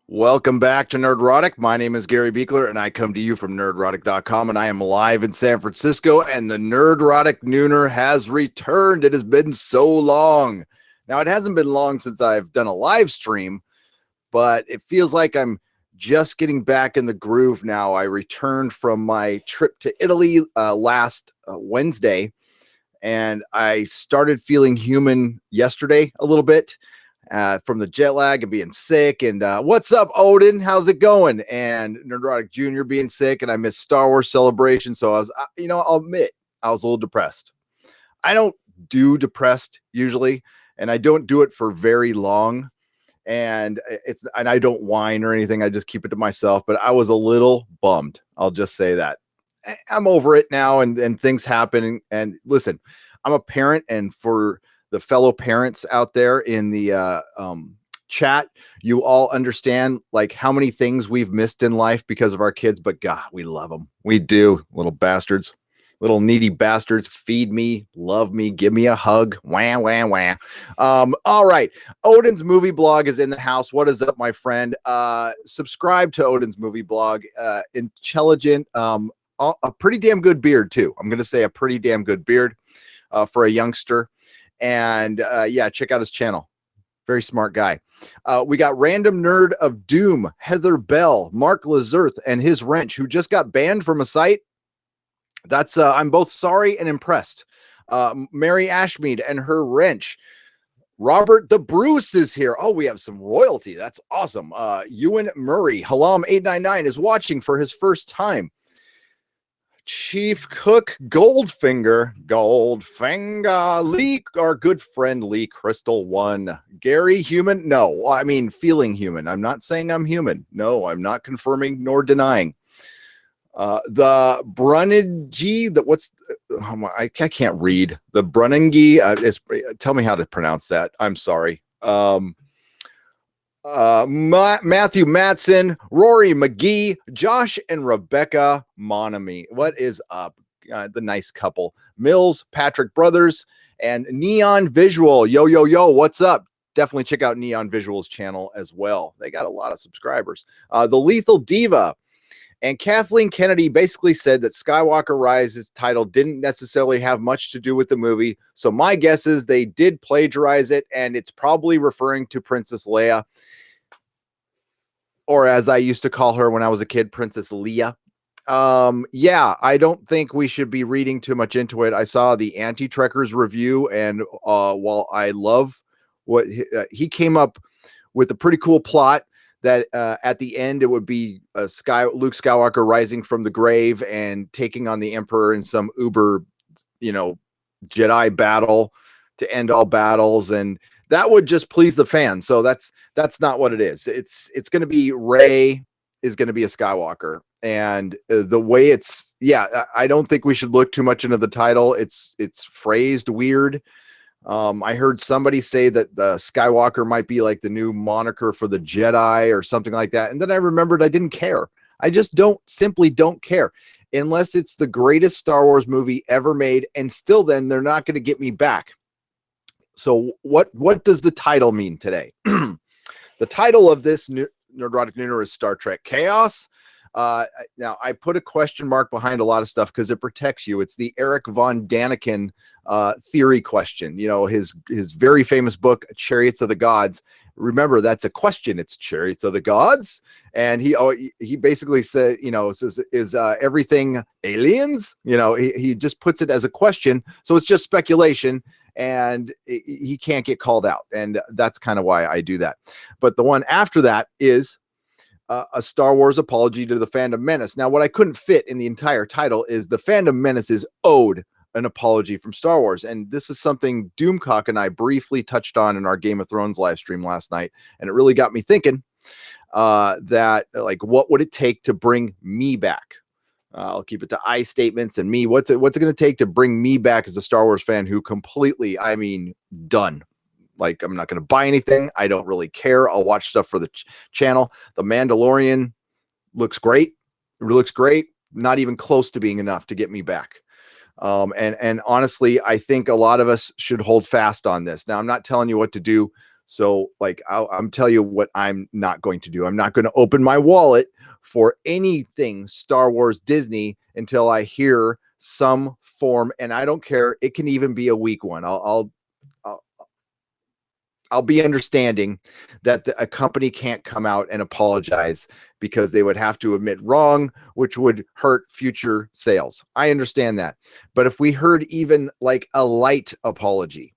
Welcome back to Nerdrotic. My name is Gary Beekler, and I come to you from nerdrotic.com, and I am live in San Francisco, and the Nerdrotic Nooner has returned. It has been so long. Now, it hasn't been long since I've done a live stream, but it feels like I'm just getting back in the groove now. I returned from my trip to Italy last Wednesday, and I started feeling human yesterday a little bit. From the jet lag and being sick. And what's up, Odin? How's it going? And Nerdrotic Jr. being sick, and I missed Star Wars Celebration. So I was, I'll admit, I was a little depressed. I don't do depressed usually, and I don't do it for very long. And I don't whine or anything. I just keep it to myself. But I was a little bummed. I'll just say that. I'm over it now, and things happen. And listen, I'm a parent, and for the fellow parents out there in the chat, you all understand like how many things we've missed in life because of our kids, but God, we love them. We do, little bastards, little needy bastards. Feed me, love me, give me a hug. Wah, wah, wah. All right. Odin's movie blog is in the house. What is up, my friend? Subscribe to Odin's movie blog. Intelligent, a pretty damn good beard too. I'm going to say a pretty damn good beard for a youngster. And yeah, check out his channel. Very smart guy. We got Random Nerd of Doom, Heather Bell, Mark Lazerth, and his wrench, who just got banned from a site. That's I'm both sorry and impressed. Mary Ashmead and her wrench. Robert the Bruce is here. Oh, we have some royalty. That's awesome. Ewan Murray, Halam899 is watching for his first time. Chief Cook Goldfinger, Lee, our good friend Lee Crystal 1, Gary Human. No, I mean feeling human. I'm not saying I'm human. No, I'm not confirming nor denying. The Brunningy, I can't read the Brunningy. Tell me how to pronounce that. I'm sorry. Matthew Matson, Rory McGee, Josh and Rebecca Monami. What is up? The nice couple. Mills, Patrick Brothers, and Neon Visual. Yo, yo, yo, what's up? Definitely check out Neon Visual's channel as well. They got a lot of subscribers. The Lethal Diva. And Kathleen Kennedy basically said that Skywalker Rise's title didn't necessarily have much to do with the movie. So my guess is they did plagiarize it, and it's probably referring to Princess Leia. Or as I used to call her when I was a kid, Princess Leia. Yeah, I don't think we should be reading too much into it. I saw the Anti-Trekkers review, and while I love what he came up with a pretty cool plot that at the end it would be Luke Skywalker rising from the grave and taking on the Emperor in some uber, Jedi battle to end all battles, and that would just please the fans. So that's not what it is. It's going to be Rey is going to be a Skywalker, and the way I don't think we should look too much into the title. It's phrased weird. I heard somebody say that the Skywalker might be like the new moniker for the Jedi or something like that. And then I remembered I didn't care. I just simply don't care unless it's the greatest Star Wars movie ever made. And still then they're not going to get me back. So what does the title mean today? The title of this Nerdrotic Nooner is Star Trek Chaos. Now, I put a question mark behind a lot of stuff because it protects you. It's the Eric von Daniken theory question. His very famous book, Chariots of the Gods. Remember, that's a question. It's Chariots of the Gods. And he basically said, is everything aliens? He just puts it as a question. So it's just speculation. And he can't get called out. And that's kind of why I do that. But the one after that is a Star Wars apology to the Fandom Menace. Now, what I couldn't fit in the entire title is the Fandom Menace is owed an apology from Star Wars. And this is something Doomcock and I briefly touched on in our Game of Thrones live stream last night. And it really got me thinking that, like, what would it take to bring me back? I'll keep it to I statements and me. What's it going to take to bring me back as a Star Wars fan who completely, done. Like, I'm not going to buy anything. I don't really care. I'll watch stuff for the channel. The Mandalorian looks great. It looks great. Not even close to being enough to get me back. And honestly, I think a lot of us should hold fast on this. Now, I'm not telling you what to do. So like, I'm tell you what I'm not going to do. I'm not going to open my wallet for anything Star Wars Disney until I hear some form, and I don't care. It can even be a weak one. I'll I'll be understanding that a company can't come out and apologize because they would have to admit wrong, which would hurt future sales. I understand that. But if we heard even like a light apology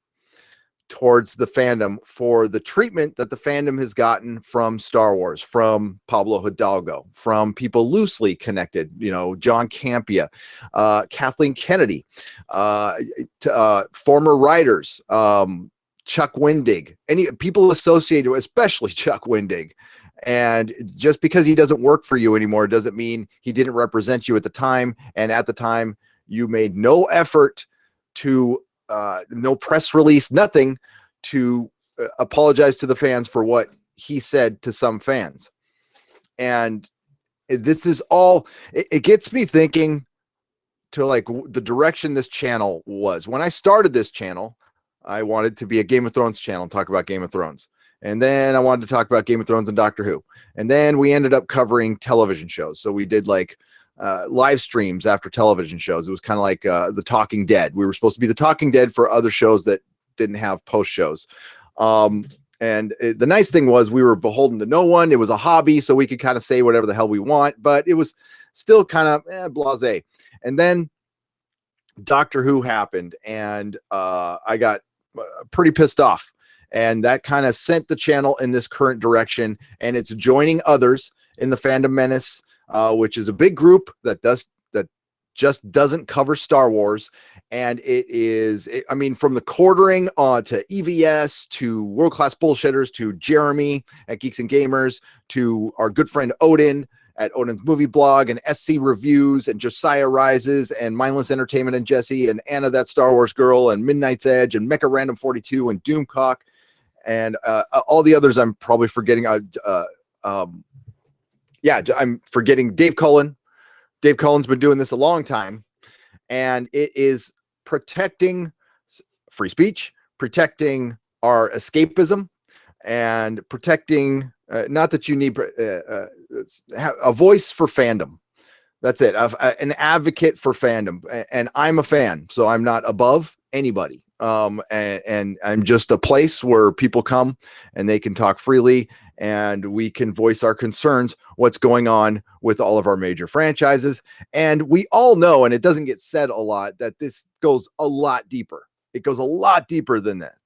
towards the fandom for the treatment that the fandom has gotten from Star Wars, from Pablo Hidalgo, from people loosely connected, you know, John Campea, Kathleen Kennedy, former writers, Chuck Wendig, any people associated with, especially Chuck Wendig. And just because he doesn't work for you anymore doesn't mean he didn't represent you at the time. And at the time, you made no effort to, no press release, nothing to apologize to the fans for what he said to some fans. And this is all, it gets me thinking to like the direction this channel was. When I started this channel, I wanted to be a Game of Thrones channel, talk about Game of Thrones. And then I wanted to talk about Game of Thrones and Doctor Who. And then we ended up covering television shows. So we did like live streams after television shows. It was kind of like The Talking Dead. We were supposed to be The Talking Dead for other shows that didn't have post shows. The nice thing was we were beholden to no one. It was a hobby, so we could kind of say whatever the hell we want, but it was still kind of blasé. And then Doctor Who happened, and I got pretty pissed off. And that kind of sent the channel in this current direction, and it's joining others in the Fandom Menace, which is a big group that just doesn't cover Star Wars. And I mean, from the quartering to EVS, to World Class Bullshitters, to Jeremy at Geeks and Gamers, to our good friend Odin at Odin's Movie Blog, and SC Reviews, and Josiah Rises, and Mindless Entertainment, and Jesse, and Anna That Star Wars Girl, and Midnight's Edge, and Mecha Random 42, and Doomcock, and all the others I'm probably forgetting. Yeah, I'm forgetting Dave Cullen. Dave Cullen's been doing this a long time, and it is protecting free speech, protecting our escapism, and protecting, not that you need a voice for fandom. That's it. An advocate for fandom. And I'm a fan, so I'm not above anybody. And I'm just a place where people come and they can talk freely, and we can voice our concerns, what's going on with all of our major franchises. And we all know, and it doesn't get said a lot, that this goes a lot deeper. It goes a lot deeper than that.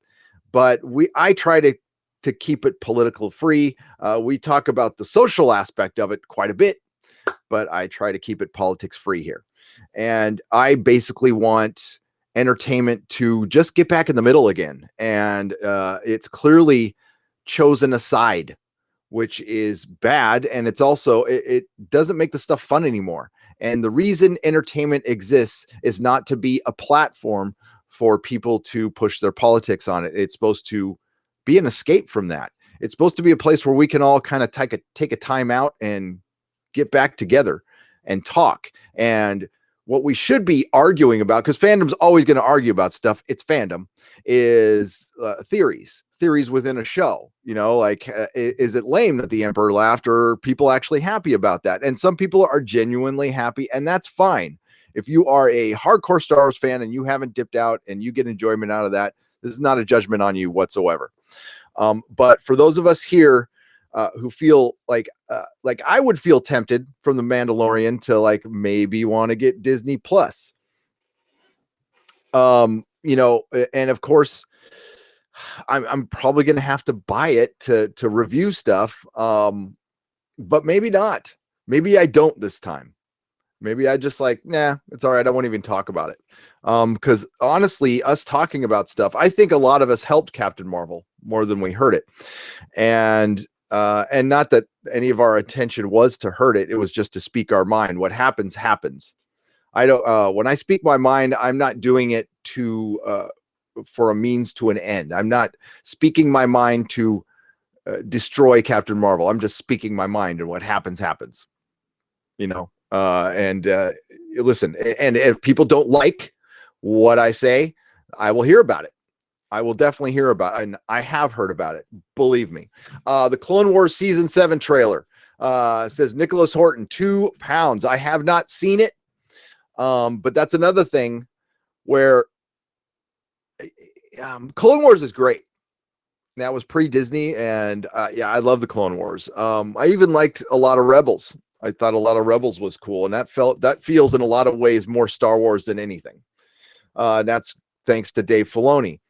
But I try to keep it political free. We talk about the social aspect of it quite a bit, but I try to keep it politics free here. And I basically want entertainment to just get back in the middle again. And it's clearly chosen a side, which is bad. And it's also, it doesn't make the stuff fun anymore. And the reason entertainment exists is not to be a platform for people to push their politics on it. It's supposed to be an escape from that. It's supposed to be a place where we can all kind of take a time out and get back together and talk. And what we should be arguing about, because fandom's always going to argue about stuff, it's fandom, is theories within a show. You know, like, is it lame that the Emperor laughed, or are people actually happy about that? And some people are genuinely happy, and that's fine. If you are a hardcore Star Wars fan and you haven't dipped out and you get enjoyment out of that, this is not a judgment on you whatsoever. But for those of us here who feel like I would feel tempted from The Mandalorian to like maybe want to get Disney Plus, you know, and of course I'm probably going to have to buy it to review stuff. But maybe not. Maybe I don't this time. Maybe I just like, nah, it's all right. I won't even talk about it. Because honestly, us talking about stuff, I think a lot of us helped Captain Marvel more than we hurt it. And not that any of our attention was to hurt it. It was just to speak our mind. What happens, happens. I don't, when I speak my mind, I'm not doing it for a means to an end. I'm not speaking my mind to destroy Captain Marvel. I'm just speaking my mind, and what happens, happens, you know? Listen, and if people don't like what I say, I will hear about it. I will definitely hear about it, and I have heard about it. Believe me. The Clone Wars Season 7 trailer says Nicholas Horton, £2. I have not seen it, but that's another thing where Clone Wars is great. That was pre-Disney, and yeah, I love the Clone Wars. I even liked a lot of Rebels. I thought a lot of Rebels was cool, and that feels in a lot of ways more Star Wars than anything. That's thanks to Dave Filoni.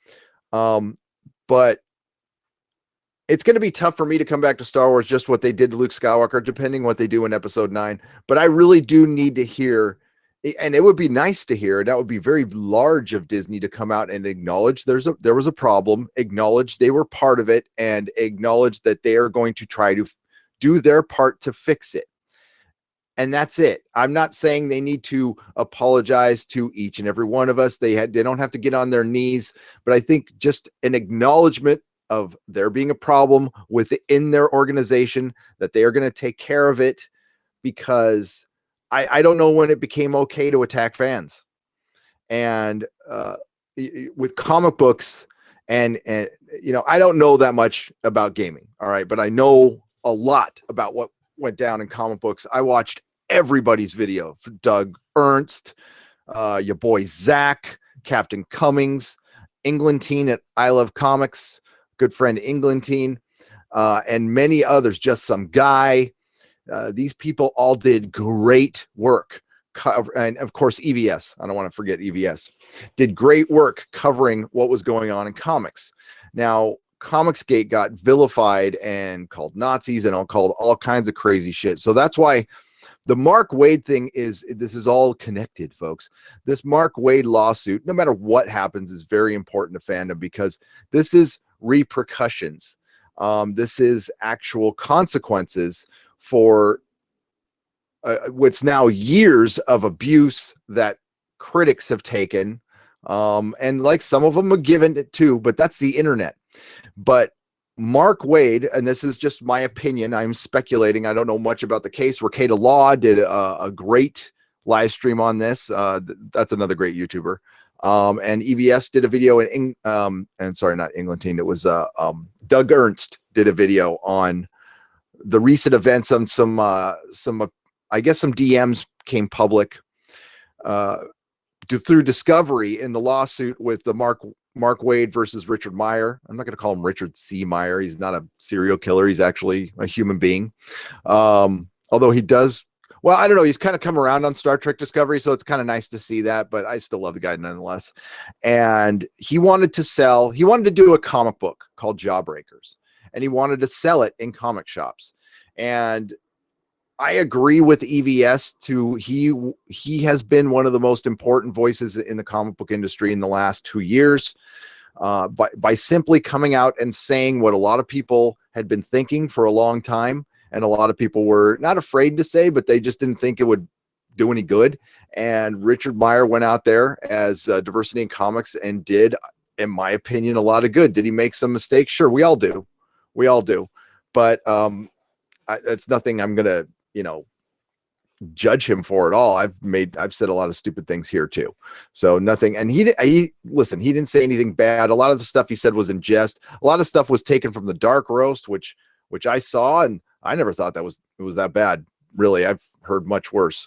But it's going to be tough for me to come back to Star Wars, just what they did to Luke Skywalker, depending what they do in Episode 9. But I really do need to hear, and it would be nice to hear, and that would be very large of Disney to come out and acknowledge there was a problem, acknowledge they were part of it, and acknowledge that they are going to try to do their part to fix it. And that's it. I'm not saying they need to apologize to each and every one of us. They don't have to get on their knees, but I think just an acknowledgement of there being a problem within their organization, that they are going to take care of it, because I don't know when it became okay to attack fans. And with comic books, and you know, I don't know that much about gaming, all right, but I know a lot about what went down in comic books. I watched everybody's video. Doug Ernst, your boy Zach, Captain Cummings, Englentine at I Love Comics, good friend Englentine, and many others, just some guy. These people all did great work. And of course, EVS, I don't want to forget EVS, did great work covering what was going on in comics. Now, Comicsgate got vilified and called Nazis and called all kinds of crazy shit. So that's why the Mark Waid thing this is all connected, folks. This Mark Waid lawsuit, no matter what happens, is very important to fandom, because this is repercussions. This is actual consequences for what's now years of abuse that critics have taken. And like some of them are given it too, but that's the internet. But Mark Waid, and this is just my opinion, I'm speculating, I don't know much about the case. Ricada Law did a great live stream on this. That's another great YouTuber. And EVS did a video and sorry, not Englentine. It was Doug Ernst did a video on the recent events on some I guess some DMs came public through discovery in the lawsuit with the Mark Waid versus Richard Meyer. I'm not going to call him Richard C. Meyer. He's not a serial killer. He's actually a human being. Although he does, well, I don't know. He's kind of come around on Star Trek Discovery, so it's kind of nice to see that, but I still love the guy nonetheless. And he wanted to do a comic book called Jawbreakers, and he wanted to sell it in comic shops. And I agree with EVS he has been one of the most important voices in the comic book industry in the last 2 years, by simply coming out and saying what a lot of people had been thinking for a long time. And a lot of people were not afraid to say, but they just didn't think it would do any good. And Richard Meyer went out there as Diversity in Comics and did, in my opinion, a lot of good. Did he make some mistakes? Sure. We all do. But that's nothing I'm going to, judge him for at all. I've said a lot of stupid things here too. So nothing. And he didn't say anything bad. A lot of the stuff he said was in jest. A lot of stuff was taken from the Dark Roast, which I saw, and I never thought it was that bad. Really, I've heard much worse.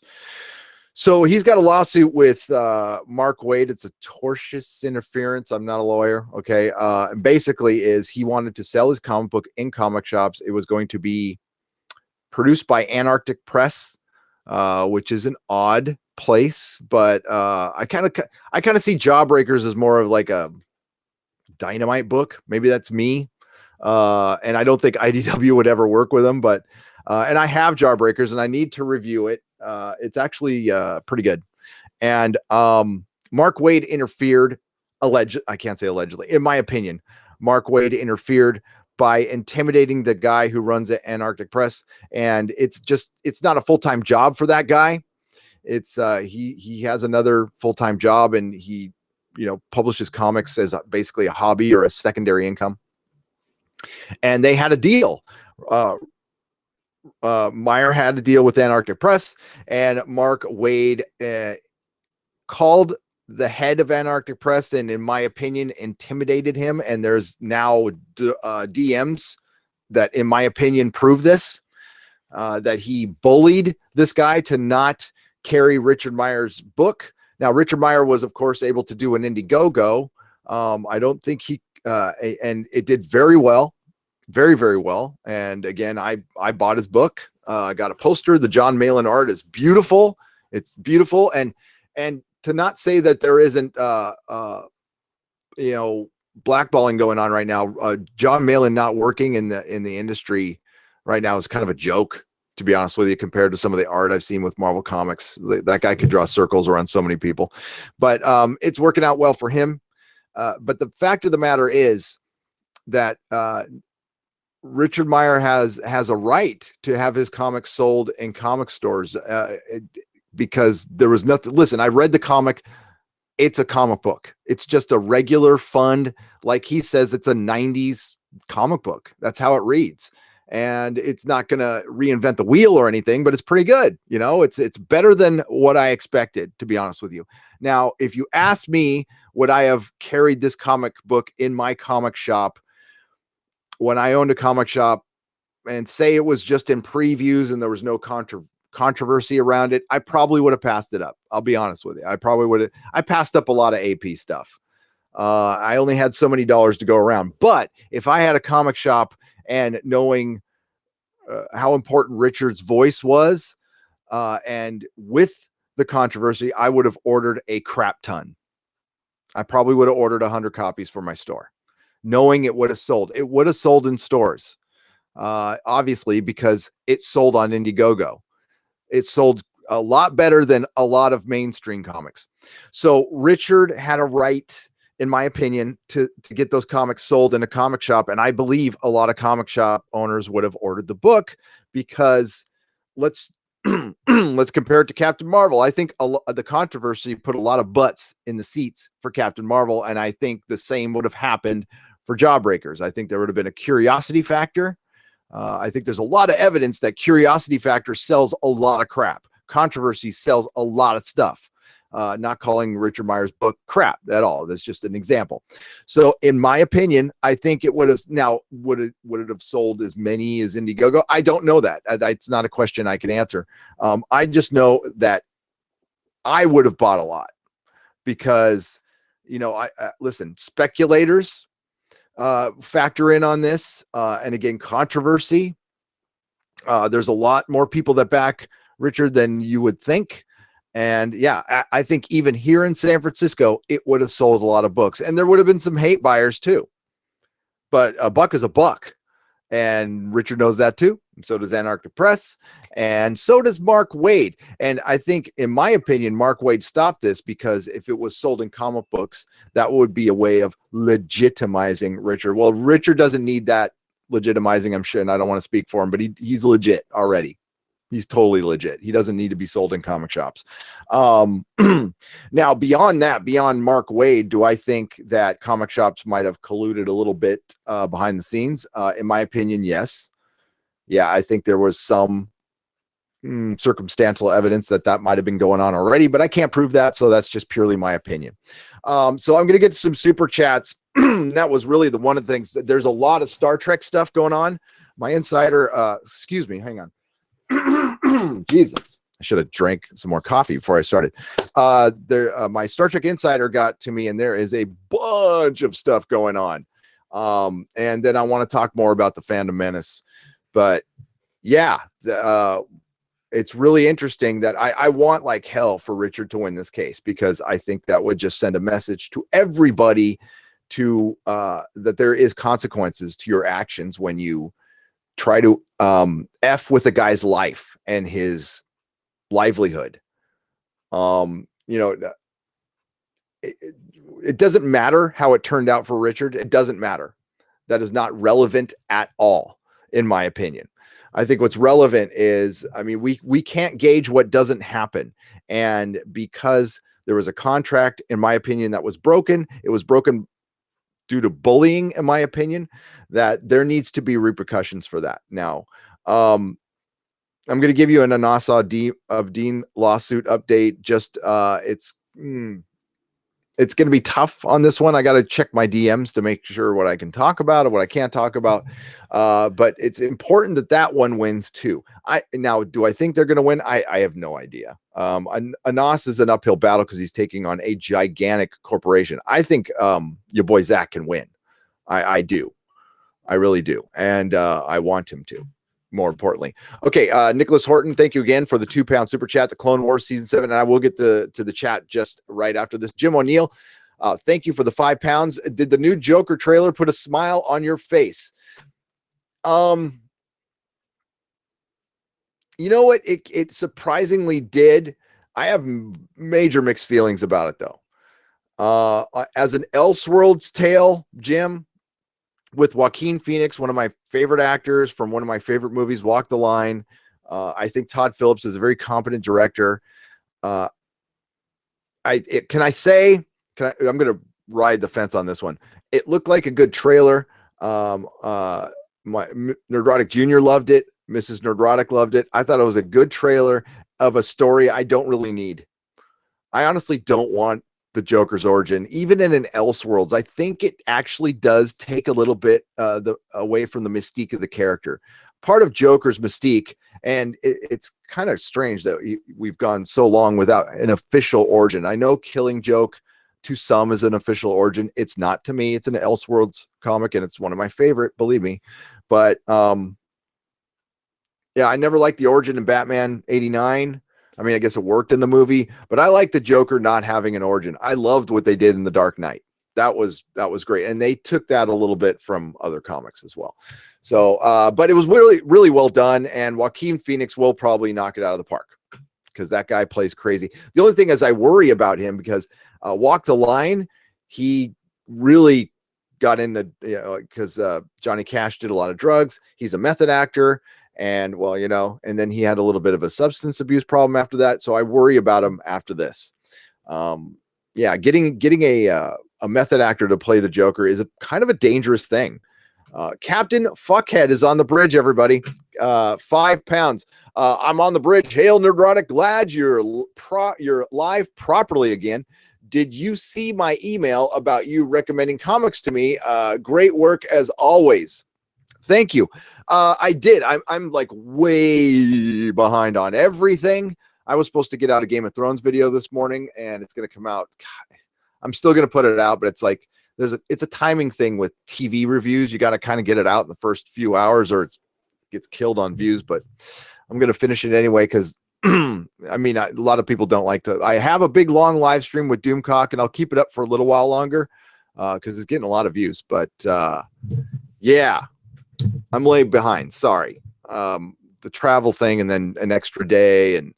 So he's got a lawsuit with Mark Waid. It's a tortious interference. I'm not a lawyer. Okay. And basically he wanted to sell his comic book in comic shops. It was going to be produced by Antarctic Press, which is an odd place, but I kind of see Jawbreakers as more of like a Dynamite book. Maybe that's me. And I don't think IDW would ever work with them, but and I have Jawbreakers and I need to review it. It's actually pretty good. And Mark Waid interfered, I can't say allegedly, in my opinion. Mark Waid interfered by intimidating the guy who runs at Antarctic Press, and it's not a full-time job for that guy. It's he has another full-time job, and he publishes comics as basically a hobby or a secondary income. And they had a deal. Meyer had a deal with Antarctic Press, and Mark Waid called the head of Antarctic Press, and in my opinion, intimidated him. And there's now DMs that, in my opinion, prove this, that he bullied this guy to not carry Richard Meyer's book. Now, Richard Meyer was, of course, able to do an Indiegogo. I don't think he, and it did very well, very, very well. And again, I bought his book. I got a poster. The John Malin art is beautiful. It's beautiful. And to not say that there isn't, blackballing going on right now. John Malin not working in the industry right now is kind of a joke, to be honest with you, compared to some of the art I've seen with Marvel Comics. That guy could draw circles around so many people, but it's working out well for him. But the fact of the matter is that Richard Meyer has a right to have his comics sold in comic stores, because there was nothing. Listen, I read the comic. It's a comic book. It's just a regular fund. Like he says, it's a 90s comic book. That's how it reads. And it's not going to reinvent the wheel or anything, but it's pretty good. It's better than what I expected, to be honest with you. Now, if you ask me, would I have carried this comic book in my comic shop when I owned a comic shop, and say it was just in previews and there was no controversy around it, I probably would have passed it up. I'll be honest with you. I probably would have. I passed up a lot of AP stuff. I only had so many dollars to go around. But if I had a comic shop, and knowing how important Richard's voice was, and with the controversy, I would have ordered a crap ton. I probably would have ordered 100 copies for my store, knowing it would have sold. It would have sold in stores, obviously, because it sold on Indiegogo. It sold a lot better than a lot of mainstream comics. So Richard had a right, in my opinion, to get those comics sold in a comic shop. And I believe a lot of comic shop owners would have ordered the book, because let's compare it to Captain Marvel. I think the controversy put a lot of butts in the seats for Captain Marvel. And I think the same would have happened for Jawbreakers. I think there would have been a curiosity factor. I think there's a lot of evidence that curiosity factor sells a lot of crap. Controversy sells a lot of stuff. Not calling Richard Meyer's book crap at all. That's just an example. So in my opinion, I think it would have, now, would it have sold as many as Indiegogo? I don't know that. It's not a question I can answer. I just know that I would have bought a lot, because, listen, speculators factor in on this. And again, controversy. There's a lot more people that back Richard than you would think. And yeah, I think even here in San Francisco, it would have sold a lot of books, and there would have been some hate buyers too. But a buck is a buck, and Richard knows that too. And so does Antarctic Press, and so does Mark Waid. And I think, in my opinion, Mark Waid stopped this, because if it was sold in comic books, that would be a way of legitimizing Richard. Well, Richard doesn't need that legitimizing, I'm sure, and I don't want to speak for him, but he's legit already. He's totally legit. He doesn't need to be sold in comic shops. Now, beyond that, beyond Mark Waid, do I think that comic shops might have colluded a little bit behind the scenes? In my opinion, yes. Yeah, I think there was some circumstantial evidence that might have been going on already, but I can't prove that, so that's just purely my opinion. So I'm going to get to some super chats. That was really one of the things. There's a lot of Star Trek stuff going on. My insider, excuse me, hang on. Jesus, I should have drank some more coffee before I started. My Star Trek insider got to me, and there is a bunch of stuff going on. And then I want to talk more about the Fandom Menace. But yeah, it's really interesting that I want like hell for Richard to win this case, because I think that would just send a message to everybody to that there is consequences to your actions when you try to F with a guy's life and his livelihood. It doesn't matter how it turned out for Richard. It doesn't matter. That is not relevant at all, in my opinion. I think what's relevant is, we can't gauge what doesn't happen. And because there was a contract, in my opinion, that was broken, it was broken due to bullying, in my opinion, that there needs to be repercussions for that. Now, I'm going to give you an Anasa of Dean lawsuit update. Just it's going to be tough on this one. I got to check my DMs to make sure what I can talk about and what I can't talk about. But it's important that that one wins too. Now, do I think they're going to win? I have no idea. Anas is an uphill battle because he's taking on a gigantic corporation. I think your boy Zach can win. I do. I really do. And I want him to. More importantly. Okay, Nicholas Horton, thank you again for the £2 super chat, the Clone Wars season 7, and I will get to the chat just right after this. Jim O'Neill, thank you for the £5. Did the new Joker trailer put a smile on your face? You know what? It surprisingly did. I have major mixed feelings about it though. As an Elseworlds tale, Jim, with Joaquin Phoenix, one of my favorite actors from one of my favorite movies, Walk the Line. I think Todd Phillips is a very competent director. I'm going to ride the fence on this one. It looked like a good trailer. My Nerdrotic Jr. loved it. Mrs. Nerdrotic loved it. I thought it was a good trailer of a story I don't really need. I honestly don't want the Joker's origin, even in an Elseworlds. I think it actually does take a little bit away from the mystique of the character. Part of Joker's mystique, and it's kind of strange that we've gone so long without an official origin. I know Killing Joke to some is an official origin. It's not to me. It's an Elseworlds comic, and it's one of my favorite, believe me. But yeah, I never liked the origin in Batman 89. I mean, I guess it worked in the movie, but I like the Joker not having an origin. I loved what they did in The Dark Knight. That was great. And they took that a little bit from other comics as well. So, but it was really, really well done. And Joaquin Phoenix will probably knock it out of the park because that guy plays crazy. The only thing is I worry about him because Walk the Line, he really got into, because Johnny Cash did a lot of drugs. He's a method actor. And well, and then he had a little bit of a substance abuse problem after that. So I worry about him after this. Yeah, getting a method actor to play the Joker is a kind of a dangerous thing. Captain Fuckhead is on the bridge, everybody. £5. I'm on the bridge. Hail, Nerdrotic. Glad you're live properly again. Did you see my email about you recommending comics to me? Great work as always. Thank you. I did. I'm like way behind on everything. I was supposed to get out a Game of Thrones video this morning, and it's going to come out. God, I'm still going to put it out, but it's like it's a timing thing with TV reviews. You got to kind of get it out in the first few hours, or it gets killed on views. But I'm going to finish it anyway because I mean, a lot of people don't like to. I have a big long live stream with Doomcock, and I'll keep it up for a little while longer because it's getting a lot of views. But yeah. I'm laid behind. Sorry. The travel thing and then an extra day. And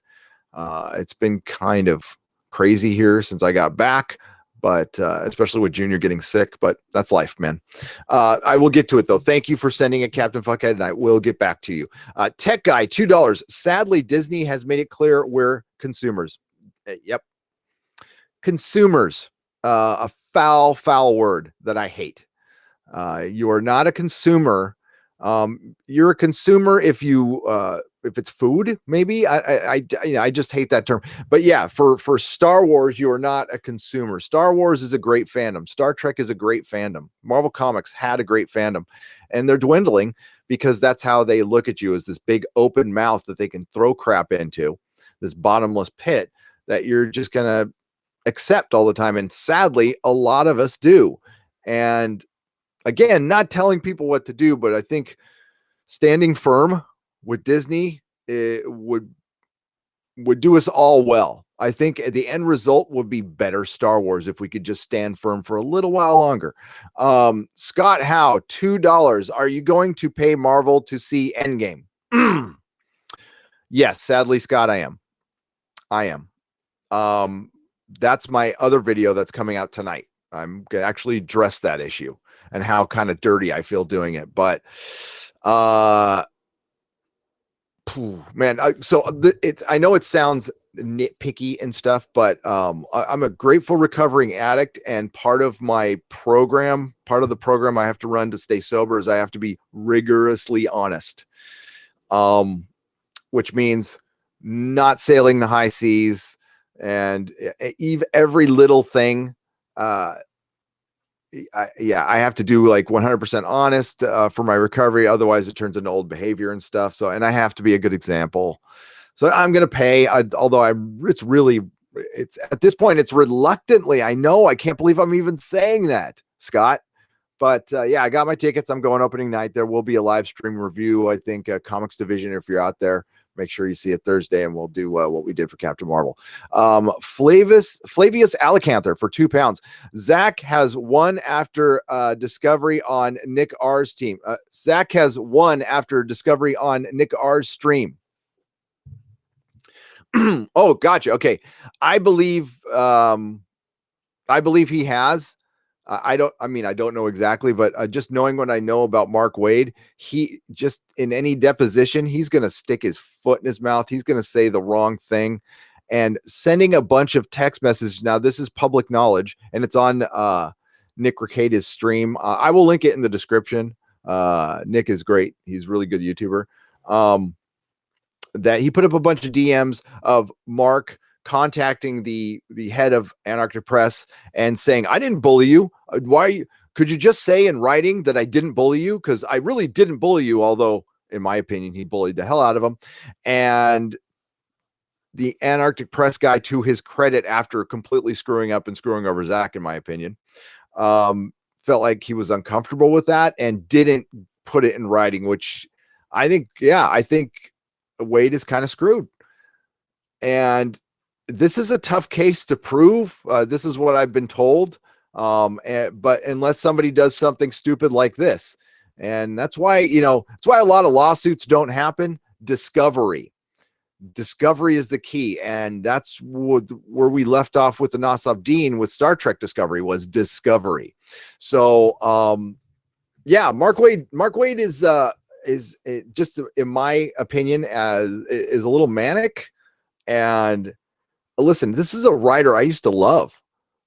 it's been kind of crazy here since I got back, but especially with Junior getting sick, but that's life, man. I will get to it though. Thank you for sending it, Captain Fuckhead, and I will get back to you. Tech Guy, $2. Sadly, Disney has made it clear we're consumers. Yep. Consumers, a foul word that I hate. You are not a consumer. You're a consumer if it's food, maybe. I just hate that term. But yeah, for Star Wars, you are not a consumer. Star Wars is a great fandom. Star Trek is a great fandom. Marvel Comics had a great fandom, and they're dwindling because that's how they look at you, as this big open mouth that they can throw crap into, this bottomless pit that you're just gonna accept all the time. And sadly, a lot of us do. And again, not telling people what to do, but I think standing firm with Disney would do us all well. I think the end result would be better Star Wars if we could just stand firm for a little while longer. Scott Howe, $2. Are you going to pay Marvel to see Endgame? Yes, sadly, Scott, I am. That's my other video that's coming out tonight. I'm going to actually address that issue and how kind of dirty I feel doing it. But man, I know it sounds nitpicky and stuff, but I'm a grateful recovering addict, and part of the program I have to run to stay sober is I have to be rigorously honest, which means not sailing the high seas, and every little thing I have to do like 100% honest for my recovery. Otherwise it turns into old behavior and stuff. So, and I have to be a good example. So I'm going to pay, although it's at this point, it's reluctantly. I know, I can't believe I'm even saying that, Scott. But yeah, I got my tickets. I'm going opening night. There will be a live stream review. I think Comics Division, if you're out there, make sure you see it Thursday, and we'll do what we did for Captain Marvel. Flavius Alicanther for £2. Zach has won after discovery on Nick R's team. Zach has won after discovery on Nick R's stream. Oh, gotcha. Okay. I believe he has. I don't know exactly, but just knowing what I know about Mark Waid, he just in any deposition, he's going to stick his foot in his mouth. He's going to say the wrong thing, and sending a bunch of text messages. Now, this is public knowledge, and it's on Nick Recade's stream. I will link it in the description. Nick is great. He's a really good YouTuber. That he put up a bunch of DMs of Mark contacting the head of Anarctic Press and saying, I didn't bully you. Why could you just say in writing that I didn't bully you? Because I really didn't bully you, although in my opinion he bullied the hell out of him. And the Anarctic Press guy, to his credit, after completely screwing up and screwing over Zach, in my opinion, felt like he was uncomfortable with that and didn't put it in writing, which I think Waid is kind of screwed. And this is a tough case to prove. This is what I've been told. But unless somebody does something stupid like this, and that's why a lot of lawsuits don't happen. Discovery is the key. And that's where we left off with the Nasov Dean with Star Trek Discovery, was discovery. So, yeah, Mark Waid is just, in my opinion, is a little manic. And listen, this is a writer I used to love.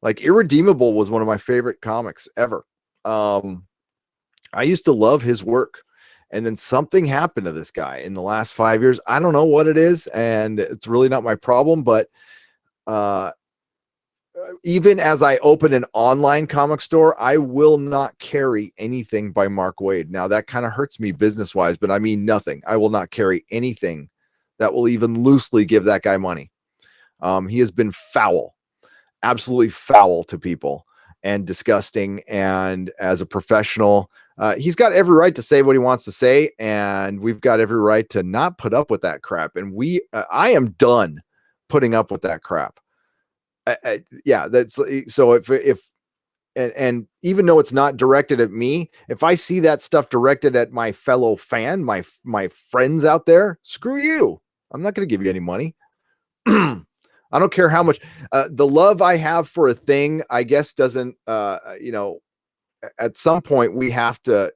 Like, Irredeemable was one of my favorite comics ever. I used to love his work. And then something happened to this guy in the last 5 years. I don't know what it is, and it's really not my problem. But even as I open an online comic store, I will not carry anything by Mark Waid. Now, that kind of hurts me business-wise, but I mean nothing. I will not carry anything that will even loosely give that guy money. He has been foul, absolutely foul to people, and disgusting. And as a professional, he's got every right to say what he wants to say, and we've got every right to not put up with that crap. And I am done putting up with that crap. Yeah, that's so. And even though it's not directed at me, if I see that stuff directed at my fellow fan, my friends out there, screw you. I'm not going to give you any money. I don't care how much the love I have for a thing, I guess, doesn't, at some point we have to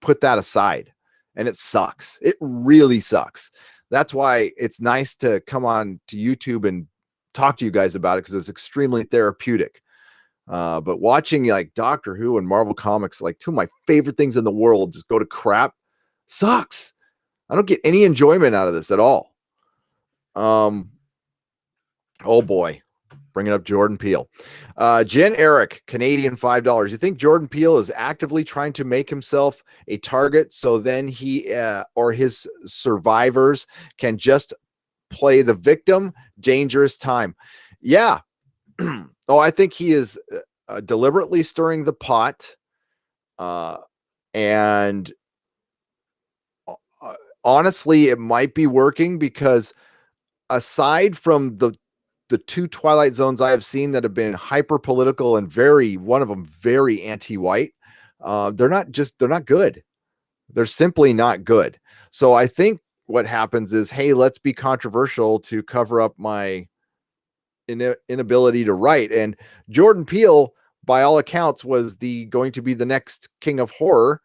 put that aside, and it sucks. It really sucks. That's why it's nice to come on to YouTube and talk to you guys about it, because it's extremely therapeutic. But watching like Doctor Who and Marvel Comics, like two of my favorite things in the world, just go to crap, sucks. I don't get any enjoyment out of this at all. Oh boy, bringing up Jordan Peele. Jen Eric, Canadian $5. You think Jordan Peele is actively trying to make himself a target so then he or his survivors can just play the victim? Dangerous time. Yeah. Oh, I think he is deliberately stirring the pot. And honestly, it might be working, because aside from the two Twilight Zones I have seen that have been hyper political and one of them very anti-white, they're not good. They're simply not good. So I think what happens is, hey, let's be controversial to cover up my inability to write. And Jordan Peele, by all accounts, was going to be the next king of horror,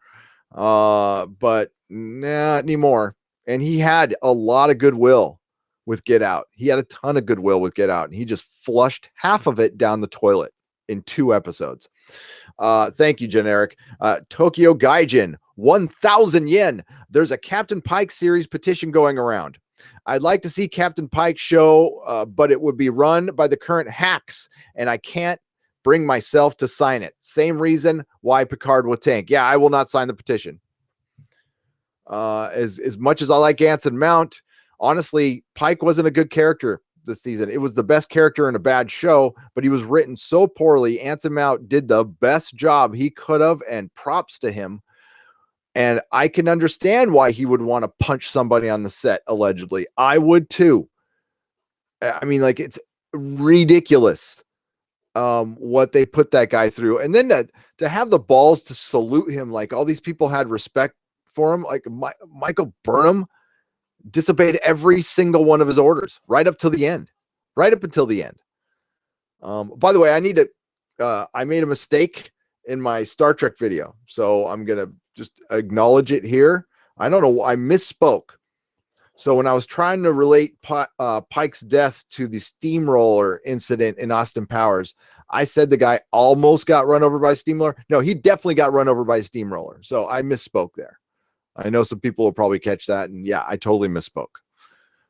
but not anymore. And he had a lot of goodwill with Get Out. He had a ton of goodwill with Get Out, and he just flushed half of it down the toilet in 2 episodes. Thank you, Generic. Tokyo Gaijin, 1,000 yen. There's a Captain Pike series petition going around. I'd like to see Captain Pike show, but it would be run by the current hacks, and I can't bring myself to sign it. Same reason why Picard will tank. Yeah, I will not sign the petition. As much as I like Anson Mount, honestly, Pike wasn't a good character this season. It was the best character in a bad show, but he was written so poorly. Anson Mount did the best job he could have, and props to him. And I can understand why he would want to punch somebody on the set, allegedly. I would too. I mean, like, it's ridiculous what they put that guy through. And then to have the balls to salute him, like all these people had respect for him, like Michael Burnham disobeyed every single one of his orders right up to the end, right up until the end. By the way, I made a mistake in my Star Trek video, so I'm going to just acknowledge it here. I don't know. I misspoke. So when I was trying to relate Pike's death to the steamroller incident in Austin Powers, I said the guy almost got run over by a steamroller. No, he definitely got run over by a steamroller. So I misspoke there. I know some people will probably catch that. And yeah, I totally misspoke.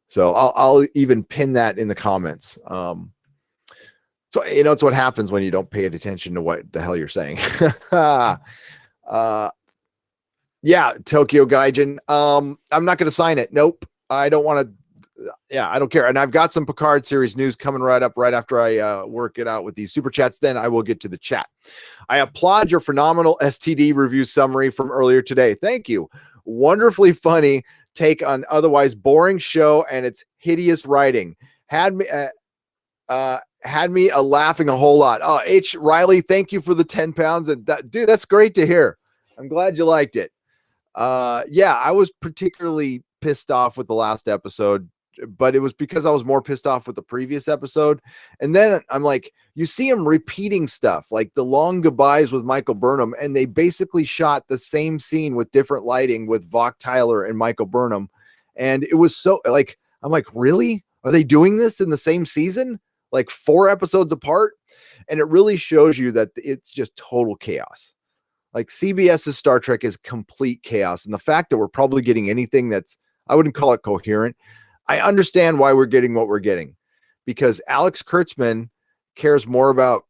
So I'll even pin that in the comments. So, you know, it's what happens when you don't pay attention to what the hell you're saying. Yeah, Tokyo Gaijin. I'm not going to sign it. Nope. I don't want to. Yeah, I don't care. And I've got some Picard series news coming right after I work it out with these super chats. Then I will get to the chat. I applaud your phenomenal STD review summary from earlier today. Thank you. Wonderfully funny take on otherwise boring show and its hideous writing. Had me laughing a whole lot. Oh, H. Riley, thank you for the 10 pounds. And dude, that's great to hear. I'm glad you liked it. Yeah, I was particularly pissed off with the last episode, but it was because I was more pissed off with the previous episode. And then I'm like, you see him repeating stuff like the long goodbyes with Michael Burnham, and they basically shot the same scene with different lighting with Vaughn Tyler and Michael Burnham. And it was so like, I'm like, really? Are they doing this in the same season? Like 4 episodes apart? And it really shows you that it's just total chaos. Like CBS's Star Trek is complete chaos. And the fact that we're probably getting anything that's, I wouldn't call it coherent. I understand why we're getting what we're getting, because Alex Kurtzman cares more about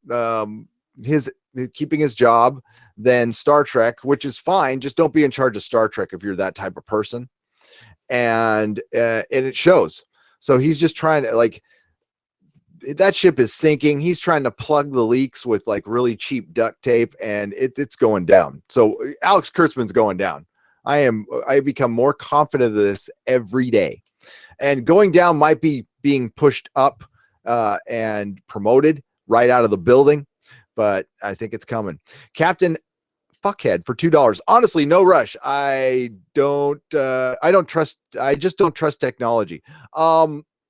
his keeping his job than Star Trek, which is fine. Just don't be in charge of Star Trek if you're that type of person. And it shows. So he's just trying to, like, that ship is sinking. He's trying to plug the leaks with like really cheap duct tape, and it's going down. So Alex Kurtzman's going down. I become more confident of this every day, and going down might be being pushed up and promoted right out of the building, but I think it's coming. Captain Fuckhead for $2. Honestly, no rush. I just don't trust technology.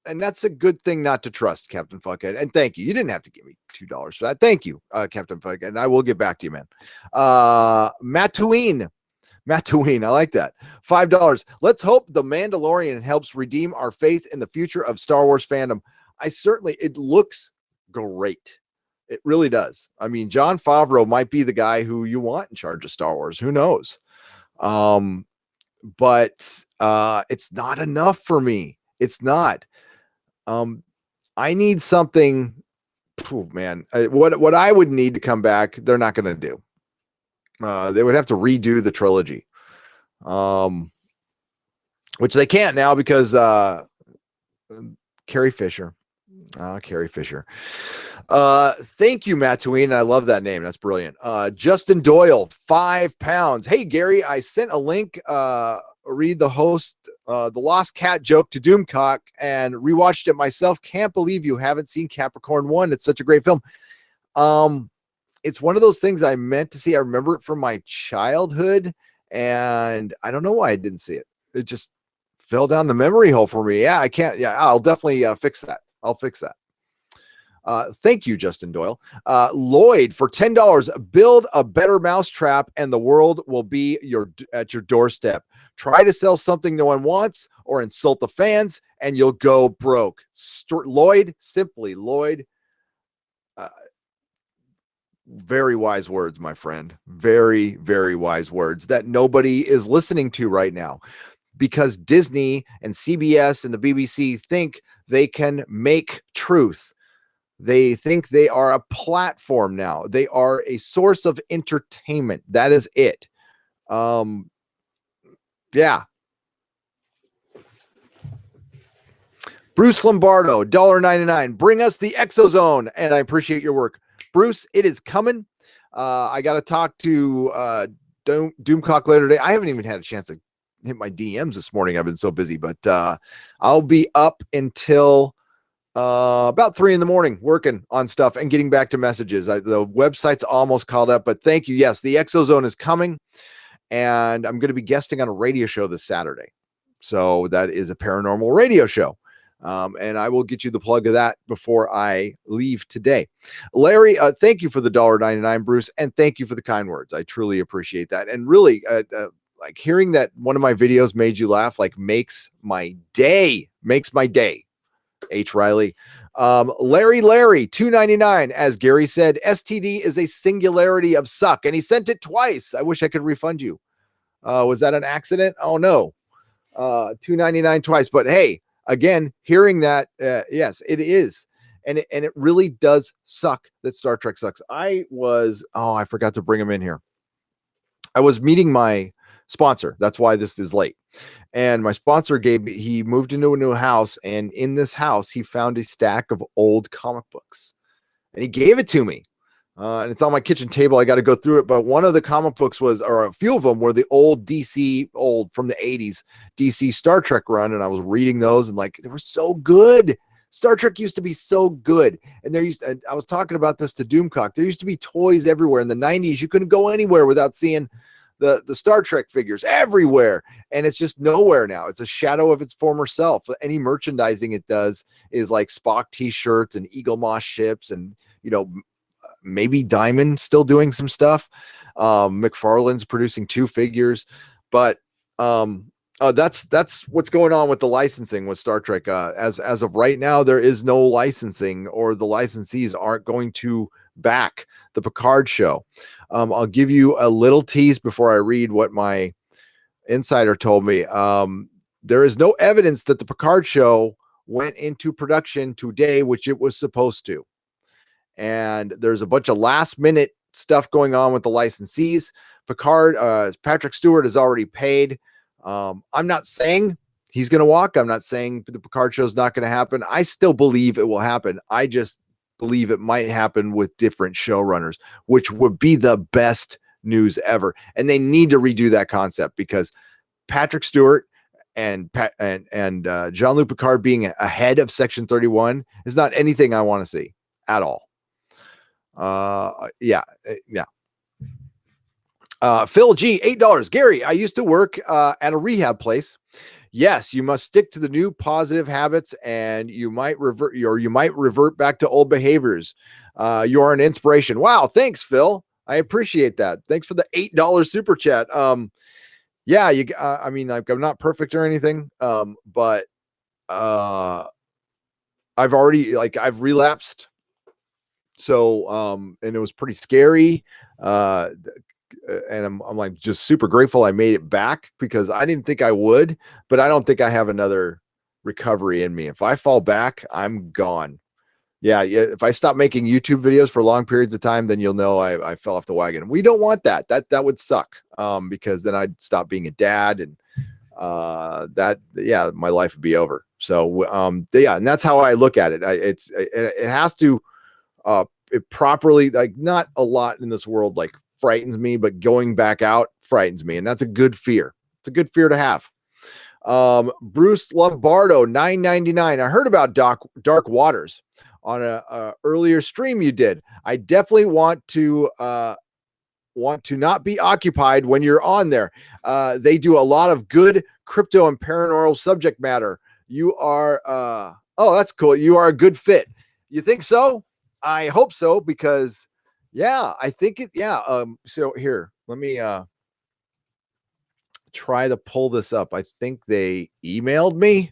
And that's a good thing not to trust, Captain Fuckhead. And thank you. You didn't have to give me $2 for that. Thank you, Captain Fuckhead. And I will get back to you, man. Mattuine, I like that. $5. Let's hope The Mandalorian helps redeem our faith in the future of Star Wars fandom. It looks great. It really does. I mean, Jon Favreau might be the guy who you want in charge of Star Wars. Who knows? But it's not enough for me. It's not. I need something. Oh, man, what I would need to come back, they're not going to do. They would have to redo the trilogy, which they can't now because Carrie Fisher. Carrie Fisher. Thank you, Mattuine. I love that name. That's brilliant. Justin Doyle, £5. Hey, Gary, I sent a link. Read the host, the Lost Cat joke to Doomcock, and rewatched it myself. Can't believe you haven't seen Capricorn 1. It's such a great film. It's one of those things I meant to see. I remember it from my childhood, and I don't know why I didn't see it. It just fell down the memory hole for me. Yeah, I can't. Yeah, I'll definitely fix that. I'll fix that. Thank you, Justin Doyle. Lloyd for $10. Build a better mousetrap, and the world will be at your doorstep. Try to sell something no one wants, or insult the fans, and you'll go broke. Lloyd. Very wise words, my friend. Very, very wise words that nobody is listening to right now, because Disney and CBS and the BBC think they can make truth. They think they are a platform now. They are a source of entertainment. That is it. Yeah. Bruce Lombardo, $1.99. Bring us the Exozone. And I appreciate your work. Bruce, it is coming. I got to talk to Doomcock later today. I haven't even had a chance to hit my DMs this morning. I've been so busy, but I'll be up until about 3 a.m. working on stuff and getting back to messages. The website's almost caught up, but thank you. Yes, the Exozone is coming, and I'm going to be guesting on a radio show this Saturday. So that is a paranormal radio show. And I will get you the plug of that before I leave today. Larry, thank you for the $1.99, Bruce, and thank you for the kind words. I truly appreciate that. And really, like hearing that one of my videos made you laugh, like makes my day. H. Riley. Larry, $2.99. As Gary said, STD is a singularity of suck, and he sent it twice. I wish I could refund you. Was that an accident? Oh no. $2.99 twice. But hey, again, hearing that, yes, it is. And it really does suck that Star Trek sucks. I forgot to bring him in here. I was meeting my sponsor. That's why this is late. And my sponsor he moved into a new house, and in this house, he found a stack of old comic books, and he gave it to me. And it's on my kitchen table. I got to go through it. But one of the comic books or a few of them were the old from the 80s DC Star Trek run. And I was reading those, and like, they were so good. Star Trek used to be so good. And I was talking about this to Doomcock. There used to be toys everywhere in the 90s. You couldn't go anywhere without seeing the Star Trek figures everywhere, and it's just nowhere now. It's a shadow of its former self. Any merchandising it does is like Spock t-shirts and Eagle Moss ships, and maybe Diamond still doing some stuff. McFarlane's producing 2 figures, but that's what's going on with the licensing with Star Trek. As of right now, there is no licensing, or the licensees aren't going to back the Picard show. I'll give you a little tease before I read what my insider told me. There is no evidence that the Picard show went into production today, which it was supposed to. And there's a bunch of last minute stuff going on with the licensees. Patrick Stewart is already paid. I'm not saying he's going to walk. I'm not saying the Picard show is not going to happen. I still believe it will happen. I just believe it might happen with different showrunners, which would be the best news ever. And they need to redo that concept, because Patrick Stewart and Jean-Luc Picard being ahead of Section 31 is not anything I want to see at all. Yeah. Phil G, $8. Gary, I used to work at a rehab place. Yes, you must stick to the new positive habits, and you might revert back to old behaviors. You are an inspiration. Wow, thanks, Phil. I appreciate that. Thanks for the $8 super chat. Yeah, I mean, like, I'm not perfect or anything, but I've relapsed. So, and it was pretty scary. And I'm like just super grateful I made it back, because I didn't think I would, but I don't think I have another recovery in me. If I fall back, I'm gone. Yeah. If I stop making YouTube videos for long periods of time, then you'll know I fell off the wagon. We don't want that. That would suck. Because then I'd stop being a dad, and my life would be over. So, yeah, and that's how I look at it. It has to, it properly, like, not a lot in this world like frightens me, but going back out frightens me, and that's a good fear. It's a good fear to have. Bruce Lombardo, $9.99. I heard about Dark Waters on a earlier stream you did. I definitely want to not be occupied when you're on there. They do a lot of good crypto and paranormal subject matter. You are oh, that's cool. You are a good fit. You think so? I hope so, because yeah, I think it. Yeah. So here, let me try to pull this up. I think they emailed me.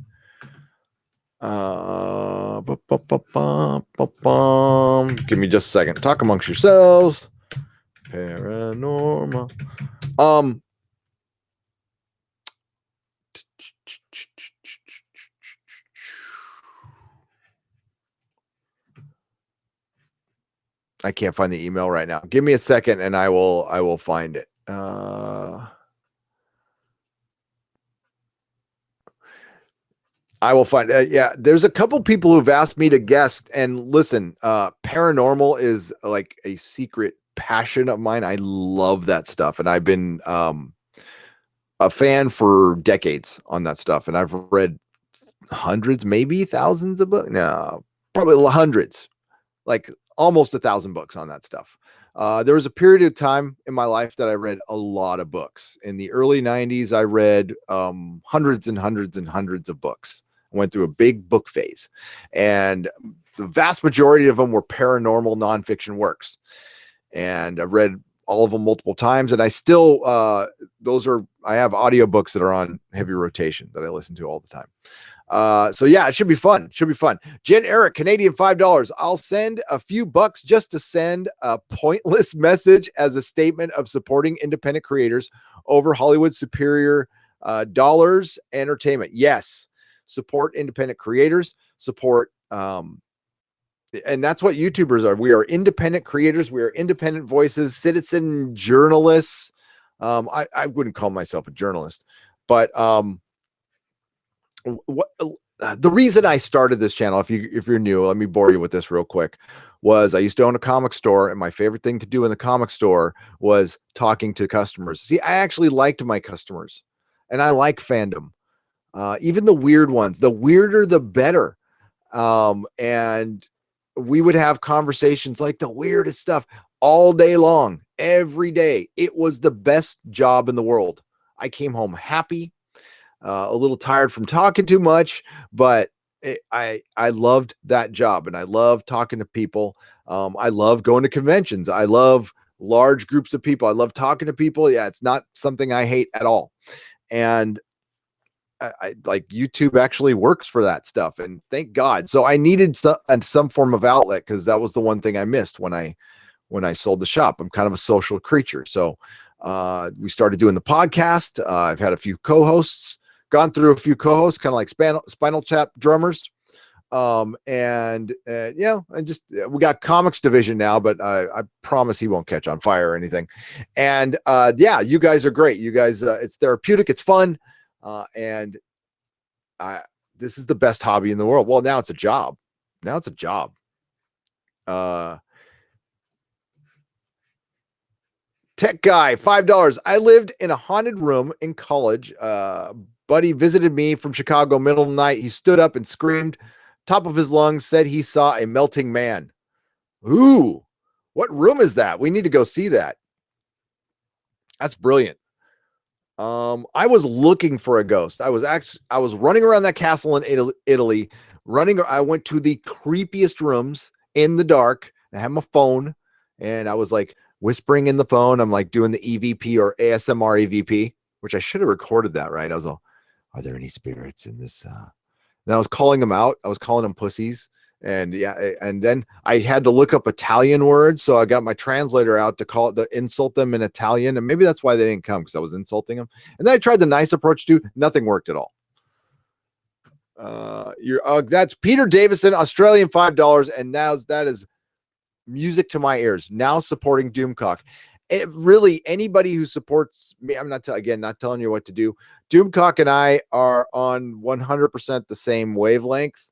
Give me just a second. Talk amongst yourselves. Paranormal. I can't find the email right now. Give me a second and I will find it. I will find yeah, there's a couple people who've asked me to guest, and listen, paranormal is like a secret passion of mine. I love that stuff, and I've been a fan for decades on that stuff, and I've read hundreds, maybe thousands of books. No, probably hundreds, like almost 1,000 books on that stuff. There was a period of time in my life that I read a lot of books. In the early 90s, I read hundreds and hundreds and hundreds of books. I went through a big book phase, and the vast majority of them were paranormal nonfiction works. And I read all of them multiple times, and I still I have audiobooks that are on heavy rotation that I listen to all the time. So yeah, it should be fun. Should be fun. Jen Eric, Canadian $5. I'll send a few bucks just to send a pointless message as a statement of supporting independent creators over Hollywood's superior dollars entertainment. Yes, support independent creators, support and that's what YouTubers are. We are independent creators. We are independent voices, citizen journalists. I wouldn't call myself a journalist, but the reason I started this channel, if you're new, let me bore you with this real quick, was I used to own a comic store, and my favorite thing to do in the comic store was talking to customers. See, I actually liked my customers, and I like fandom, even the weird ones. The weirder, the better. And we would have conversations like the weirdest stuff all day long, every day. It was the best job in the world. I came home happy. A little tired from talking too much, but I loved that job, and I love talking to people. I love going to conventions. I love large groups of people. I love talking to people. Yeah, it's not something I hate at all. And I like YouTube actually works for that stuff, and thank God. So I needed some form of outlet, because that was the one thing I missed when I sold the shop. I'm kind of a social creature. So we started doing the podcast. I've had a few co-hosts. Gone through a few co-hosts, kind of like Spinal Tap drummers. And yeah, we got comics division now, but I promise he won't catch on fire or anything. And yeah, you guys are great. You guys, it's therapeutic, it's fun. And this is the best hobby in the world. Well, now it's a job. Now it's a job. Tech guy, $5. I lived in a haunted room in college. Buddy visited me from Chicago, middle of the night. He stood up and screamed, top of his lungs, said he saw a melting man. Ooh, what room is that? We need to go see that. That's brilliant. I was looking for a ghost. I was running around that castle in Italy, I went to the creepiest rooms in the dark. I had my phone, and I was like whispering in the phone. I'm like doing the EVP or ASMR EVP, which I should have recorded that, right? I was all, are there any spirits in this? Then I was calling them out. I was calling them pussies. And yeah, and then I had to look up Italian words. So I got my translator out to insult them in Italian. And maybe that's why they didn't come, because I was insulting them. And then I tried the nice approach too. Nothing worked at all. That's Peter Davison, Australian $5. And now that is music to my ears. Now supporting Doomcock. Really, anybody who supports me, I'm not telling you what to do. Doomcock and I are on 100% the same wavelength.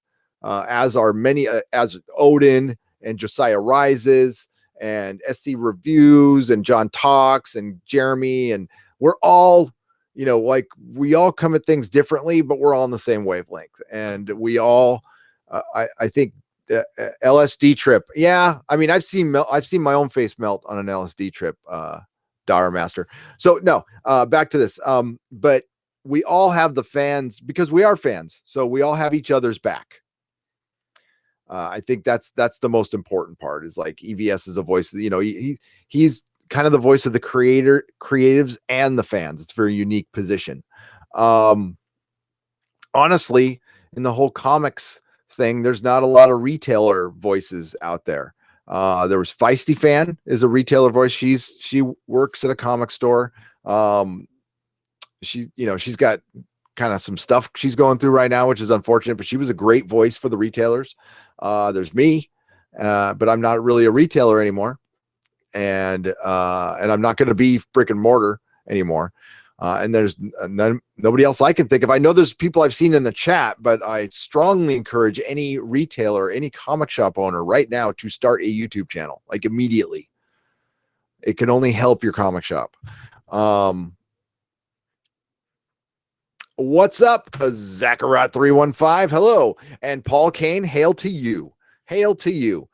As are many, as Odin and Josiah Rises and SC Reviews and John Talks and Jeremy, and we're all, like, we all come at things differently, but we're all on the same wavelength, and we all, I think, LSD trip. Yeah, I mean, I've seen my own face melt on an LSD trip, Dara Master. So no, back to this. But we all have the fans, because we are fans, so we all have each other's back. I think that's the most important part, is like EVS is a voice, he's kind of the voice of the creatives and the fans. It's a very unique position. Honestly, in the whole comics thing, there's not a lot of retailer voices out there. There was Feisty Fan is a retailer voice. She works at a comic store. She's got kind of some stuff she's going through right now, which is unfortunate, but she was a great voice for the retailers. There's me, but I'm not really a retailer anymore, and I'm not going to be brick and mortar anymore. And there's nobody else I can think of. I know there's people I've seen in the chat, but I strongly encourage any retailer, any comic shop owner right now to start a YouTube channel, like immediately. It can only help your comic shop. What's up, Zacharat315? Hello. And Paul Kane, hail to you. Hail to you.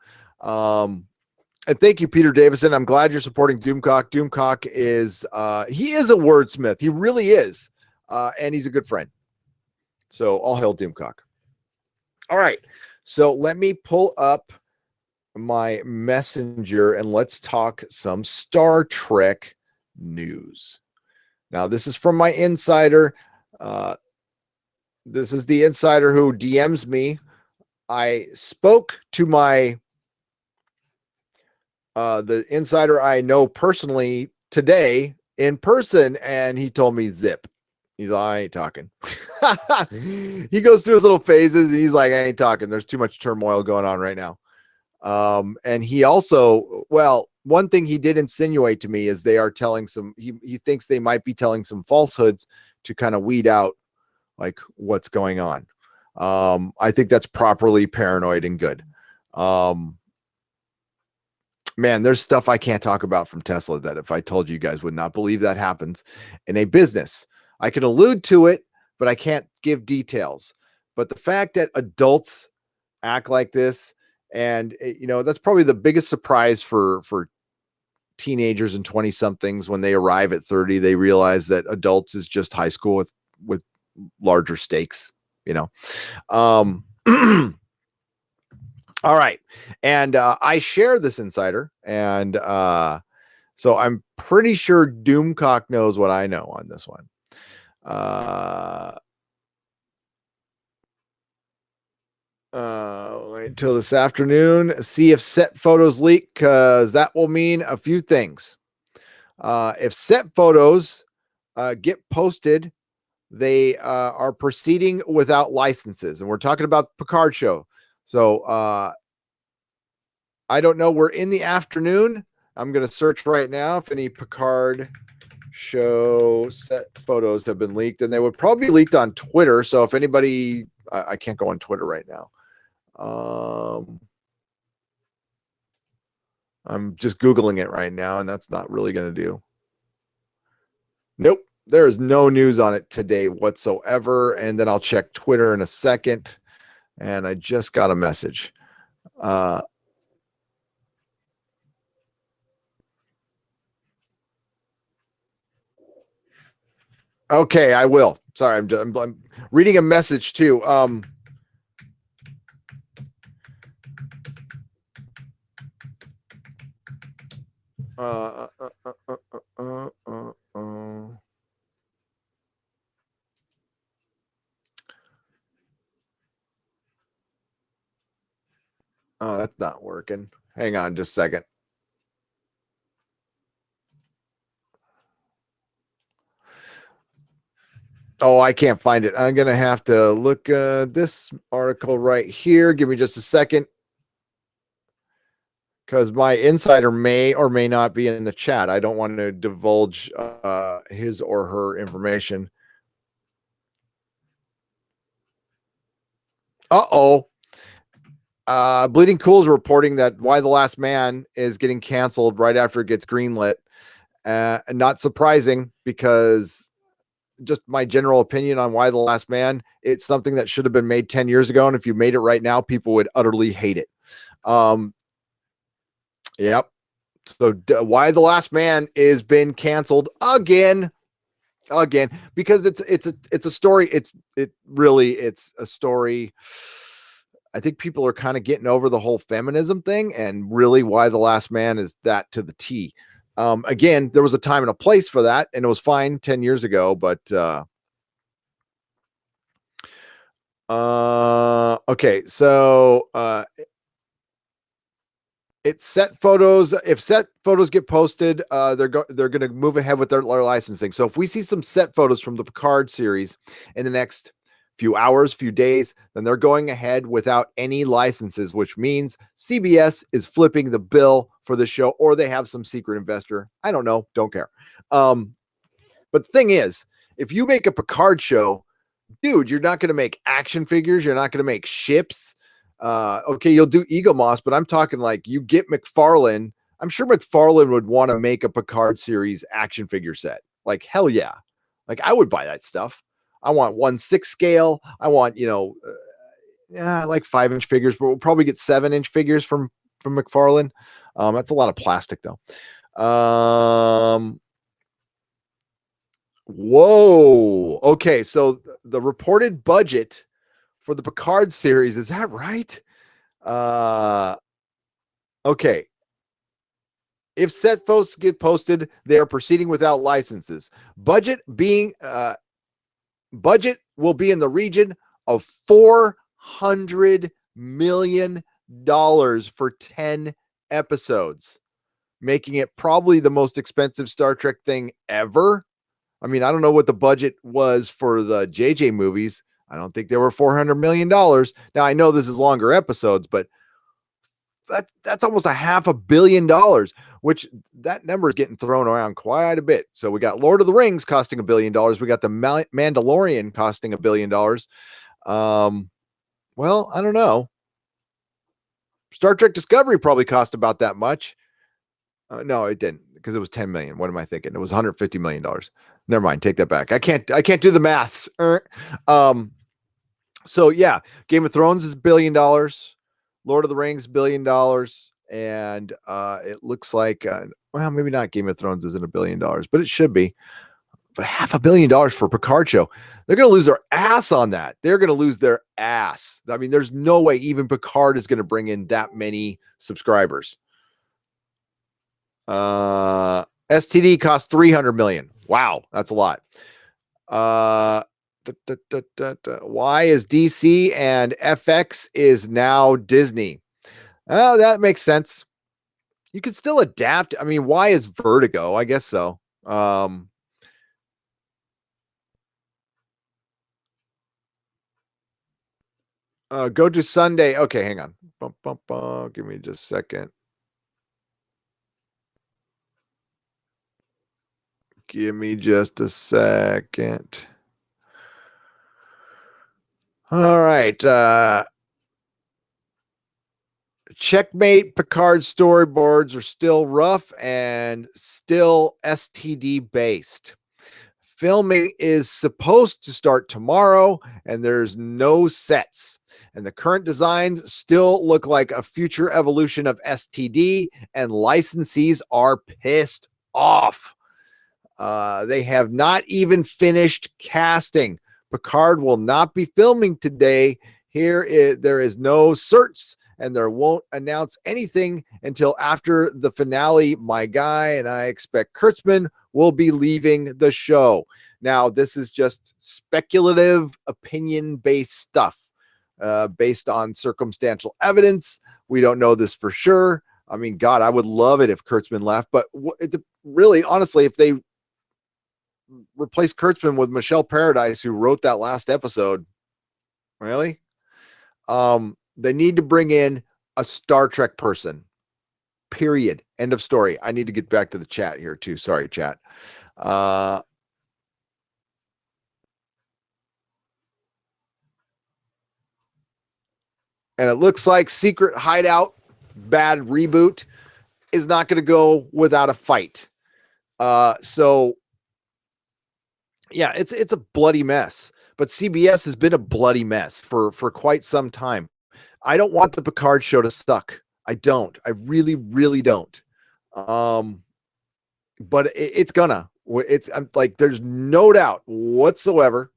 And thank you, Peter Davison. I'm glad you're supporting Doomcock. Doomcock is he is a wordsmith. He really is. And he's a good friend. So all hail Doomcock. All right. So let me pull up my messenger and let's talk some Star Trek news. Now, this is from my insider. This is the insider who DMs me. I spoke to my the insider I know personally today in person, and he told me zip. He's like, I ain't talking. He goes through his little phases, and he's like, I ain't talking. There's too much turmoil going on right now. And he also, well, one thing he did insinuate to me is they are telling some, he thinks they might be telling some falsehoods to kind of weed out like what's going on. I think that's properly paranoid and good. Man, there's stuff I can't talk about from Tesla that if I told you guys would not believe that happens in a business. I can allude to it, but I can't give details. But the fact that adults act like this, and you know, that's probably the biggest surprise for teenagers and 20 somethings when they arrive at 30, they realize that adults is just high school with larger stakes, you know. All right. And I share this insider. And so I'm pretty sure Doomcock knows what I know on this one. Wait until this afternoon. See if set photos leak, because that will mean a few things. If set photos get posted, they are proceeding without licenses. And we're talking about the Picard show. So I don't know. We're in the afternoon. I'm going to search right now if any Picard show set photos have been leaked, and they would probably be leaked on Twitter. So if anybody, I can't go on Twitter right now. I'm just Googling it right now, and that's not really going to do. Nope. There is no news on it today whatsoever. And then I'll check Twitter in a second. And I just got a message. Okay, I will. Sorry, I'm reading a message too. Oh, that's not working. Hang on just a second. Oh, I can't find it. I'm going to have to look this article right here. Give me just a second. Because my insider may or may not be in the chat. I don't want to divulge his or her information. Uh-oh. Bleeding Cool is reporting that Why the Last Man is getting canceled right after it gets greenlit. Not surprising, because just my general opinion on Why the Last Man, it's something that should have been made 10 years ago. And if you made it right now, people would utterly hate it. Yep. So Why the Last Man is been canceled again, because it's a story. It's a story. I think people are kind of getting over the whole feminism thing, and really Why the Last Man is that to the T. Again, there was a time and a place for that, and it was fine 10 years ago, but okay. So it's set photos. If set photos get posted, they're going to move ahead with their licensing. So if we see some set photos from the Picard series in the next few hours, few days, then they're going ahead without any licenses, which means CBS is flipping the bill for the show, or they have some secret investor. I don't know. Don't care. But the thing is, if you make a Picard show, dude, you're not going to make action figures. You're not going to make ships. Okay, you'll do Ego Moss, but I'm talking like you get McFarlane. I'm sure McFarlane would want to make a Picard series action figure set. Like, hell yeah. Like, I would buy that stuff. I want 1/6 scale. I want, I like 5-inch figures, but we'll probably get 7-inch figures from McFarlane. That's a lot of plastic though. Whoa. Okay, so the reported budget for the Picard series, is that right? Okay. If set photos get posted, they are proceeding without licenses. Budget will be in the region of $400 million for 10 episodes, making it probably the most expensive Star Trek thing ever. I mean, I don't know what the budget was for the JJ movies. I don't think they were $400 million. Now, I know this is longer episodes, but that's almost $500 million, which that number is getting thrown around quite a bit. So we got Lord of the Rings costing $1 billion. We got the Mandalorian costing $1 billion. Well, I don't know. Star Trek Discovery probably cost about that much. No, it didn't, because it was 10 million. What am I thinking? It was $150 million. Never mind. Take that back. I can't do the maths. So yeah, Game of Thrones is $1 billion. Lord of the Rings, $1 billion. And it looks like, well, maybe not. Game of Thrones isn't $1 billion, but it should be. But $500 million for a Picard show. They're going to lose their ass on that. They're going to lose their ass. I mean, there's no way even Picard is going to bring in that many subscribers. STD costs $300 million. Wow, that's a lot. Why is DC and FX is now Disney? Oh, that makes sense. You could still adapt. I mean, why is Vertigo? I guess so. Go to Sunday. Okay, hang on. Give me just a second. Give me just a second. All right. Checkmate Picard storyboards are still rough and still STD based. Filming is supposed to start tomorrow, and there's no sets. And the current designs still look like a future evolution of STD, and licensees are pissed off. They have not even finished casting. Picard will not be filming today. There is no certs, and there won't announce anything until after the finale. My guy, and I expect Kurtzman will be leaving the show. Now, this is just speculative, opinion-based stuff, based on circumstantial evidence. We don't know this for sure. I mean, God, I would love it if Kurtzman left, but really, honestly, if they replace Kurtzman with Michelle Paradise, who wrote that last episode, really? They need to bring in a Star Trek person. Period. End of story. I need to get back to the chat here too. Sorry, chat. And it looks like Secret Hideout bad reboot is not going to go without a fight. So yeah, it's a bloody mess. But CBS has been a bloody mess for quite some time. I don't want the Picard show to suck. I don't. I really, really don't. But it's gonna. I'm like, there's no doubt whatsoever.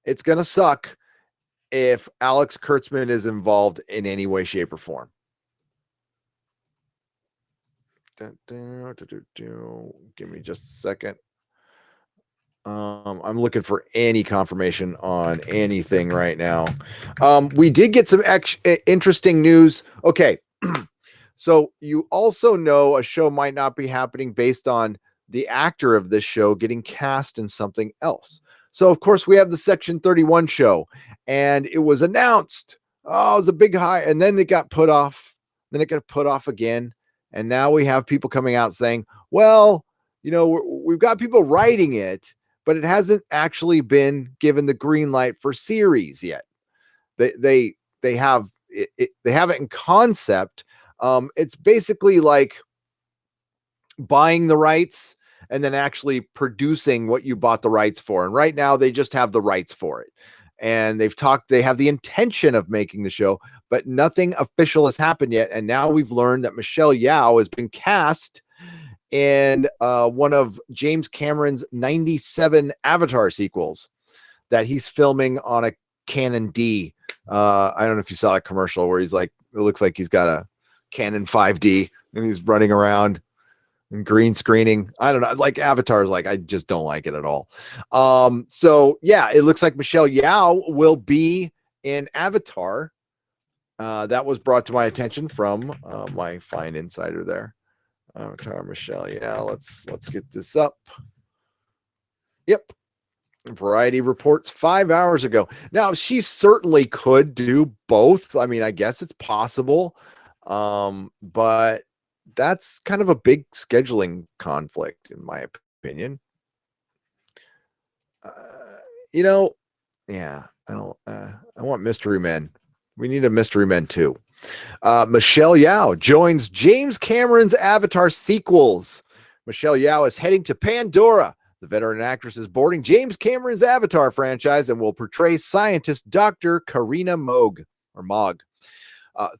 It's gonna suck if Alex Kurtzman is involved in any way, shape, or form. Give me just a second. I'm looking for any confirmation on anything right now. We did get some interesting news. Okay. So you also know a show might not be happening based on the actor of this show getting cast in something else. So of course we have the Section 31 show, and it was announced. Oh, it was a big high, and then it got put off. Then it got put off again, and now we have people coming out saying, "Well, we've got people writing it, but it hasn't actually been given the green light for series yet. They have they have it in concept. It's basically like buying the rights and then actually producing what you bought the rights for. And right now they just have the rights for it. And they have the intention of making the show, but nothing official has happened yet. And now we've learned that Michelle Yeoh has been cast in one of James Cameron's 97 Avatar sequels that he's filming on a Canon D. I don't know if you saw a commercial where he's like, it looks like he's got a Canon 5D and he's running around and green screening. I don't know. Like Avatar's like, I just don't like it at all. So yeah, it looks like Michelle Yeoh will be in Avatar. That was brought to my attention from my fine insider there. Avatar Michelle Yeoh. Let's get this up. Yep. Variety reports 5 hours ago. Now, she certainly could do both. I mean, I guess it's possible. But that's kind of a big scheduling conflict, in my opinion. Yeah, I want Mystery Men. We need a Mystery Men too. Michelle Yeoh joins James Cameron's Avatar sequels. Michelle Yeoh is heading to Pandora. The veteran actress is boarding James Cameron's Avatar franchise and will portray scientist Dr. Karina Mogg.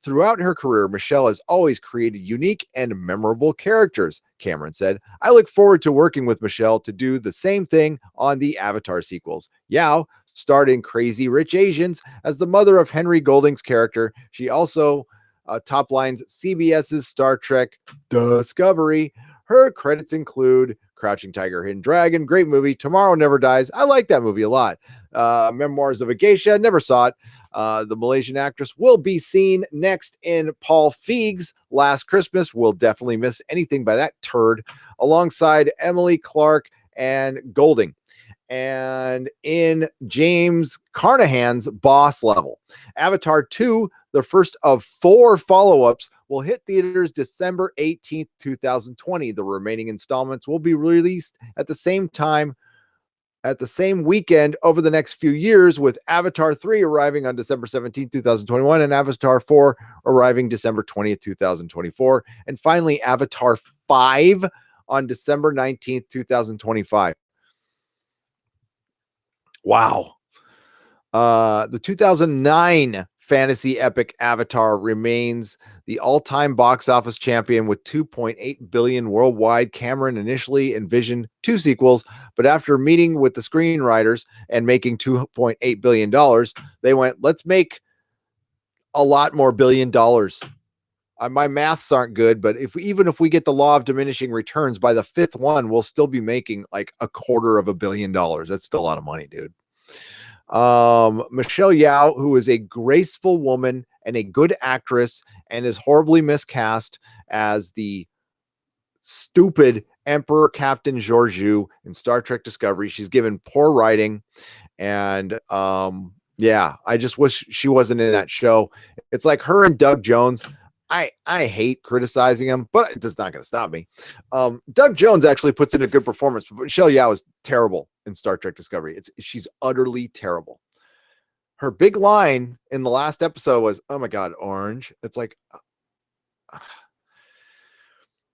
Throughout her career, Michelle has always created unique and memorable characters, Cameron said. I look forward to working with Michelle to do the same thing on the Avatar sequels. Yeoh starred in Crazy Rich Asians as the mother of Henry Golding's character. She also top lines CBS's Star Trek Discovery. Her credits include Crouching Tiger, Hidden Dragon, great movie. Tomorrow Never Dies. I like that movie a lot. Memoirs of a Geisha, never saw it. The Malaysian actress will be seen next in Paul Feig's Last Christmas. We'll definitely miss anything by that turd, alongside Emily Clark and Golding. And in James Carnahan's Boss Level. Avatar 2, the first of 4 follow-ups, will hit theaters December 18th, 2020. The remaining installments will be released at the same time, at the same weekend over the next few years, with Avatar 3 arriving on December 17th, 2021, and Avatar 4 arriving December 20th, 2024. And finally, Avatar 5 on December 19th, 2025. Wow. The 2009 fantasy epic Avatar remains the all-time box office champion with $2.8 billion worldwide. Cameron initially envisioned 2 sequels, but after meeting with the screenwriters and making $2.8 billion, they went, let's make a lot more $1 billion. My maths aren't good, but even if we get the law of diminishing returns, by the 5th one, we'll still be making like $250 million. That's still a lot of money, dude. Michelle Yeoh, who is a graceful woman and a good actress and is horribly miscast as the stupid Emperor Captain Georgiou in Star Trek Discovery. She's given poor writing, and yeah, I just wish she wasn't in that show. It's like her and Doug Jones. I hate criticizing him, but it's not going to stop me. Doug Jones actually puts in a good performance, but Michelle Yeoh is terrible in Star Trek Discovery. She's utterly terrible. Her big line in the last episode was, "Oh my God, orange." It's like,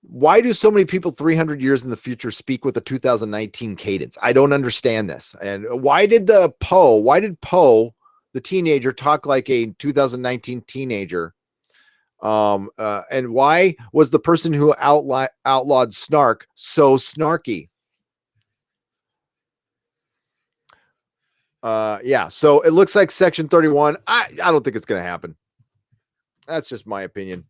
why do so many people 300 years in the future speak with a 2019 cadence? I don't understand this. And why did Poe, the teenager, talk like a 2019 teenager? And why was the person who outlawed snark so snarky? Yeah, so it looks like Section 31. I don't think it's going to happen. That's just my opinion.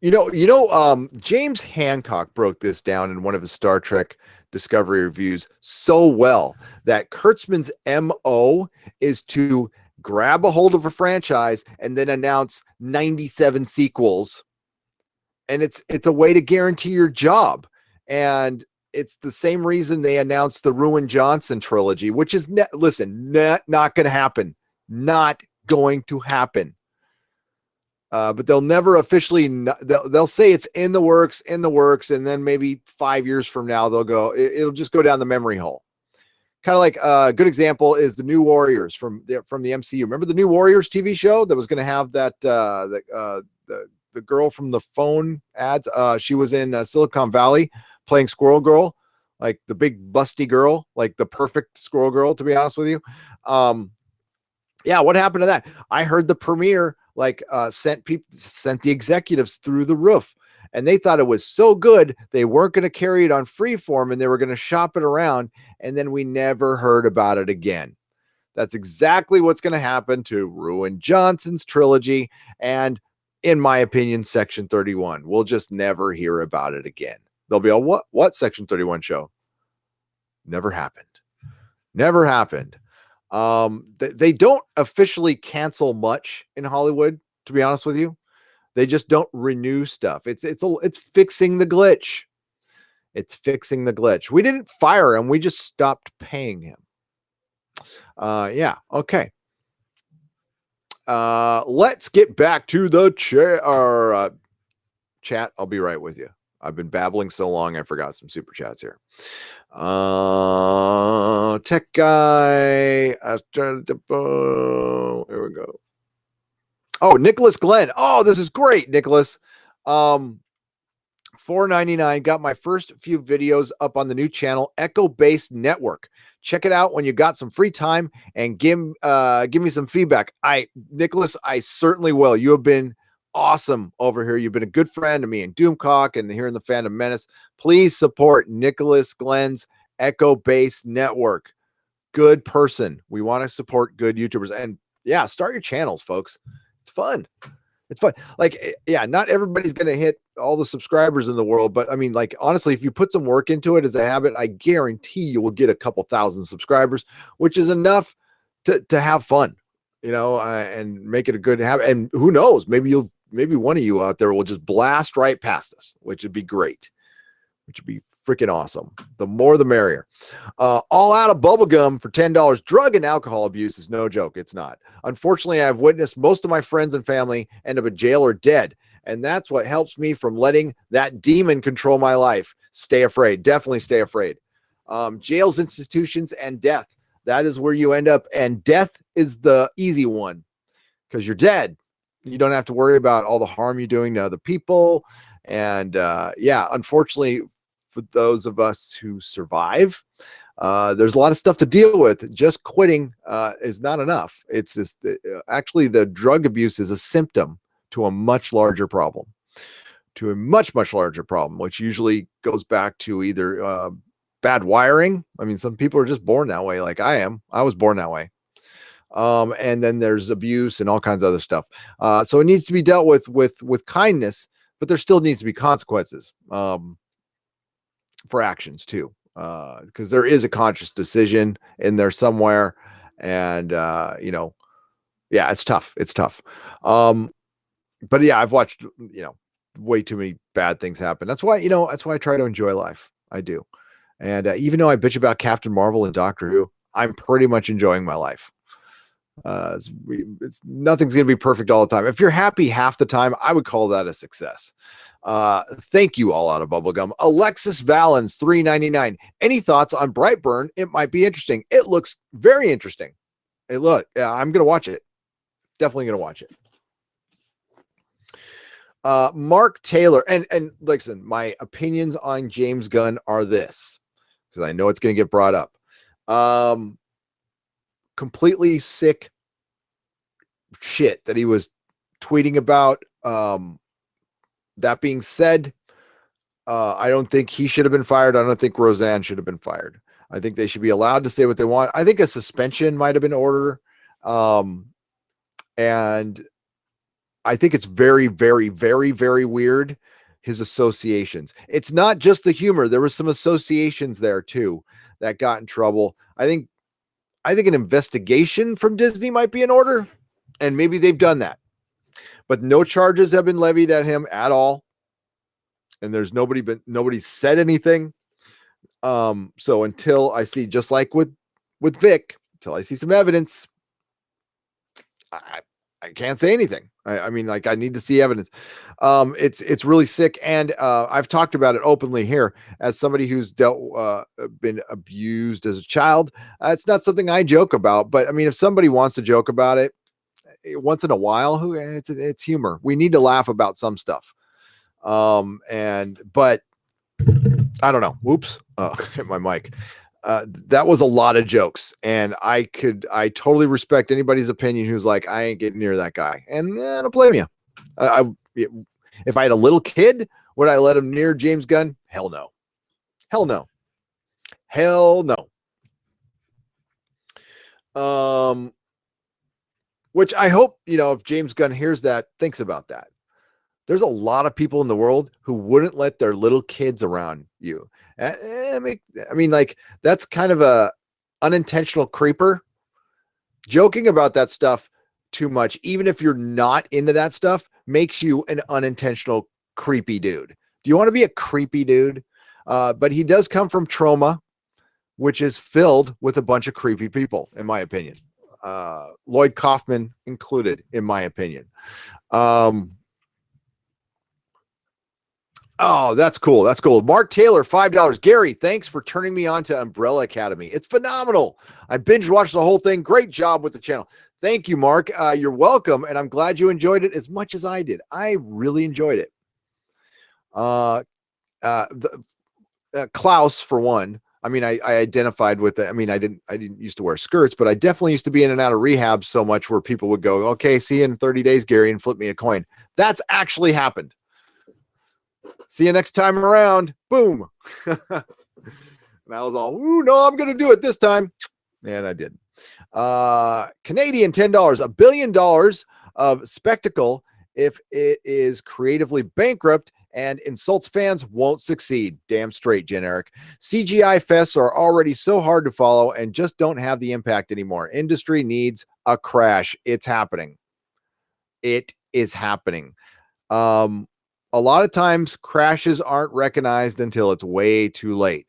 James Hancock broke this down in one of his Star Trek Discovery reviews so well that Kurtzman's MO is to grab a hold of a franchise and then announce 97 sequels. And it's a way to guarantee your job. And it's the same reason they announced the Ruin Johnson trilogy, which is not going to happen. Not going to happen. But they'll never officially, they'll say it's in the works, and then maybe 5 years from now, they'll go, it'll just go down the memory hole. Kind of like a good example is the New Warriors from the MCU. Remember the New Warriors TV show that was going to have that, the girl from the phone ads? She was in Silicon Valley playing Squirrel Girl, like the big busty girl, like the perfect Squirrel Girl, to be honest with you. Yeah, what happened to that? I heard the premiere sent the executives through the roof, and they thought it was so good they weren't going to carry it on Freeform, and they were going to shop it around, and then we never heard about it again. That's exactly what's going to happen to Ruin Johnson's trilogy, and in my opinion, Section 31. We'll just never hear about it again. They'll be all, what Section 31 show? Never happened. Never happened. They don't officially cancel much in Hollywood, to be honest with you. They just don't renew stuff. It's fixing the glitch. It's fixing the glitch. We didn't fire him. We just stopped paying him. Yeah. Okay. Let's get back to the chat. I'll be right with you. I've been babbling so long, I forgot some super chats here. Tech guy. Here we go. Oh, Nicholas Glenn. Oh, this is great, Nicholas. $4.99. Got my first few videos up on the new channel, Echo Based Network. Check it out when you got some free time and give me some feedback. Nicholas, I certainly will. You have been awesome over here. You've been a good friend to me and Doomcock and here in the Fandom Menace. Please support Nicholas Glenn's Echo Based Network. Good person. We want to support good YouTubers. And yeah, start your channels, folks. It's fun. It's fun. Like, yeah, not everybody's going to hit all the subscribers in the world, but I mean, like, honestly, if you put some work into it as a habit, I guarantee you will get a couple thousand subscribers, which is enough to have fun, and make it a good habit. And who knows, maybe one of you out there will just blast right past us, which would be great, which would be freaking awesome. The more, the merrier. All out of bubblegum for $10. Drug and alcohol abuse is no joke. It's not. Unfortunately, I've witnessed most of my friends and family end up in jail or dead. And that's what helps me from letting that demon control my life. Stay afraid. Definitely stay afraid. Jails, institutions, and death. That is where you end up. And death is the easy one because you're dead. You don't have to worry about all the harm you're doing to other people. And yeah, unfortunately, for those of us who survive, there's a lot of stuff to deal with. Just quitting is not enough. It's just actually the drug abuse is a symptom to a much larger problem, much larger problem, which usually goes back to either bad wiring. I mean, some people are just born that way, like I am. I was born that way. And then there's abuse and all kinds of other stuff. So it needs to be dealt with kindness, but there still needs to be consequences for actions too, because there is a conscious decision in there somewhere. And yeah, it's tough. It's tough. But yeah, I've watched way too many bad things happen. That's why I try to enjoy life. I do. And even though I bitch about Captain Marvel and Doctor Who, I'm pretty much enjoying my life. It's nothing's going to be perfect all the time. If you're happy half the time, I would call that a success. Thank you, all out of bubblegum. Alexis Valens, $3.99. Any thoughts on Brightburn? It might be interesting. It looks very interesting. Hey, look, I'm going to watch it. Definitely going to watch it. Mark Taylor, and listen, my opinions on James Gunn are this, because I know it's going to get brought up. Completely sick shit that he was tweeting about. That being said, I don't think he should have been fired. I don't think Roseanne should have been fired. I think they should be allowed to say what they want. I think a suspension might have been ordered. And I think it's very, very, very, very weird, his associations. It's not just the humor. There was some associations there too that got in trouble. I think an investigation from Disney might be in order, and maybe they've done that. But no charges have been levied at him at all. And there's nobody said anything. So until I see, just like with Vic, until I see some evidence, I can't say anything. I mean, like, I need to see evidence. It's really sick, and I've talked about it openly here as somebody who's been abused as a child. It's not something I joke about, but I mean, if somebody wants to joke about it once in a while, it's humor. We need to laugh about some stuff. But I don't know. Whoops, hit my mic. That was a lot of jokes, and I totally respect anybody's opinion who's like, I ain't getting near that guy, and I don't blame you. If I had a little kid, would I let him near James Gunn? Hell no. Hell no. Hell no. Which I hope, if James Gunn hears that, thinks about that. There's a lot of people in the world who wouldn't let their little kids around you. I mean, like, that's kind of a unintentional creeper. Joking about that stuff too much, even if you're not into that stuff, makes you an unintentional creepy dude. Do you want to be a creepy dude? But he does come from trauma, which is filled with a bunch of creepy people, in my opinion. Lloyd Kaufman included, in my opinion. Oh, that's cool. That's cool. Mark Taylor, $5. Gary, thanks for turning me on to Umbrella Academy. It's phenomenal. I binge watched the whole thing. Great job with the channel. Thank you, Mark. You're welcome. And I'm glad you enjoyed it as much as I did. I really enjoyed it. Klaus, for one. I mean, I identified with it. I mean, I didn't used to wear skirts, but I definitely used to be in and out of rehab so much where people would go, okay, see you in 30 days, Gary, and flip me a coin. That's actually happened. See you next time around. Boom. And I was all, ooh, no, I'm going to do it this time. And I did. Canadian $10, $1 billion of spectacle if it is creatively bankrupt and insults fans won't succeed. Damn straight, generic. CGI fests are already so hard to follow and just don't have the impact anymore. Industry needs a crash. It's happening. It is happening. A lot of times crashes aren't recognized until it's way too late.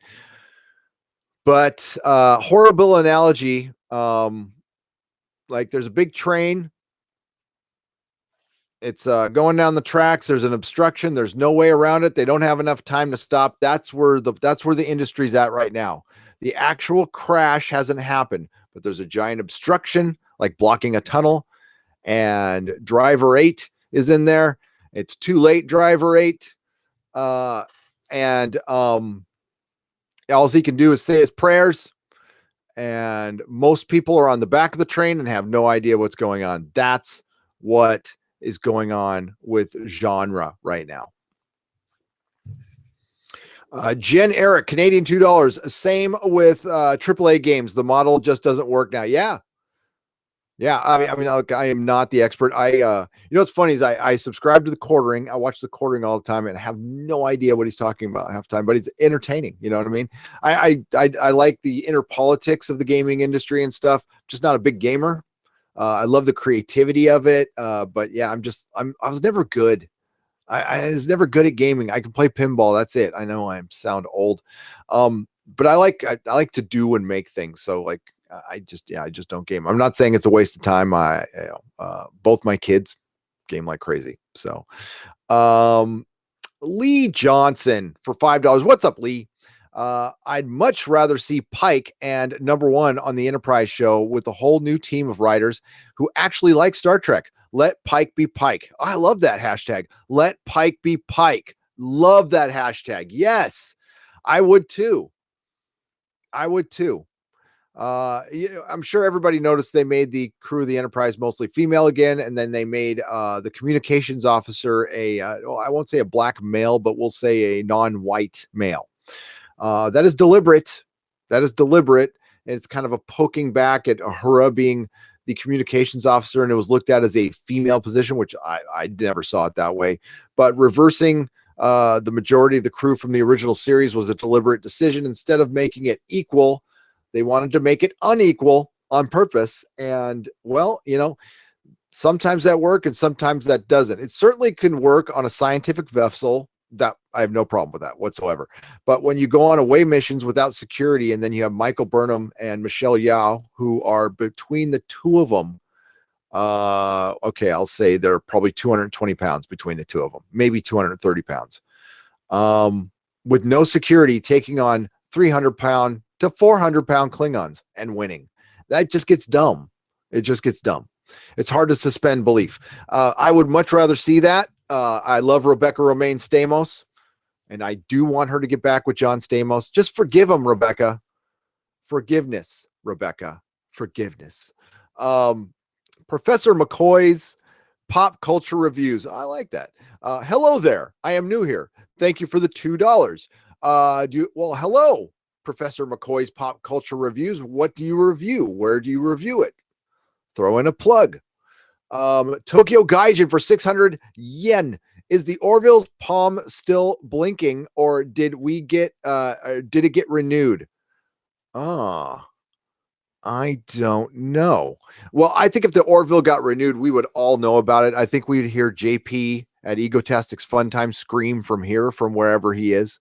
But horrible analogy, like there's a big train. It's going down the tracks. There's an obstruction. There's no way around it. They don't have enough time to stop. That's where the industry's at right now. The actual crash hasn't happened, but there's a giant obstruction, like blocking a tunnel, and driver 8 is in there. It's too late, driver 8. All he can do is say his prayers. And most people are on the back of the train and have no idea what's going on. That's what is going on with genre right now. Jen Eric, Canadian $2. Same with AAA games. The model just doesn't work now. Yeah. I mean, look, I am not the expert. What's funny is I subscribe to the quartering. I watch the quartering all the time and have no idea what he's talking about half the time, but it's entertaining. You know what I mean? I like the inner politics of the gaming industry and stuff. Just not a big gamer. I love the creativity of it. But yeah, I was never good. I was never good at gaming. I can play pinball. That's it. I know I sound old. But I like to do and make things. So like, I just don't game. I'm not saying it's a waste of time. Both my kids game like crazy. So, Lee Johnson for $5. What's up, Lee? I'd much rather see Pike and number 1 on the Enterprise show with a whole new team of writers who actually like Star Trek. Let Pike be Pike. Oh, I love that hashtag. Let Pike be Pike. Love that hashtag. Yes, I would too. I'm sure everybody noticed they made the crew of the Enterprise mostly female again, and then they made the communications officer I won't say a black male, but we'll say a non-white male. That is deliberate. And it's kind of a poking back at Uhura being the communications officer, and it was looked at as a female position, which I never saw it that way. But reversing the majority of the crew from the original series was a deliberate decision. Instead of making it equal, they wanted to make it unequal on purpose. And well, sometimes that works and sometimes that doesn't. It certainly can work on a scientific vessel that I have no problem with that whatsoever. But when you go on away missions without security, and then you have Michael Burnham and Michelle Yeoh, who are between the two of them, okay, I'll say they're probably 220 pounds between the two of them, maybe 230 pounds. With no security, taking on 300-pound to 400-pound Klingons and winning. That just gets dumb. It just gets dumb. It's hard to suspend belief. I would much rather see that. I love Rebecca Romaine Stamos, and I do want her to get back with John Stamos. Just forgive him, Rebecca. Forgiveness, Rebecca. Forgiveness. Professor McCoy's pop culture reviews. I like that. Hello there. I am new here. Thank you for the $2. Well, hello, Professor McCoy's pop culture reviews. What do you review? Where do you review it? Throw in a plug. Tokyo Gaijin for 600 yen. Is the Orville's palm still blinking, or did it get renewed? I don't know. Well, I think if the Orville got renewed, we would all know about it. I think we'd hear JP at Egotastic's Fun Time scream from here, from wherever he is.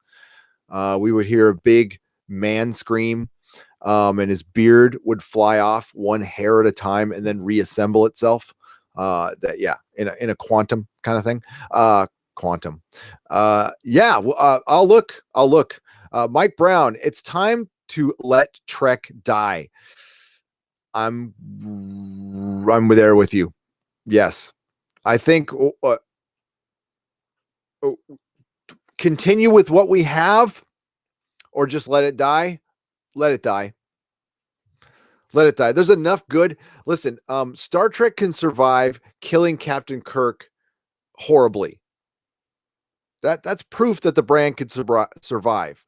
We would hear a big man scream, and his beard would fly off one hair at a time and then reassemble itself. In a quantum kind of thing. Quantum. I'll look. Mike Brown, it's time to let Trek die. I'm there with you. Yes. I think continue with what we have, or just let it die. Let it die. Let it die. There's enough good. Listen, Star Trek can survive killing Captain Kirk horribly. That's proof that the brand could survive.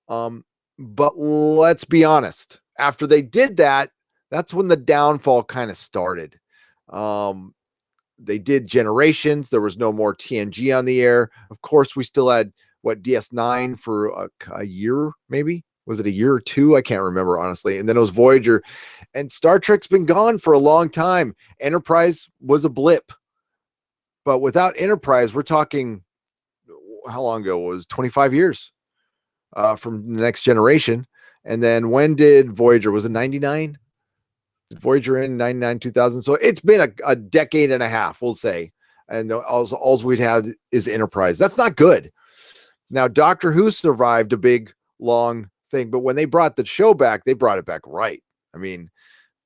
But let's be honest. After they did that, that's when the downfall kind of started. They did Generations. There was no more TNG on the air. Of course, we still had DS9 for a year, maybe. Was it a year or two? I can't remember, honestly. And then it was Voyager. And Star Trek's been gone for a long time. Enterprise was a blip. But without Enterprise, we're talking, how long ago? It was 25 years from the Next Generation. And then when did Voyager? Was it 99? Did Voyager in 99, 2000? So it's been a decade and a half, we'll say. And all we'd have is Enterprise. That's not good. Now, Doctor Who survived a big, long thing, but when they brought the show back, they brought it back right. I mean,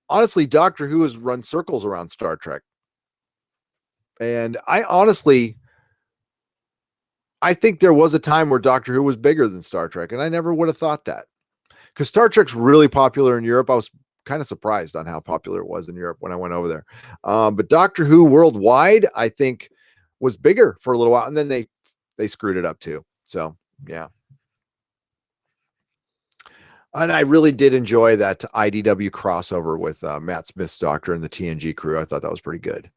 honestly, Doctor Who has run circles around Star Trek. And I think there was a time where Doctor Who was bigger than Star Trek, and I never would have thought that. Because Star Trek's really popular in Europe. I was kind of surprised on how popular it was in Europe when I went over there. But Doctor Who worldwide, I think, was bigger for a little while, and then they screwed it up too. So, yeah. And I really did enjoy that IDW crossover with Matt Smith's Doctor and the TNG crew. I thought that was pretty good.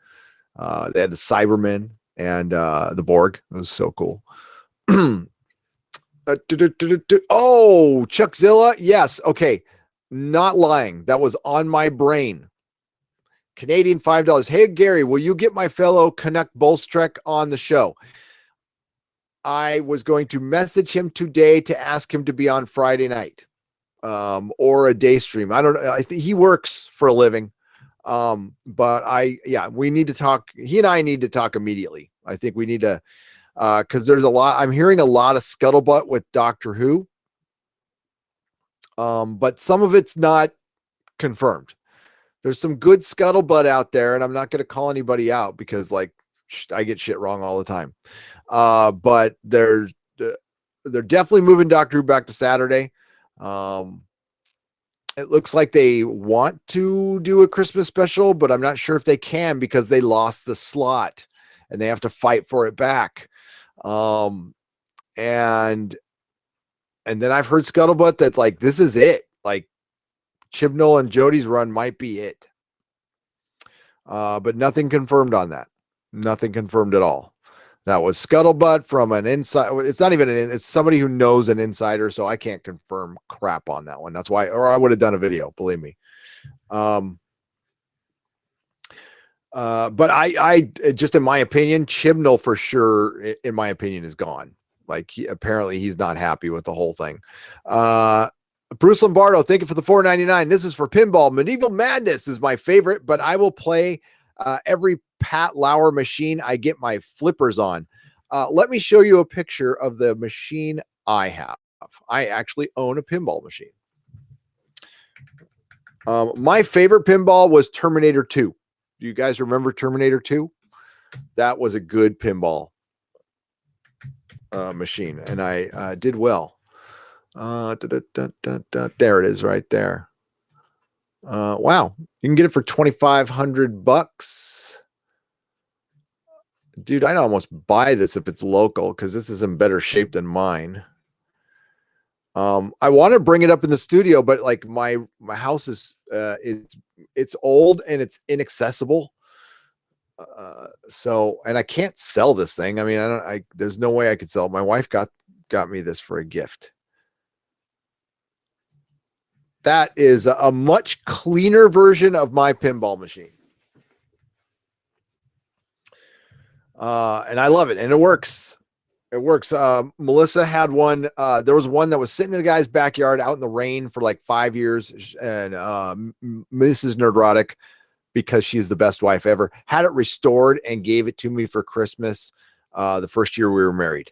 They had the Cybermen and the Borg. It was so cool. Oh, Chuckzilla. Yes. Okay. Not lying. That was on my brain. Canadian $5. Hey, Gary, will you get my fellow Canuck Bolstrek on the show? I was going to message him today to ask him to be on Friday night, or a day stream. I don't know. I think he works for a living. But we need to talk. He and I need to talk immediately. I think we need to, because there's a lot. I'm hearing a lot of scuttlebutt with Doctor Who. But some of it's not confirmed. There's some good scuttlebutt out there, and I'm not going to call anybody out because I get shit wrong all the time. But they're definitely moving Doctor Who back to Saturday. It looks like they want to do a Christmas special, but I'm not sure if they can because they lost the slot and they have to fight for it back. And then I've heard scuttlebutt that this is it. Chibnall and Jody's run might be it. But nothing confirmed on that. Nothing confirmed at all. That was scuttlebutt from an inside. It's not even it's somebody who knows an insider, so I can't confirm crap on that one. That's why, or I would have done a video, believe me. But I just in my opinion, Chibnall for sure, in my opinion, is gone. Like apparently he's not happy with the whole thing. Bruce Lombardo, thank you for the $4.99. This is for pinball. Medieval Madness is my favorite, but I will play every Pat Lauer machine I get my flippers on. Let me show you a picture of the machine I have. I actually own a pinball machine. My favorite pinball was Terminator 2. Do you guys remember Terminator 2? That was a good pinball machine, and I did well. There it is right there. Wow, you can get it for $2,500. Dude, I'd almost buy this if it's local because this is in better shape than mine. I want to bring it up in the studio, but like my house is it's old and it's inaccessible. So, and I can't sell this thing. I mean, there's no way I could sell it. My wife got me this for a gift. That is a much cleaner version of my pinball machine. And I love it, and it works. It works. Melissa had one. There was one that was sitting in a guy's backyard out in the rain for like 5 years. And Mrs. Nerdrotic, because she's the best wife ever, had it restored and gave it to me for Christmas the first year we were married.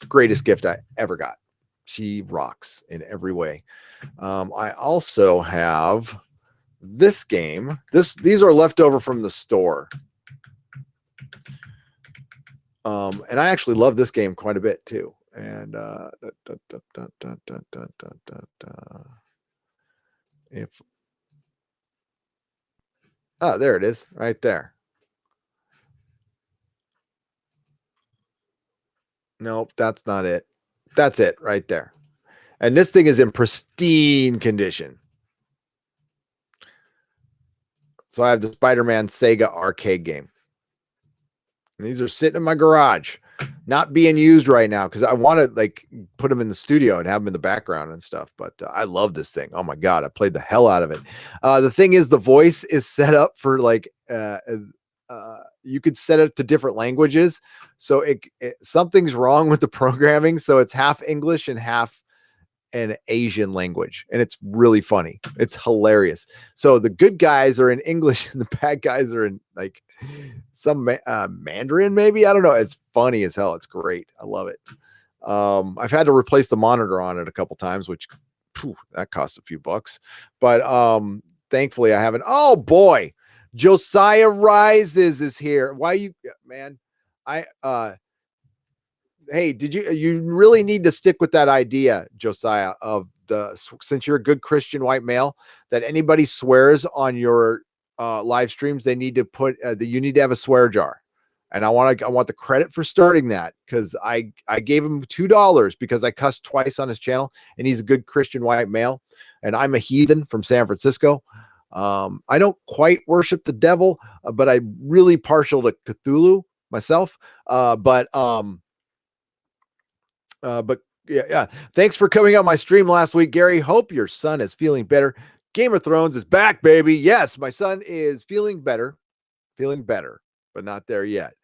The greatest gift I ever got. She rocks in every way. I also have this game. These are left over from the store. And I actually love this game quite a bit too. And there it is right there. Nope, that's not it. That's it right there. And this thing is in pristine condition. So I have the Spider-Man Sega arcade game. And these are sitting in my garage, not being used right now because I want to like put them in the studio and have them in the background and stuff. But I love this thing. Oh my God, I played the hell out of it. The thing is, the voice is set up for like you could set it to different languages. So something's wrong with the programming. So it's half English and half an Asian language, and it's really funny. It's hilarious. So the good guys are in English and the bad guys are in like some Mandarin, maybe. I don't know. It's funny as hell. It's great. I love it. I've had to replace the monitor on it a couple times, which that costs a few bucks. But thankfully I haven't. Oh boy, Josiah Rises is here. Why you, man? Hey, you really need to stick with that idea, Josiah, of since you're a good Christian white male, that anybody swears on your live streams, they need to put you need to have a swear jar. And I want the credit for starting that, because I gave him $2 because I cussed twice on his channel, and he's a good Christian white male, and I'm a heathen from San Francisco. I don't quite worship the devil, but I'm really partial to Cthulhu myself. But yeah. Thanks for coming on my stream last week, Gary. Hope your son is feeling better. Game of Thrones is back, baby. Yes, my son is feeling better, but not there yet.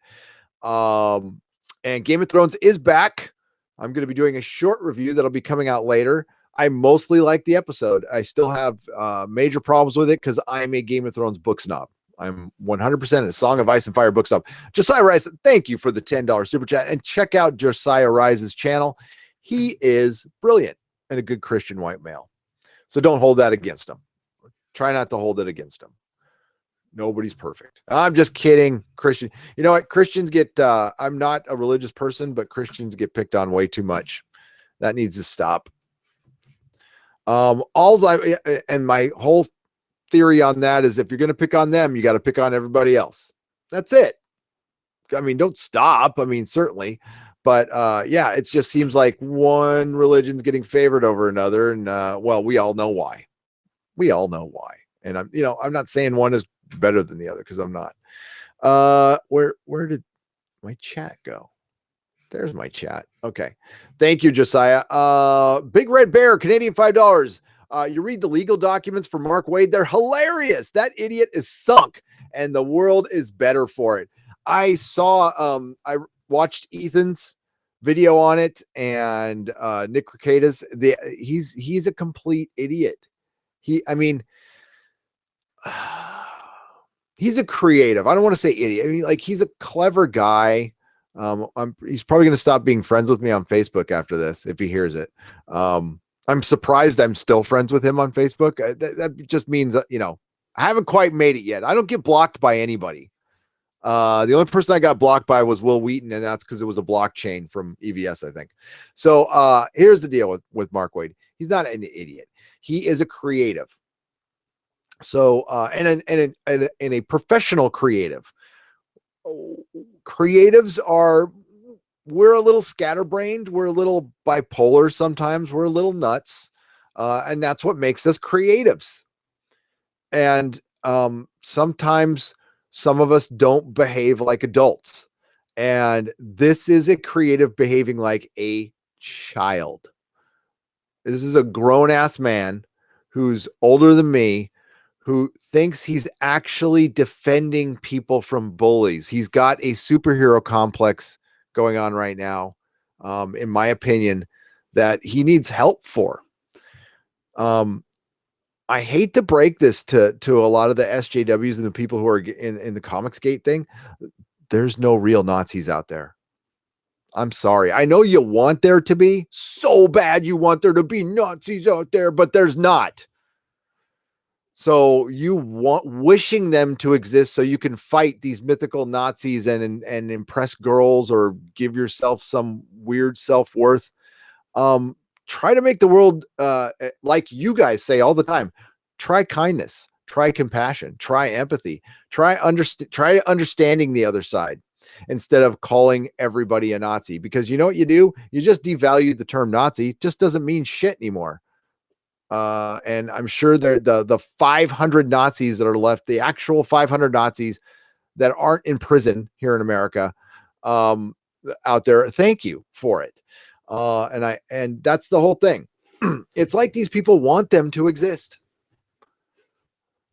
And Game of Thrones is back. I'm going to be doing a short review that'll be coming out later. I mostly like the episode. I still have major problems with it because I'm a Game of Thrones book snob. I'm 100% a Song of Ice and Fire book snob. Josiah Rice, thank you for the $10 super chat. And check out Josiah Rice's channel. He is brilliant and a good Christian white male. So don't hold that against him. Try not to hold it against him. Nobody's perfect. I'm just kidding. Christian. You know what? Christians get, I'm not a religious person, but Christians get picked on way too much. That needs to stop. And my whole theory on that is, if you're going to pick on them, you got to pick on everybody else. That's it. I mean, don't stop. I mean, certainly, but yeah, it just seems like one religion's getting favored over another, and well, we all know why. And I'm not saying one is better than the other, because I'm not. Where did my chat go? There's my chat. Okay. Thank you, Josiah. Big Red Bear, Canadian $5. You read the legal documents for Mark Waid. They're hilarious. That idiot is sunk, and the world is better for it. I saw, I watched Ethan's video on it, and Nick Rekieta's he's a complete idiot. I mean, he's a creative. I don't want to say idiot. I mean, like, he's a clever guy. He's probably going to stop being friends with me on Facebook after this if he hears it. I'm surprised I'm still friends with him on Facebook. That just means that, I haven't quite made it yet. I don't get blocked by anybody. The only person I got blocked by was Will Wheaton, and that's because it was a blockchain from EVS, I think. So here's the deal with Mark Waid. He's not an idiot. He is a creative. So and a professional creative. Creatives we're a little scatterbrained. We're a little bipolar sometimes. We're a little nuts. And that's what makes us creatives. And sometimes some of us don't behave like adults. And this is a creative behaving like a child. This is a grown-ass man who's older than me, who thinks he's actually defending people from bullies. He's got a superhero complex going on right now, in my opinion, that he needs help for. I hate to break this to a lot of the SJWs and the people who are in the Comicsgate thing. There's no real Nazis out there. I'm sorry. I know you want there to be so bad. You want there to be Nazis out there, but there's not. So you wishing them to exist so you can fight these mythical Nazis and impress girls or give yourself some weird self-worth. Try to make the world, like you guys say all the time, try kindness, try compassion, try empathy, try understanding the other side instead of calling everybody a Nazi. Because you know what you do? You just devalue the term Nazi. It just doesn't mean shit anymore. And I'm sure the 500 Nazis that are left, the actual 500 Nazis that aren't in prison here in America, out there, thank you for it. And that's the whole thing. It's like these people want them to exist.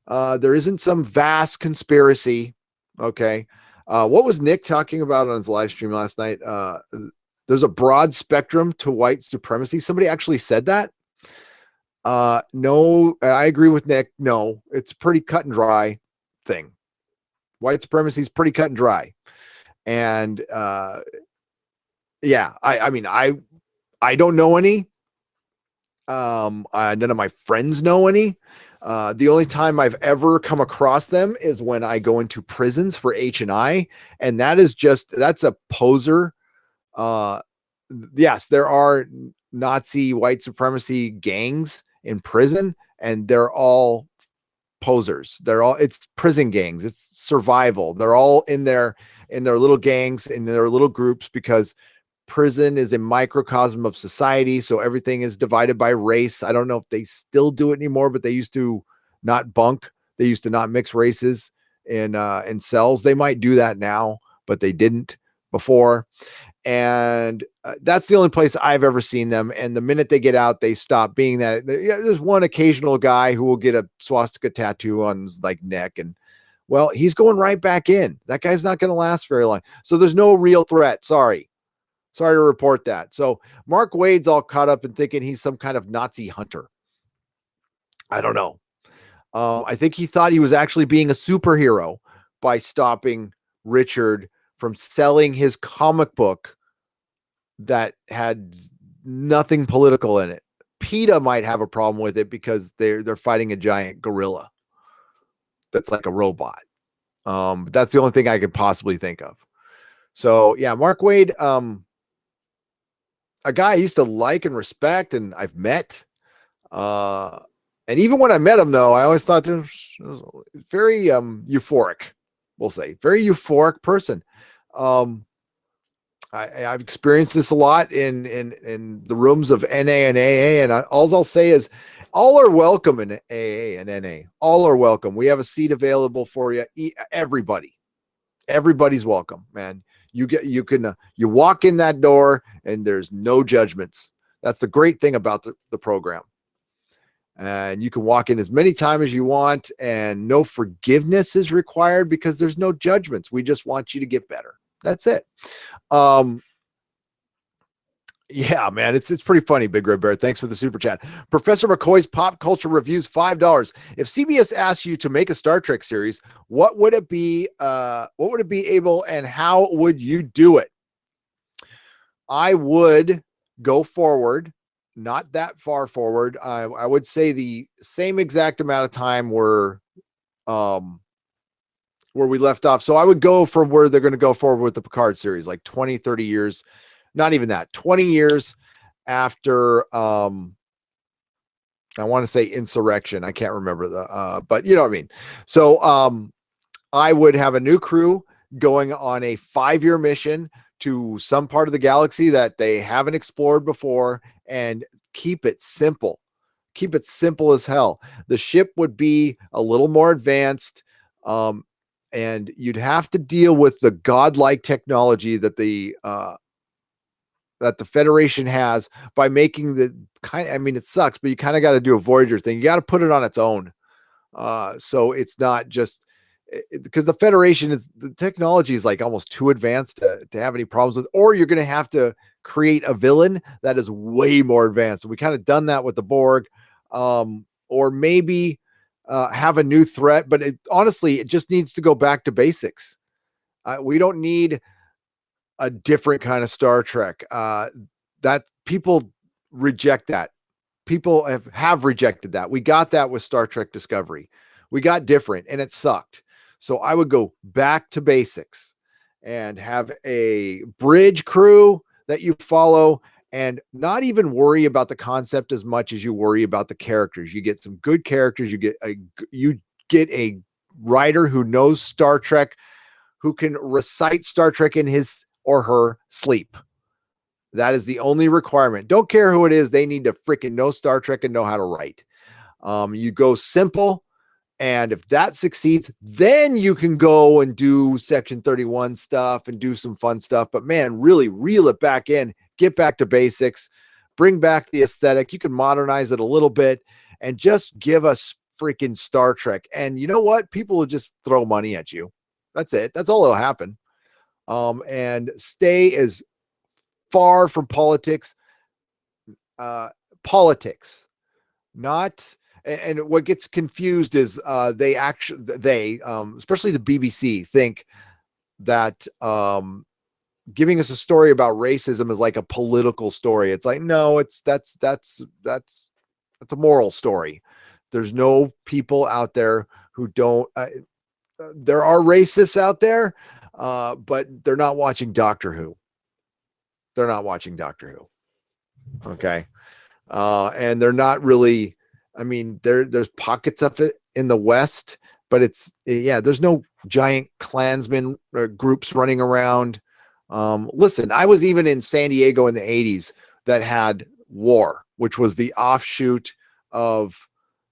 There isn't some vast conspiracy. Okay. What was Nick talking about on his live stream last night? There's a broad spectrum to white supremacy. Somebody actually said that. No, I agree with Nick. No, it's a pretty cut and dry thing. White supremacy is pretty cut and dry. And, yeah, I mean, I don't know any. None of my friends know any. The only time I've ever come across them is when I go into prisons for H&I, and that's a poser. Yes, there are Nazi white supremacy gangs in prison, and they're all posers. It's prison gangs. It's survival. They're all in their little gangs, in their little groups, because prison is a microcosm of society. So everything is divided by race. I don't know if they still do it anymore, but they used to not bunk. They used to not mix races in cells. They might do that now, but they didn't before. And that's the only place I've ever seen them. And the minute they get out, they stop being that. There's one occasional guy who will get a swastika tattoo on his neck, and well, he's going right back in. That guy's not going to last very long. So there's no real threat. Sorry to report that. So Mark Waid's all caught up in thinking he's some kind of Nazi hunter. I don't know. I think he thought he was actually being a superhero by stopping Richard from selling his comic book that had nothing political in it. PETA might have a problem with it because they're fighting a giant gorilla that's like a robot. But that's the only thing I could possibly think of. So yeah, Mark Waid, a guy I used to like and respect, and I've met. And even when I met him, though, I always thought it was very euphoric. We'll say very euphoric person. I've experienced this a lot in the rooms of NA and AA, and all I'll say is, all are welcome in AA and NA. All are welcome. We have a seat available for you. Everybody's welcome, man. You walk in that door and there's no judgments. That's the great thing about the program. And you can walk in as many times as you want, and no forgiveness is required because there's no judgments. We just want you to get better. That's it. Yeah, man, it's pretty funny, Big Red Bear. Thanks for the super chat. Professor McCoy's Pop Culture Reviews, $5. If CBS asked you to make a Star Trek series, what would it be? What would it be able, and how would you do it? I would go forward, not that far forward. I would say the same exact amount of time where we left off. So I would go from where they're going to go forward with the Picard series, like 20, 30 years, not even that, 20 years after, I want to say Insurrection. I can't remember but you know what I mean? So, I would have a new crew going on a 5-year mission to some part of the galaxy that they haven't explored before, and keep it simple. Keep it simple as hell. The ship would be a little more advanced, and you'd have to deal with the godlike technology that the Federation has by making the I mean, it sucks, but you kind of got to do a Voyager thing. You got to put it on its own. So it's not just because the Federation the technology is like almost too advanced to have any problems with, or you're going to have to create a villain that is way more advanced. And we kind of done that with the Borg, or maybe have a new threat, but honestly, it just needs to go back to basics. We don't need a different kind of Star Trek. That people reject that. People have rejected that. We got that with Star Trek Discovery. We got different and it sucked. So I would go back to basics and have a bridge crew that you follow, and not even worry about the concept as much as you worry about the characters. You get some good characters. You get a writer who knows Star Trek, who can recite Star Trek in his or her sleep. That is the only requirement. Don't care who it is. They need to freaking know Star Trek and know how to write. You go simple, and if that succeeds, then you can go and do Section 31 stuff and do some fun stuff. But man, really reel it back in, get back to basics, bring back the aesthetic. You can modernize it a little bit and just give us freaking Star Trek. And you know what? People will just throw money at you. That's it. That's all that'll happen. And stay as far from politics, not. And what gets confused is they especially the BBC, think that giving us a story about racism is like a political story. It's like, no, that's a moral story. There's no people out there who don't. There are racists out there, but they're not watching Doctor Who. They're not watching Doctor Who. Okay. And they're not really, I mean, there's pockets of it in the West, but there's no giant Klansmen groups running around. Listen, I was even in San Diego in the 80s that had war, which was the offshoot of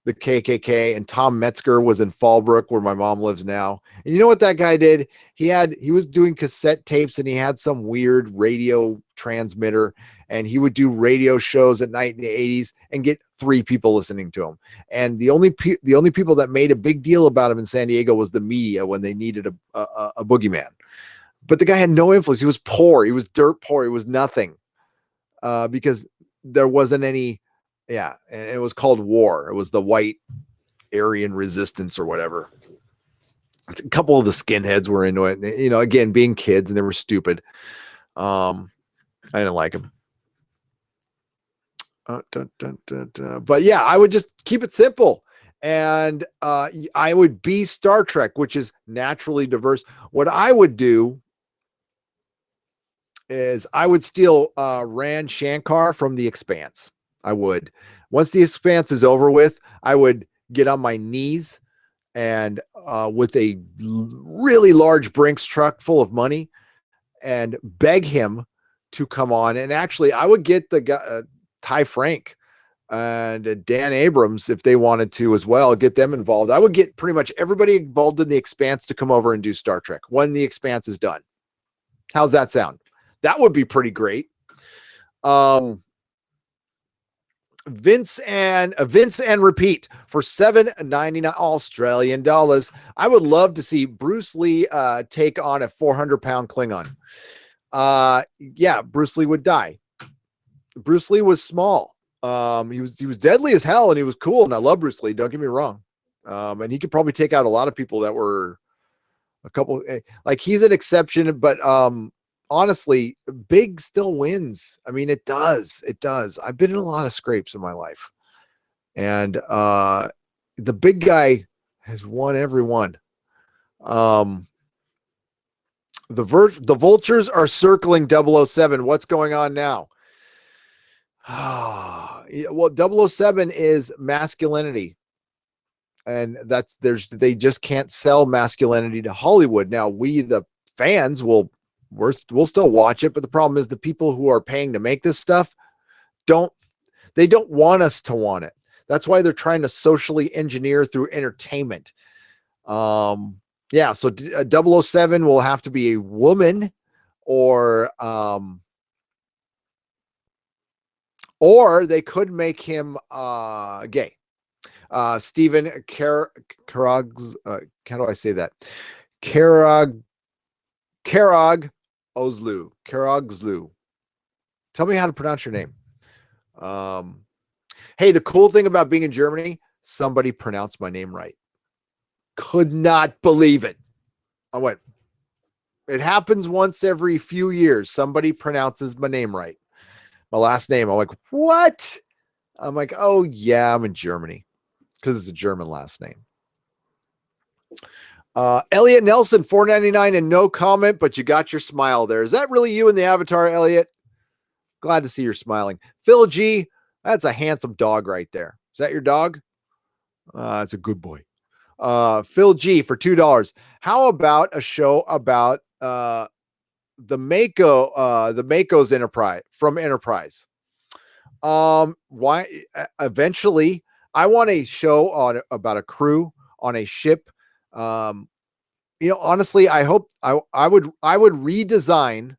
the KKK, and Tom Metzger was in Fallbrook, where my mom lives now. And you know what that guy did? He was doing cassette tapes, and he had some weird radio transmitter, and he would do radio shows at night in the 80s and get 3 people listening to him. And the only people that made a big deal about him in San Diego was the media when they needed a boogeyman. But the guy had no influence. He was poor. He was dirt poor. He was nothing, because there wasn't any. Yeah, and it was called war. It was the white Aryan resistance or whatever. A couple of the skinheads were into it. You know, again, being kids, and they were stupid. I didn't like them. But yeah, I would just keep it simple. And I would be Star Trek, which is naturally diverse. What I would do is I would steal Rand Shankar from The Expanse. I would. Once The Expanse is over with, I would get on my knees and with a really large Brinks truck full of money and beg him to come on. And actually, I would get the guy, Ty Frank and Dan Abrams, if they wanted to as well, get them involved. I would get pretty much everybody involved in The Expanse to come over and do Star Trek when The Expanse is done. How's that sound? That would be pretty great. Vince and repeat for $7.99 Australian dollars. I would love to see Bruce Lee take on a 400-pound Klingon. Yeah, Bruce Lee would die. Bruce Lee was small. He was deadly as hell, and he was cool, and I love Bruce Lee. Don't get me wrong. And he could probably take out a lot of people that were a couple. Like he's an exception, but honestly, big still wins. I mean, it does. It does. I've been in a lot of scrapes in my life, and the big guy has won every one. The vultures are circling 007. What's going on now? Well, 007 is masculinity. And they just can't sell masculinity to Hollywood. Now, we, the fans, we'll still watch it. But the problem is the people who are paying to make this stuff don't want us to want it. That's why they're trying to socially engineer through entertainment. Yeah. So 007 will have to be a woman or they could make him gay. Stephen Karag's, how do I say that? Karag Ozlu. Tell me how to pronounce your name. Hey, the cool thing about being in Germany, somebody pronounced my name right. Could not believe it. I went, it happens once every few years. Somebody pronounces my name right. My last name. I'm like, what? I'm like, oh yeah, I'm in Germany. Because it's a German last name. Elliot Nelson, $4.99 and no comment, but you got your smile there. Is that really you in the avatar, Elliot? Glad to see you're smiling. Phil G, that's a handsome dog right there. Is that your dog? It's a good boy. Phil G for $2. How about a show about the Mako's Enterprise from Enterprise? Why eventually I want a show about a crew on a ship. Honestly, I hope I would redesign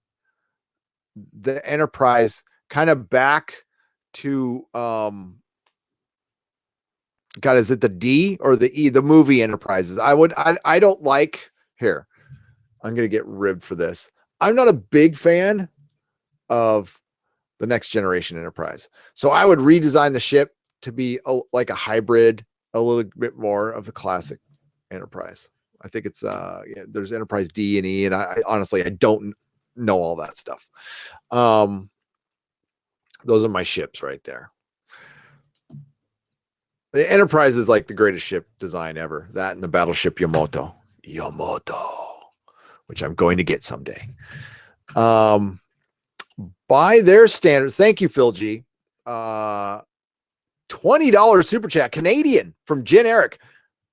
the Enterprise kind of back to God, is it the D or the E? The movie Enterprises. I don't like here. I'm gonna get ribbed for this. I'm not a big fan of the Next Generation Enterprise, so I would redesign the ship to be like a hybrid, a little bit more of the classic Enterprise. I think it's there's Enterprise D and E, and I honestly I don't know all that stuff. Those are my ships right there. The Enterprise is like the greatest ship design ever. That and the battleship Yamato, which I'm going to get someday. By their standards, thank you, Phil G. $20 super chat, Canadian from Jen Eric.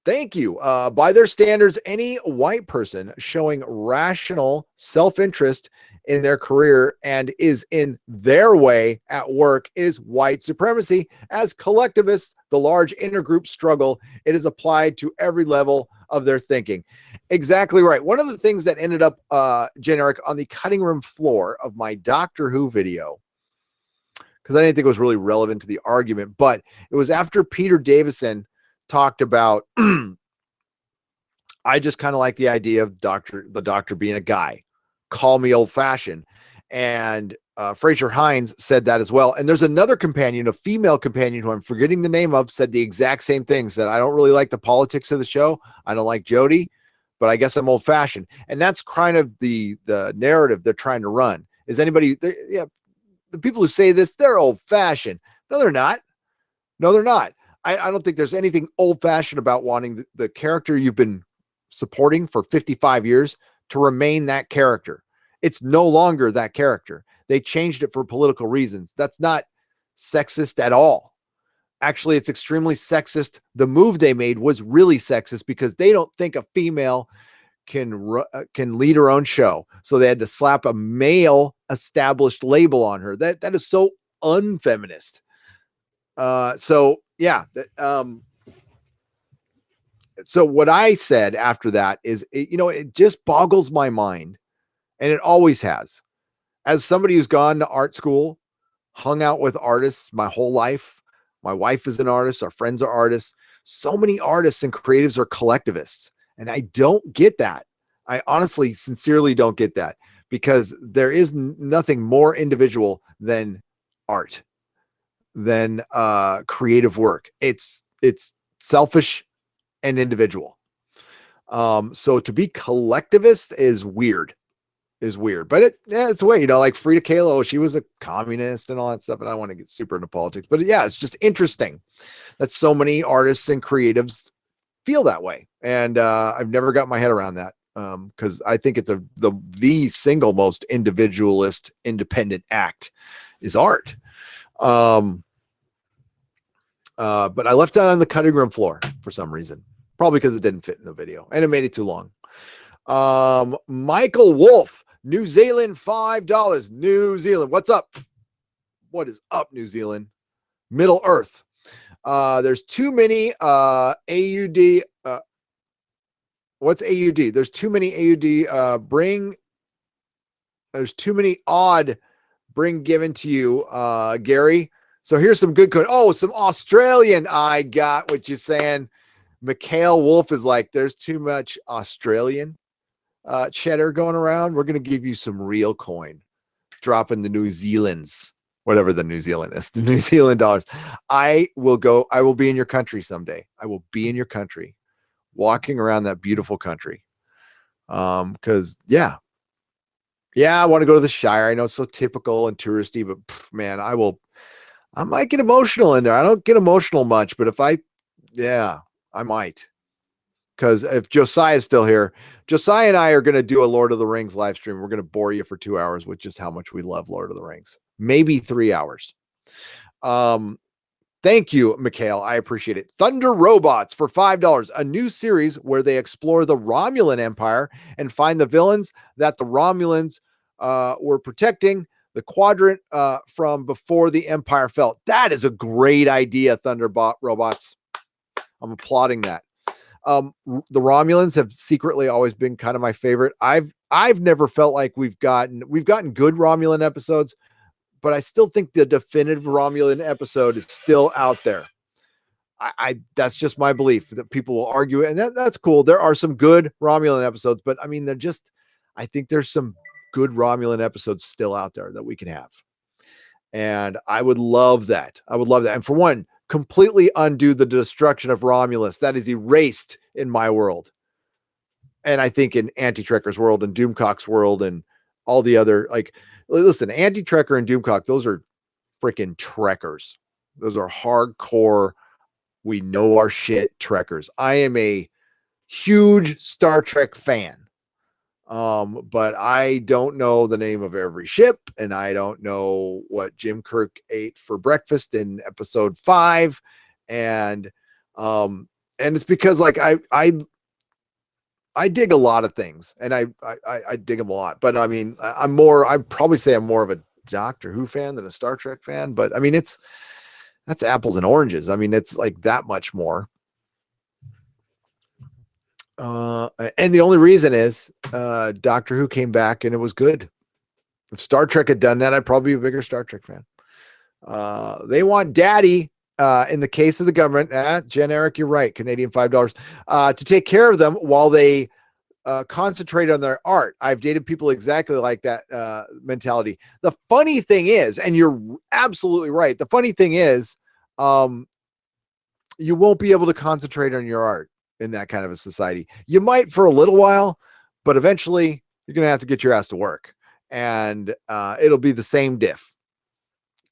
Thank you. By their standards, any white person showing rational self-interest in their career and is in their way at work is white supremacy. As collectivists, the large intergroup struggle, it is applied to every level of their thinking. Exactly right. One of the things that ended up generic on the cutting room floor of my Doctor Who video, because I didn't think it was really relevant to the argument, but it was after Peter Davison talked about I just kind of like the idea of the doctor being a guy. Call me old-fashioned. And Fraser Hines said that as well. And there's another companion, a female companion who I'm forgetting the name of, said the exact same thing. Said, I don't really like the politics of the show. I don't like Jodie, but I guess I'm old-fashioned. And that's kind of the narrative they're trying to run. Is anybody, the people who say this, they're old-fashioned. No, they're not. No, they're not. I don't think there's anything old-fashioned about wanting the character you've been supporting for 55 years to remain that character. It's no longer that character. They changed it for political reasons. That's not sexist at all. Actually, it's extremely sexist. The move they made was really sexist because they don't think a female can lead her own show. So they had to slap a male established label on her. That is so unfeminist. So what I said after that is, it just boggles my mind, and it always has. As somebody who's gone to art school, hung out with artists my whole life, my wife is an artist, our friends are artists. So many artists and creatives are collectivists, and I don't get that. I honestly, sincerely don't get that, because there is nothing more individual than art than creative work. It's selfish and individual. So to be collectivist is weird, but it's a way, like Frida Kahlo, she was a communist and all that stuff. And I don't want to get super into politics, but yeah, it's just interesting that so many artists and creatives feel that way. And I've never got my head around that. Because I think it's the single most individualist, independent act is art. But I left that on the cutting room floor for some reason, probably because it didn't fit in the video and it made it too long. Michael Wolf, New Zealand, $5. New Zealand, what's up? What is up, New Zealand? Middle Earth. There's too many AUD. What's AUD? There's too many AUD. There's too many odd bring given to you, Gary. So here's some good code. Oh, some Australian. I got what you're saying. Mikhail Wolf is like, there's too much Australian cheddar going around. We're going to give you some real coin. Dropping the New Zealand's, whatever the New Zealand is, the New Zealand dollars. I will be in your country someday. I will be in your country, walking around that beautiful country. Because I want to go to the Shire. I know it's so typical and touristy, but man, I might get emotional in there. I don't get emotional much, but I might. Because if Josiah is still here, Josiah and I are going to do a Lord of the Rings live stream. We're going to bore you for 2 hours with just how much we love Lord of the Rings. Maybe 3 hours. Thank you, Mikhail. I appreciate it. Thunder Robots for $5. A new series where they explore the Romulan Empire and find the villains that the Romulans were protecting the quadrant from before the Empire fell. That is a great idea, Thunderbot Robots. I'm applauding that. The Romulans have secretly always been kind of my favorite. I've never felt like we've gotten good Romulan episodes, but I still think the definitive Romulan episode is still out there. I that's just my belief that people will argue it, and that's cool. There are some good Romulan episodes, but I mean, I think there's some good Romulan episodes still out there that we can have. And I would love that. And for one, completely undo the destruction of Romulus. That is erased in my world. And I think in Anti-Trekker's world and Doomcock's world and all the other, listen, Anti-Trekker and Doomcock, those are freaking Trekkers. Those are hardcore, we know our shit Trekkers. I am a huge Star Trek fan. But I don't know the name of every ship, and I don't know what Jim Kirk ate for breakfast in episode 5. And it's because I dig a lot of things, and I dig them a lot, but I mean, I'd probably say I'm more of a Doctor Who fan than a Star Trek fan, but I mean, that's apples and oranges. I mean, it's like that much more. And the only reason is Doctor Who came back and it was good. If Star Trek had done that, I'd probably be a bigger Star Trek fan. They want daddy, in the case of the government, Jen Eric, you're right, Canadian $5, to take care of them while they concentrate on their art. I've dated people exactly like that mentality. The funny thing is, and you're absolutely right, the funny thing is, you won't be able to concentrate on your art in that kind of a society. You might for a little while, but eventually you're going to have to get your ass to work, and it'll be the same diff.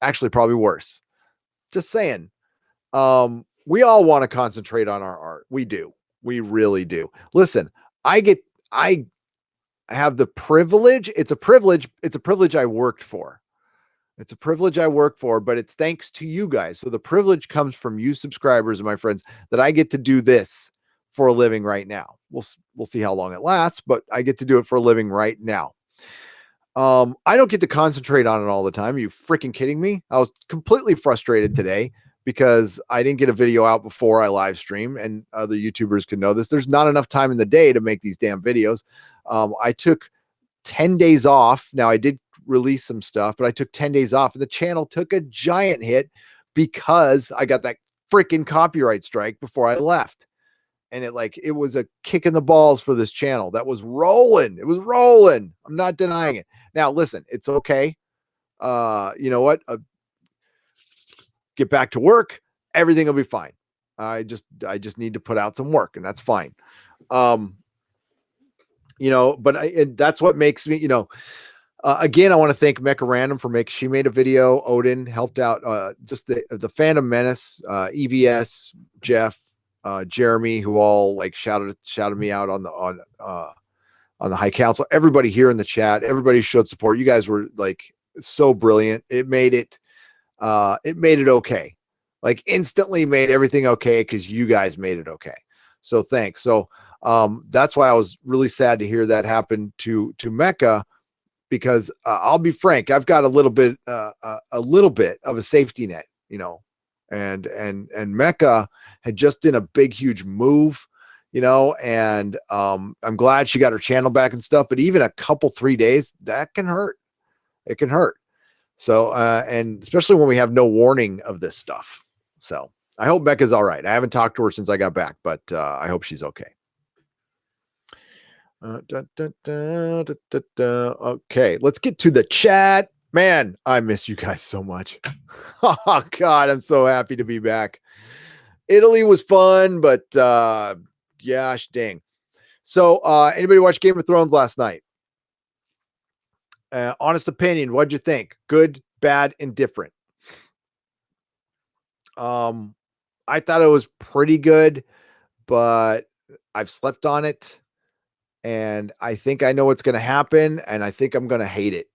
Actually, probably worse. Just saying. We all want to concentrate on our art. We do. We really do. Listen, I have the privilege. It's a privilege. It's a privilege I worked for. It's a privilege I work for, but it's thanks to you guys. So the privilege comes from you subscribers and my friends that I get to do this for a living right now. We'll see how long it lasts, but I get to do it for a living right now. I don't get to concentrate on it all the time. Are you freaking kidding me? I was completely frustrated today because I didn't get a video out before I live stream, and other YouTubers could know this. There's not enough time in the day to make these damn videos. I took 10 days off. Now I did release some stuff, but I took 10 days off, and the channel took a giant hit because I got that freaking copyright strike before I left. And it was a kick in the balls for this channel that was rolling. It was rolling. I'm not denying it. Now, listen, it's okay. You know what? get back to work, everything will be fine. I just need to put out some work, and that's fine. But that's what makes me, again, I want to thank Mecha Random she made a video. Odin helped out, just the Fandom Menace, EVS, Jeff, Jeremy, who all like shouted me out on the High Council. Everybody here in the chat, everybody showed support. You guys were like so brilliant. It made it okay. Like instantly made everything okay because you guys made it okay. So thanks. So that's why I was really sad to hear that happen to Mecha, because I'll be frank, I've got a little bit of a safety net, and Mecha had just done a big, huge move, and I'm glad she got her channel back and stuff, but even a couple, 3 days, that can hurt. It can hurt. So, and especially when we have no warning of this stuff. So I hope Becca's all right. I haven't talked to her since I got back, but I hope she's okay. Okay, let's get to the chat. Man, I miss you guys so much. Oh God, I'm so happy to be back. Italy was fun, but gosh dang. So anybody watch Game of Thrones last night? Honest opinion, what'd you think? Good, bad, indifferent? I thought it was pretty good, but I've slept on it, and I think I know what's going to happen, and I think I'm going to hate it.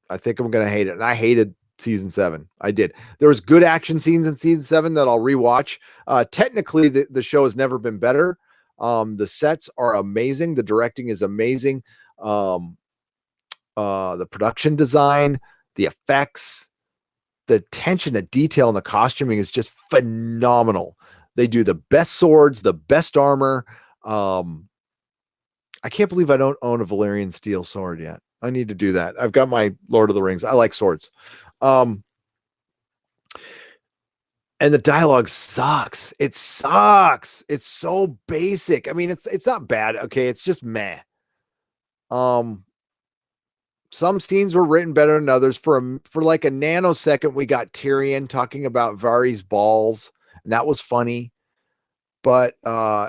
And I hated season 7. I did. There was good action scenes in season 7 that I'll rewatch. Technically, the show has never been better. The sets are amazing. The directing is amazing. The production design, the effects, the attention to detail and the costuming is just phenomenal. They do the best swords, the best armor. I can't believe I don't own a Valyrian steel sword yet. I need to do that. I've got my Lord of the Rings. I like swords. And the dialogue sucks. It sucks. It's so basic. I mean, it's not bad. Okay. It's just meh. Some scenes were written better than others. For like a nanosecond, we got Tyrion talking about Varys' balls, and that was funny. But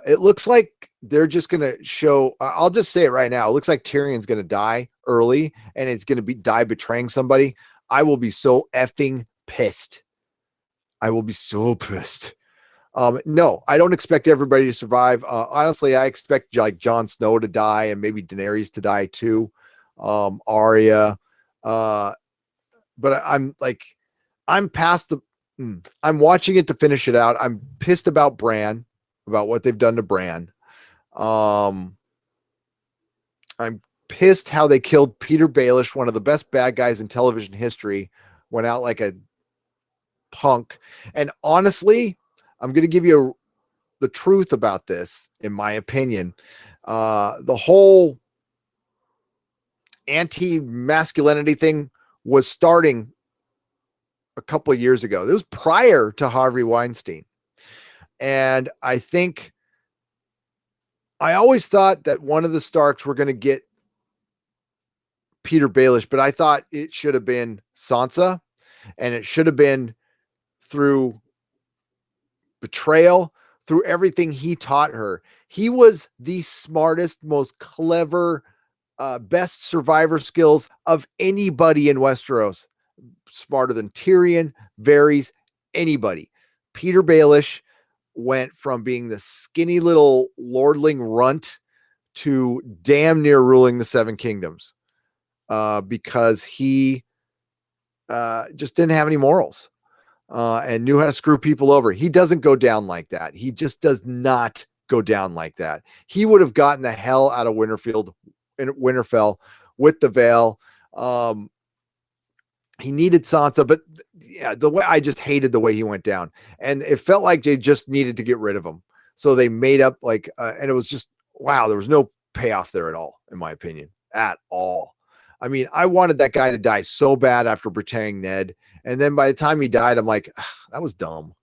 it looks like they're just going to show, I'll just say it right now. It looks like Tyrion's going to die early, and it's going to die betraying somebody. I will be so effing pissed. I will be so pissed. No, I don't expect everybody to survive. Honestly, I expect like Jon Snow to die and maybe Daenerys to die too. Arya. But I'm past the, I'm watching it to finish it out. I'm pissed about Bran, about what they've done to Bran. I'm pissed how they killed Peter Baelish, one of the best bad guys in television history, went out like a punk. And honestly, I'm going to give you the truth about this, in my opinion. The whole anti-masculinity thing was starting a couple of years ago. It was prior to Harvey Weinstein. And I think I always thought that one of the Starks were going to get Peter Baelish, but I thought it should have been Sansa, and it should have been through betrayal, through everything he taught her. He was the smartest, most clever, best survivor skills of anybody in Westeros. Smarter than Tyrion, Varys, anybody. Peter Baelish went from being the skinny little lordling runt to damn near ruling the Seven Kingdoms, because he just didn't have any morals, and knew how to screw people over. He doesn't go down like that. He just does not go down like that. He would have gotten the hell out of Winterfell with the veil. He needed Sansa, but yeah, the way I just hated the way he went down, and it felt like they just needed to get rid of him. So they made up like, and it was just, wow, there was no payoff there at all, in my opinion, at all. I mean, I wanted that guy to die so bad after betraying Ned. And then by the time he died, I'm like, that was dumb.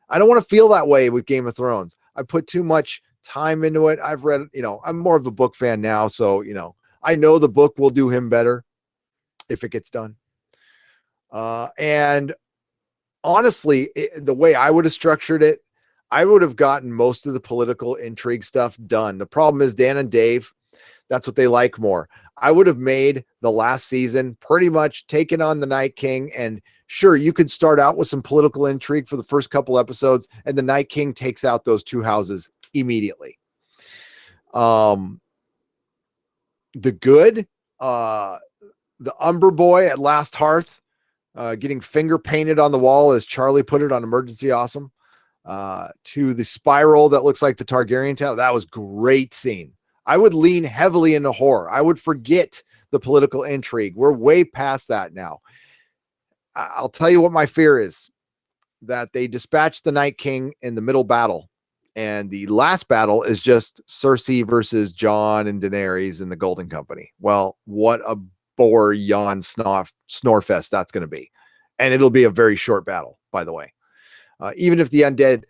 I don't want to feel that way with Game of Thrones. I put too much time into it. I've read, I'm more of a book fan now. So, I know the book will do him better if it gets done. And honestly, the way I would have structured it, I would have gotten most of the political intrigue stuff done. The problem is Dan and Dave, that's what they like more. I would have made the last season pretty much taken on the Night King, and sure, you could start out with some political intrigue for the first couple episodes, and the Night King takes out those two houses immediately. The good, the Umber Boy at Last Hearth, getting finger painted on the wall, as Charlie put it on Emergency Awesome, to the spiral that looks like the Targaryen town. That was great scene. I would lean heavily into horror. I would forget the political intrigue. We're way past that now. I'll tell you what my fear is, that they dispatch the Night King in the middle battle, and the last battle is just Cersei versus Jon and Daenerys and the Golden Company. Well, what a bore, yawn, snorefest that's going to be. And it'll be a very short battle, by the way. Even if the undead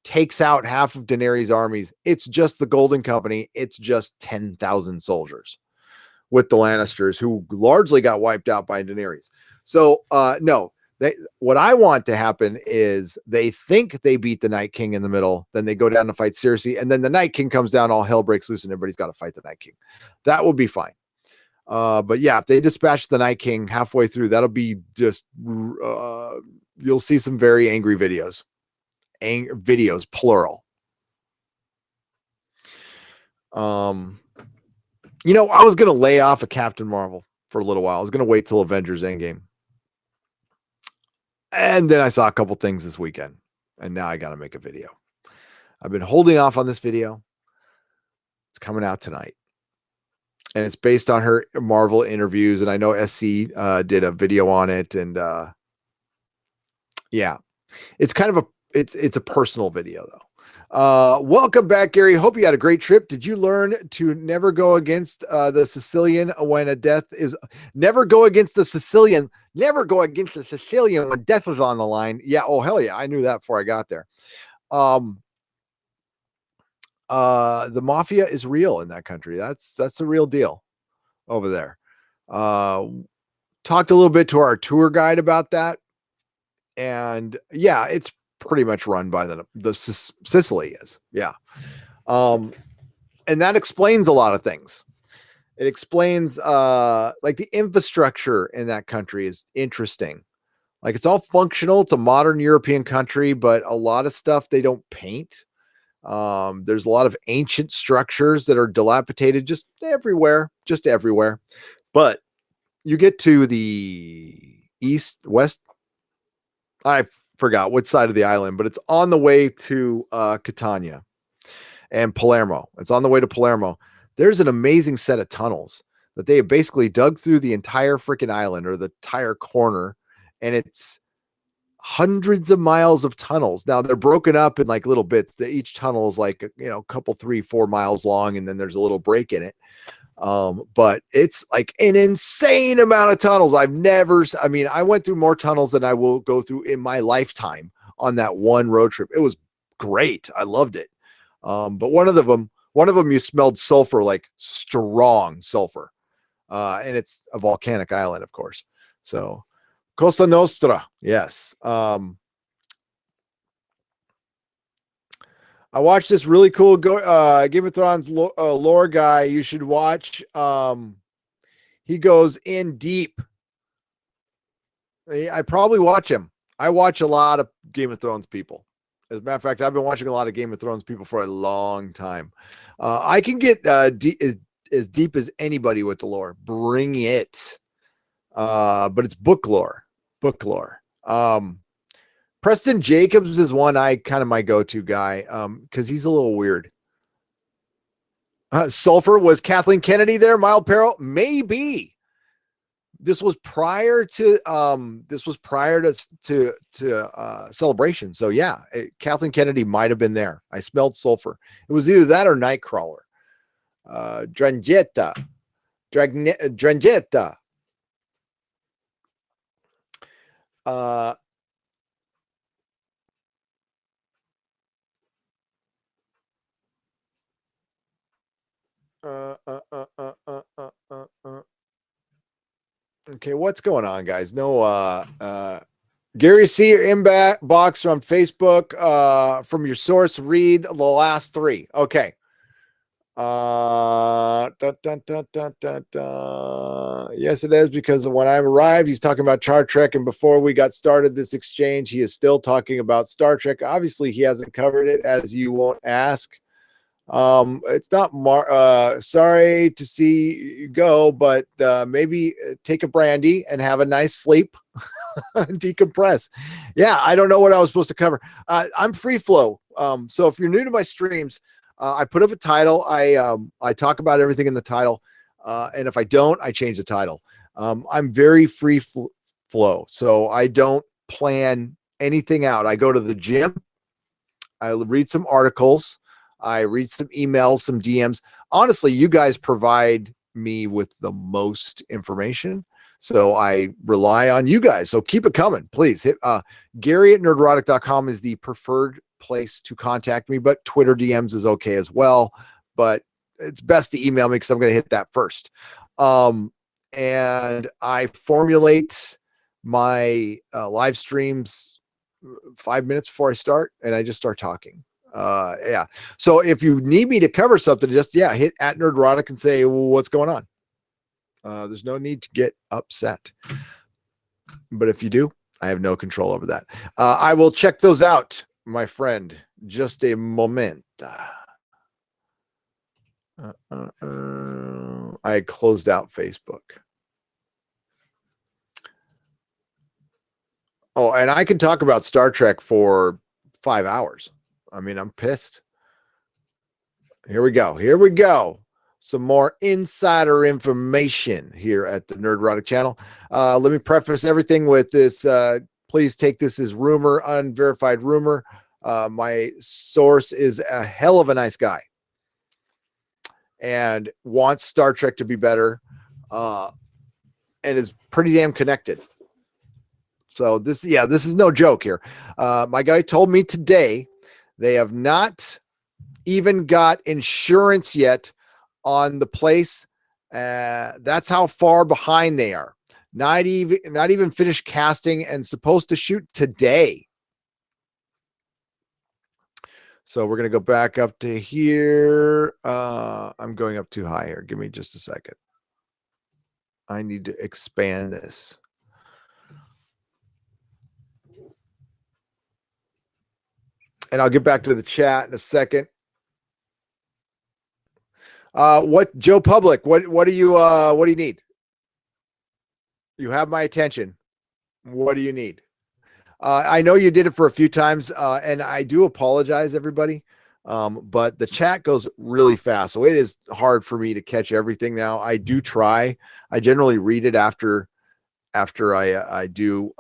takes out half of Daenerys' armies, it's just the Golden Company. It's just 10,000 soldiers with the Lannisters, who largely got wiped out by Daenerys. So, no, what I want to happen is they think they beat the Night King in the middle, then they go down to fight Cersei, and then the Night King comes down, all hell breaks loose, and everybody's got to fight the Night King. That will be fine. But yeah, if they dispatch the Night King halfway through, that'll be just, you'll see some very angry videos. Videos, plural. You know, I was going to lay off of Captain Marvel for a little while. I was going to wait till Avengers Endgame. And then I saw a couple things this weekend, and now I got to make a video. I've been holding off on this video. It's coming out tonight. And it's based on her Marvel interviews. And I know SC did a video on it. And yeah, it's kind of it's a personal video, though. Welcome back, Gary. Hope you had a great trip. Did you learn to never go against the Sicilian when a death is never go against the Sicilian? Never go against the Sicilian when death was on the line. Yeah. Oh, hell yeah. I knew that before I got there. The mafia is real in that country. That's a real deal over there. Talked a little bit to our tour guide about that. And yeah, it's pretty much run by the Sicily is. Yeah. And that explains a lot of things. It explains like the infrastructure in that country is interesting. Like it's all functional. It's a modern European country, but a lot of stuff they don't paint. There's a lot of ancient structures that are dilapidated just everywhere. But you get to the west. I forgot what side of the island, but it's on the way to Catania and Palermo. It's on the way to Palermo. There's an amazing set of tunnels that they have basically dug through the entire freaking island, or the entire corner, and it's hundreds of miles of tunnels. Now they're broken up in like little bits. Each tunnel is like, you know, a couple, 3-4 miles long, and then there's a little break in it. But it's like an insane amount of tunnels. I went through more tunnels than I will go through in my lifetime on that one road trip. It was great. I loved it. But one of them you smelled sulfur, like strong sulfur. And it's a volcanic island, of course. So Costa Nostra. Yes. I watched this really cool Game of Thrones lore guy. You should watch. He goes in deep. I probably watch him. I watch a lot of Game of Thrones people. As a matter of fact, I've been watching a lot of Game of Thrones people for a long time. I can get as deep as anybody with the lore. Bring it. But it's book lore. Preston Jacobs is one I kind of my go-to guy, because he's a little weird. Sulfur, was Kathleen Kennedy there? Mild peril, maybe. This was prior to Celebration. So yeah, Kathleen Kennedy might have been there. I smelled sulfur. It was either that or Nightcrawler. Drangheta. Okay, what's going on, guys? No, Gary, see your inbox from Facebook, from your source. Read the last 3. Okay. Yes, it is, because when I arrived, he's talking about Star Trek, and before we got started this exchange, he is still talking about Star Trek. Obviously, he hasn't covered it, as you won't ask. It's not sorry to see you go, but maybe take a brandy and have a nice sleep. Decompress. Yeah, I don't know what I was supposed to cover. I'm free flow. So if you're new to my streams, I put up a title. I talk about everything in the title, and if I don't, I change the title. I'm very free flow, so I don't plan anything out. I go to the gym. I read some articles. I read some emails, some DMs. Honestly, you guys provide me with the most information, so I rely on you guys. So keep it coming, please. Hit Gary at nerdrotic.com is the preferred place to contact me, but Twitter DMs is okay as well. But it's best to email me because I'm going to hit that first. And I formulate my live streams 5 minutes before I start, and I just start talking. Yeah. So if you need me to cover something, just hit at Nerdrotic and say, well, what's going on? There's no need to get upset. But if you do, I have no control over that. I will check those out, my friend. Just a moment. I closed out Facebook. Oh, and I can talk about Star Trek for 5 hours. I mean, I'm pissed. Here we go. Here we go. Some more insider information here at the Nerdrotic channel. Let me preface everything with this. Please take this as rumor, unverified rumor. My source is a hell of a nice guy and wants Star Trek to be better, and is pretty damn connected. So this is no joke here. My guy told me today they have not even got insurance yet on the place. That's how far behind they are. Not even finished casting and supposed to shoot today. So we're going to go back up to here. I'm going up too high here. Give me just a second. I need to expand this. And I'll get back to the chat in a second. What Joe Public? What do you need? You have my attention. What do you need? I know you did it for a few times, and I do apologize, everybody. But the chat goes really fast, so it is hard for me to catch everything now. I do try. I generally read it after I do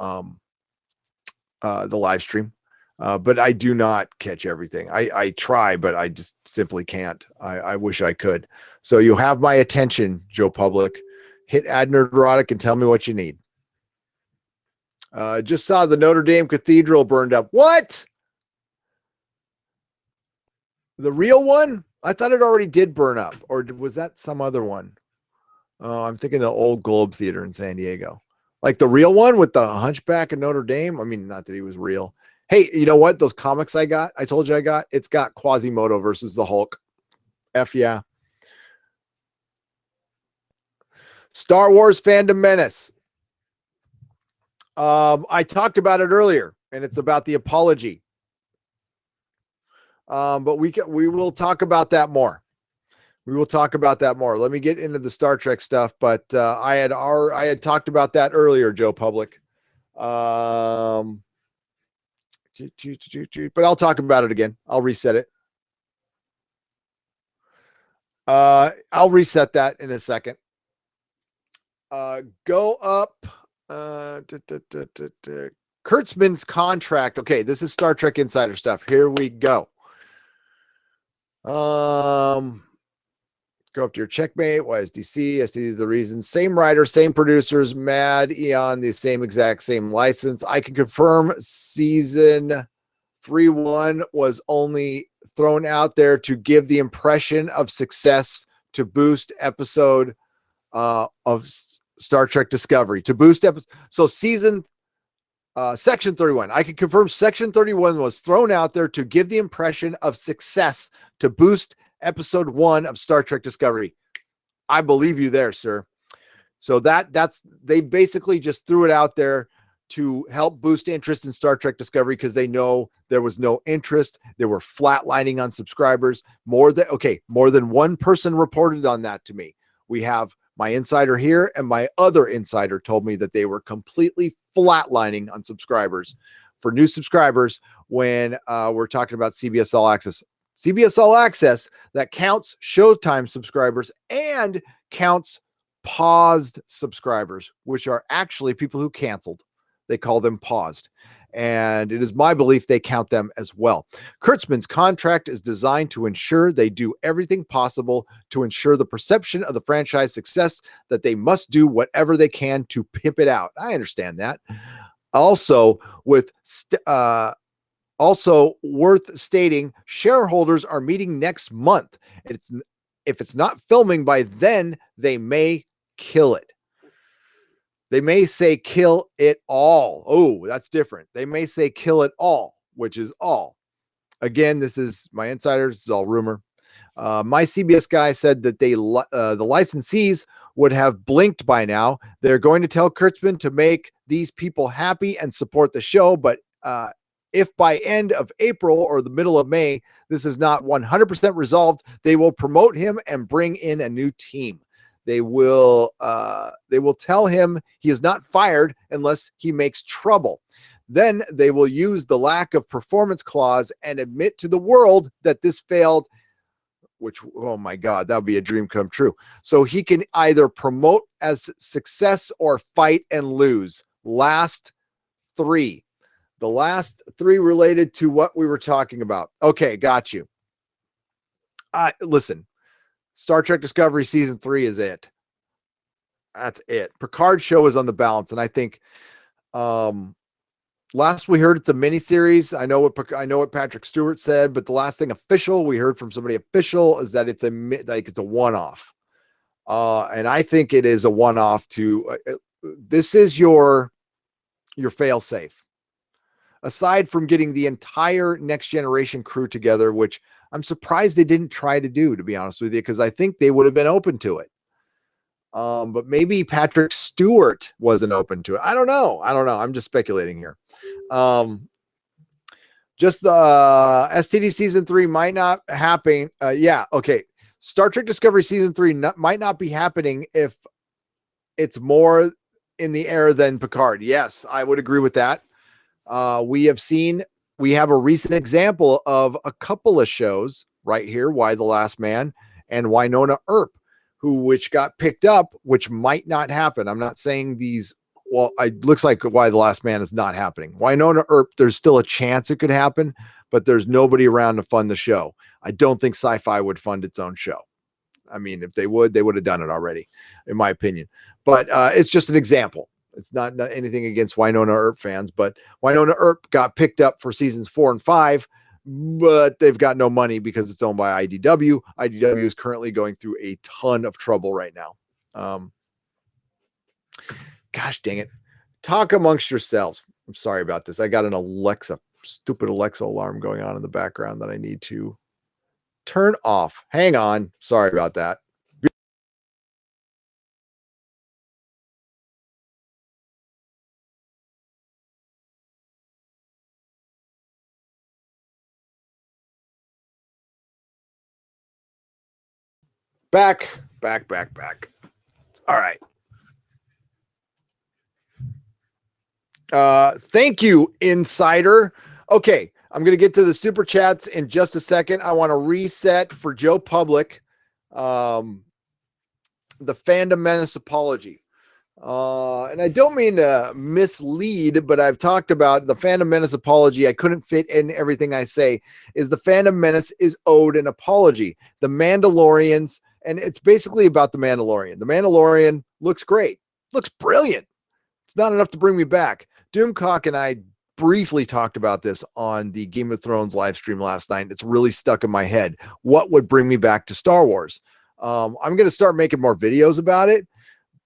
the live stream. But I do not catch everything. I try, but I just simply can't. I wish I could. So you have my attention, Joe Public. Hit add Nerdrotic and tell me what you need. Just saw the Notre Dame Cathedral burned up. What? The real one? I thought it already did burn up. Or was that some other one? Oh, I'm thinking the old Globe Theater in San Diego. Like the real one with the Hunchback of Notre Dame? I mean, not that he was real. Hey, you know what? Those comics I told you I got, it's got Quasimodo versus the Hulk. F yeah. Star Wars Fandom Menace. I talked about it earlier, and it's about the apology. But we will talk about that more. We will talk about that more. Let me get into the Star Trek stuff, but I had talked about that earlier, Joe Public. But I'll talk about it again. I'll reset it. I'll reset that in a second. Go up. Kurtzman's contract. Okay, this is Star Trek Insider stuff. Here we go. Go up to your checkmate. YSDC, SD, the reason. Same writer, same producers, Mad Eon, the same exact same license. I can confirm season 3-1 was only thrown out there to give the impression of success to boost episode of Star Trek Discovery. To boost episode. So season Section 31. I can confirm Section 31 was thrown out there to give the impression of success to boost episode 1 of Star Trek Discovery. I believe you there, sir. So they basically just threw it out there to help boost interest in Star Trek Discovery because they know there was no interest. They were flatlining on subscribers. More than one person reported on that to me. We have my insider here, and my other insider told me that they were completely flatlining on subscribers for new subscribers when we're talking about CBS All Access. CBS All Access, that counts Showtime subscribers and counts paused subscribers, which are actually people who canceled. They call them paused. And it is my belief they count them as well. Kurtzman's contract is designed to ensure they do everything possible to ensure the perception of the franchise success, that they must do whatever they can to pimp it out. I understand that. Also, also worth stating, shareholders are meeting next month. If it's not filming by then, they may kill it. They may say kill it all. Oh, that's different. They may say kill it all, which is all. Again, this is my insiders. It's all rumor. My CBS guy said that the licensees would have blinked by now. They're going to tell Kurtzman to make these people happy and support the show. But if by end of April or the middle of May, this is not 100% resolved, they will promote him and bring in a new team. They will tell him he is not fired unless he makes trouble. Then they will use the lack of performance clause and admit to the world that this failed, which, oh my God, that would be a dream come true. So he can either promote as success or fight and lose. Last three. The last three related to what we were talking about. Okay, got you. Listen. Star Trek Discovery Season 3 is it. That's it. Picard show is on the balance, and I think last we heard it's a miniseries. I know what Patrick Stewart said, but the last thing official we heard from somebody official is that it's a one-off, and I think it is a one-off. This is your fail-safe. Aside from getting the entire Next Generation crew together, which I'm surprised they didn't try to do, to be honest with you, because I think they would have been open to it. But maybe Patrick Stewart wasn't open to it. I don't know. I'm just speculating here. Just the STD Season 3 might not happen. Yeah, okay. Star Trek Discovery Season 3 might not be happening if it's more in the air than Picard. Yes, I would agree with that. We have a recent example of a couple of shows right here, Why the Last Man and Winona Earp, which got picked up, which might not happen. I'm not saying these, well, it looks like Why the Last Man is not happening. Winona Earp, there's still a chance it could happen, but there's nobody around to fund the show. I don't think Sci-Fi would fund its own show. I mean, if they would have done it already, in my opinion. But it's just an example. It's not anything against Winona Earp fans, but Winona Earp got picked up for seasons 4 and 5, but they've got no money because it's owned by IDW. IDW is currently going through a ton of trouble right now. Gosh dang it. Talk amongst yourselves. I'm sorry about this. I got an stupid Alexa alarm going on in the background that I need to turn off. Hang on. Sorry about that. Back. All right. Thank you, Insider. Okay, I'm going to get to the super chats in just a second. I want to reset for Joe Public the Fandom Menace apology. And I don't mean to mislead, but I've talked about the Fandom Menace apology. I couldn't fit in everything I say. Is the Fandom Menace is owed an apology. The Mandalorians, and it's basically about the Mandalorian. The Mandalorian looks great, looks brilliant. It's not enough to bring me back. Doomcock and I briefly talked about this on the Game of Thrones live stream last night. It's really stuck in my head. What would bring me back to Star Wars? I'm going to start making more videos about it,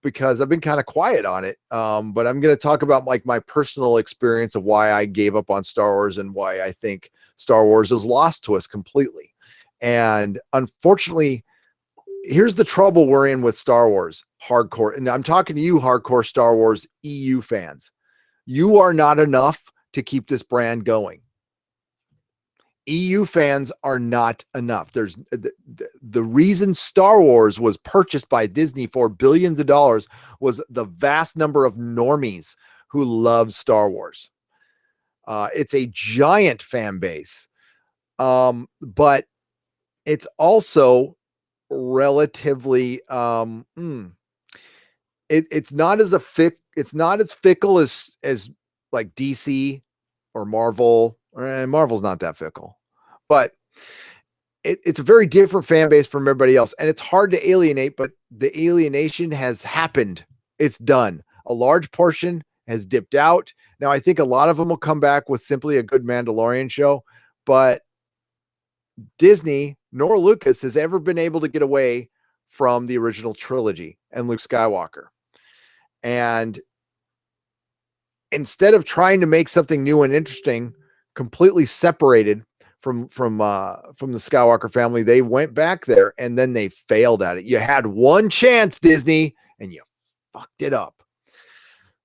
because I've been kind of quiet on it. But I'm going to talk about like my personal experience of why I gave up on Star Wars and why I think Star Wars is lost to us completely. And unfortunately, here's the trouble we're in with Star Wars hardcore. And I'm talking to you, hardcore Star Wars EU fans. You are not enough to keep this brand going. EU fans are not enough. There's the reason Star Wars was purchased by Disney for billions of dollars was the vast number of normies who love Star Wars. It's a giant fan base, but it's also relatively it's not as fickle as like DC or Marvel. Marvel's not that fickle, but it's a very different fan base from everybody else, and it's hard to alienate, but the alienation has happened. It's done. A large portion has dipped out. Now I think a lot of them will come back with simply a good Mandalorian show, but Disney nor Lucas has ever been able to get away from the original trilogy and Luke Skywalker. And instead of trying to make something new and interesting, completely separated from the Skywalker family, they went back there and then they failed at it. You had one chance, Disney, and you fucked it up.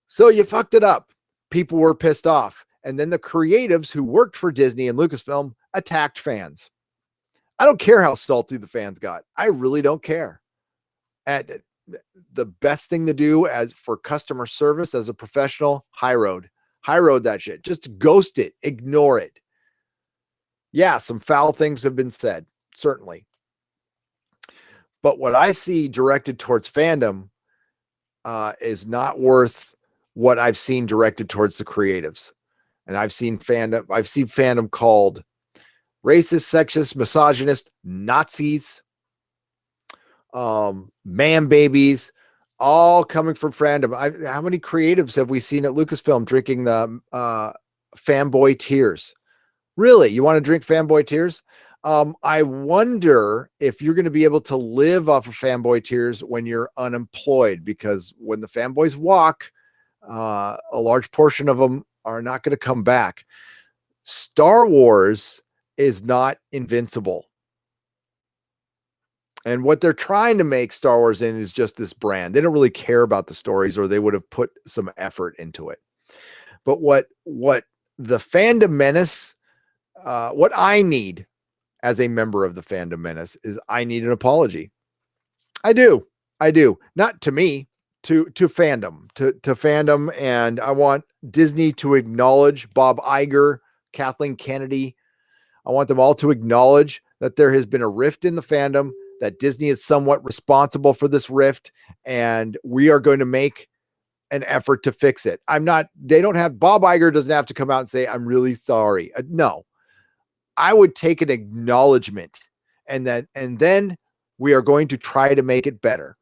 So you fucked it up. People were pissed off. And then the creatives who worked for Disney and Lucasfilm attacked fans. I don't care how salty the fans got. I really don't care. And the best thing to do as for customer service as a professional, high road that shit. Just ghost it, ignore it. Yeah, some foul things have been said, certainly. But what I see directed towards fandom is not worth what I've seen directed towards the creatives. And I've seen fandom called racist, sexist, misogynist, Nazis, man babies, all coming from fandom. How many creatives have we seen at Lucasfilm drinking the fanboy tears? Really? You want to drink fanboy tears? I wonder if you're going to be able to live off of fanboy tears when you're unemployed, because when the fanboys walk, a large portion of them are not going to come back. Star Wars is not invincible. And what they're trying to make Star Wars in is just this brand. They don't really care about the stories, or they would have put some effort into it. But what the Fandom Menace, what I need as a member of the Fandom Menace is I need an apology. I do. Not to me, to fandom, to fandom. And I want Disney to acknowledge Bob Iger, Kathleen Kennedy. I want them all to acknowledge that there has been a rift in the fandom, that Disney is somewhat responsible for this rift, and we are going to make an effort to fix it. Bob Iger doesn't have to come out and say, I'm really sorry. No, I would take an acknowledgement, and then we are going to try to make it better.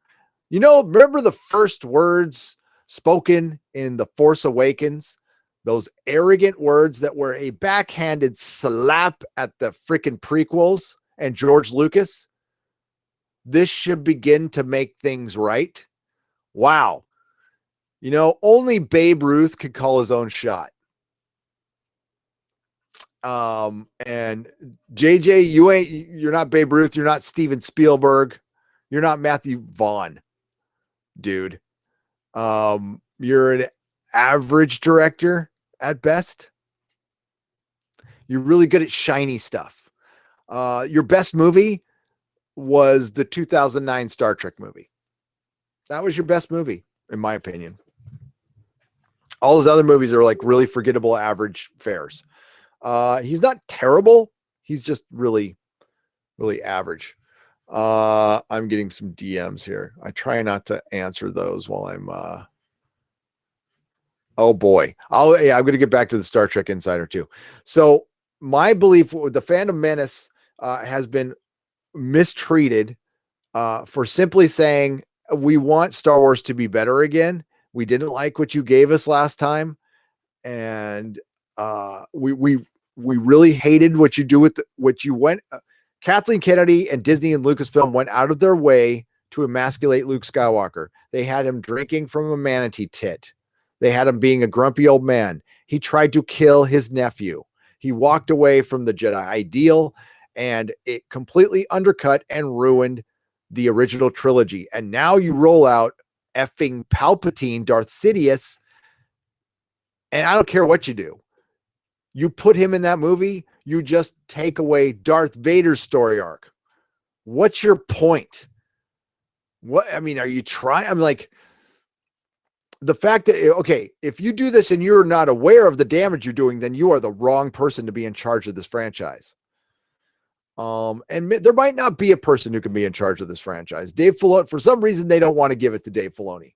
Remember the first words spoken in The Force Awakens? Those arrogant words that were a backhanded slap at the freaking prequels and George Lucas. This should begin to make things right. Wow. Only Babe Ruth could call his own shot. And JJ, you're not Babe Ruth. You're not Steven Spielberg. You're not Matthew Vaughn, dude. You're an average director at best. You're really good at shiny stuff. Your best movie was the 2009 Star Trek movie. That was your best movie, in my opinion. All those other movies are like really forgettable average fares. He's not terrible. He's just really, really average. I'm getting some DMs here. I try not to answer those while I'm oh boy. I'm going to get back to the Star Trek Insider too. So my belief with the Fandom Menace has been mistreated for simply saying we want Star Wars to be better again. We didn't like what you gave us last time, and we really hated what you do with what you went. Kathleen Kennedy and Disney and Lucasfilm went out of their way to emasculate Luke Skywalker. They had him drinking from a manatee tit. They had him being a grumpy old man. He tried to kill his nephew. He walked away from the Jedi ideal, and it completely undercut and ruined the original trilogy. And now you roll out effing Palpatine, Darth Sidious, and I don't care what you do. You put him in that movie, you just take away Darth Vader's story arc. What's your point? What, I mean, are you trying? I'm like, the fact that, okay, if you do this and you're not aware of the damage you're doing, then you are the wrong person to be in charge of this franchise. And there might not be a person who can be in charge of this franchise. Dave Filoni, for some reason, they don't want to give it to Dave Filoni.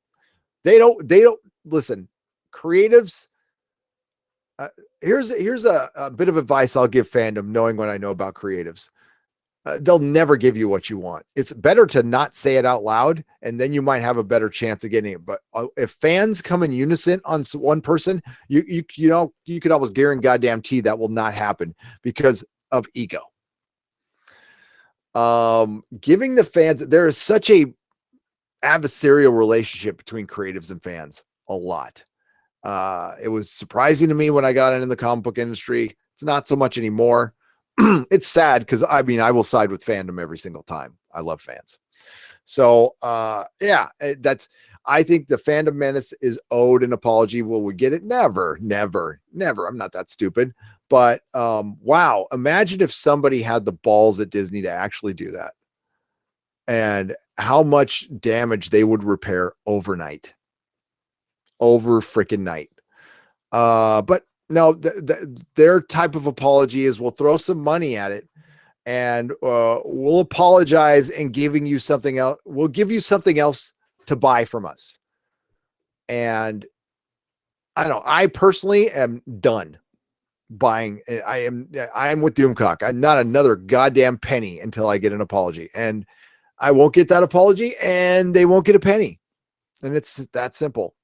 They don't listen, creatives. Here's a bit of advice I'll give fandom, knowing what I know about creatives. They'll never give you what you want. It's better to not say it out loud, and then you might have a better chance of getting it. But if fans come in unison on one person, you could almost guarantee that will not happen because of ego. Giving the fans, there is such a adversarial relationship between creatives and fans, a lot. It was surprising to me when I got into the comic book industry. It's not so much anymore. It's sad because I mean, I will side with fandom every single time. I love fans. So yeah, I think the Fandom Menace is owed an apology. Will we get it? Never. I'm not that stupid. But wow, imagine if somebody had the balls at Disney to actually do that, and how much damage they would repair overnight. Over freaking night. But no, their type of apology is we'll throw some money at it and we'll apologize and giving you something else. We'll give you something else to buy from us. And I don't know, I personally am done buying. I am with Doomcock. I'm not another goddamn penny until I get an apology, and I won't get that apology and they won't get a penny. And it's that simple.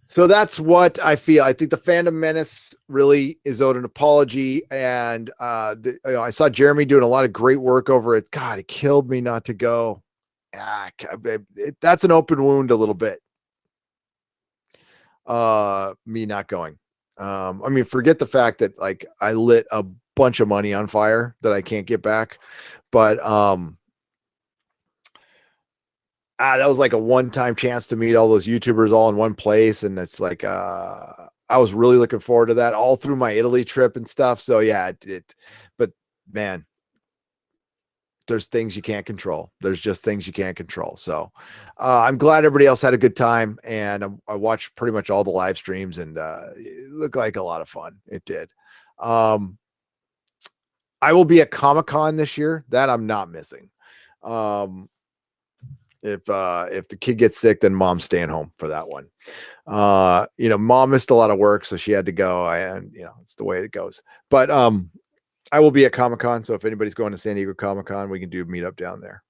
So that's what I feel. I think the Fandom Menace really is owed an apology. And I saw Jeremy doing a lot of great work over it. God, it killed me not to go. That's an open wound a little bit. Me not going. I mean, forget the fact that like I lit a bunch of money on fire that I can't get back. But that was like a one-time chance to meet all those YouTubers all in one place. And it's like, I was really looking forward to that all through my Italy trip and stuff. So yeah, but man, there's things you can't control. There's just things you can't control. So I'm glad everybody else had a good time. And I watched pretty much all the live streams, and it looked like a lot of fun. It did. I will be at Comic-Con this year. That I'm not missing. If the kid gets sick, then mom's staying home for that one. Mom missed a lot of work, so she had to go, and it's the way it goes. But I will be at Comic-Con, so if anybody's going to San Diego Comic-Con, we can do a meetup down there.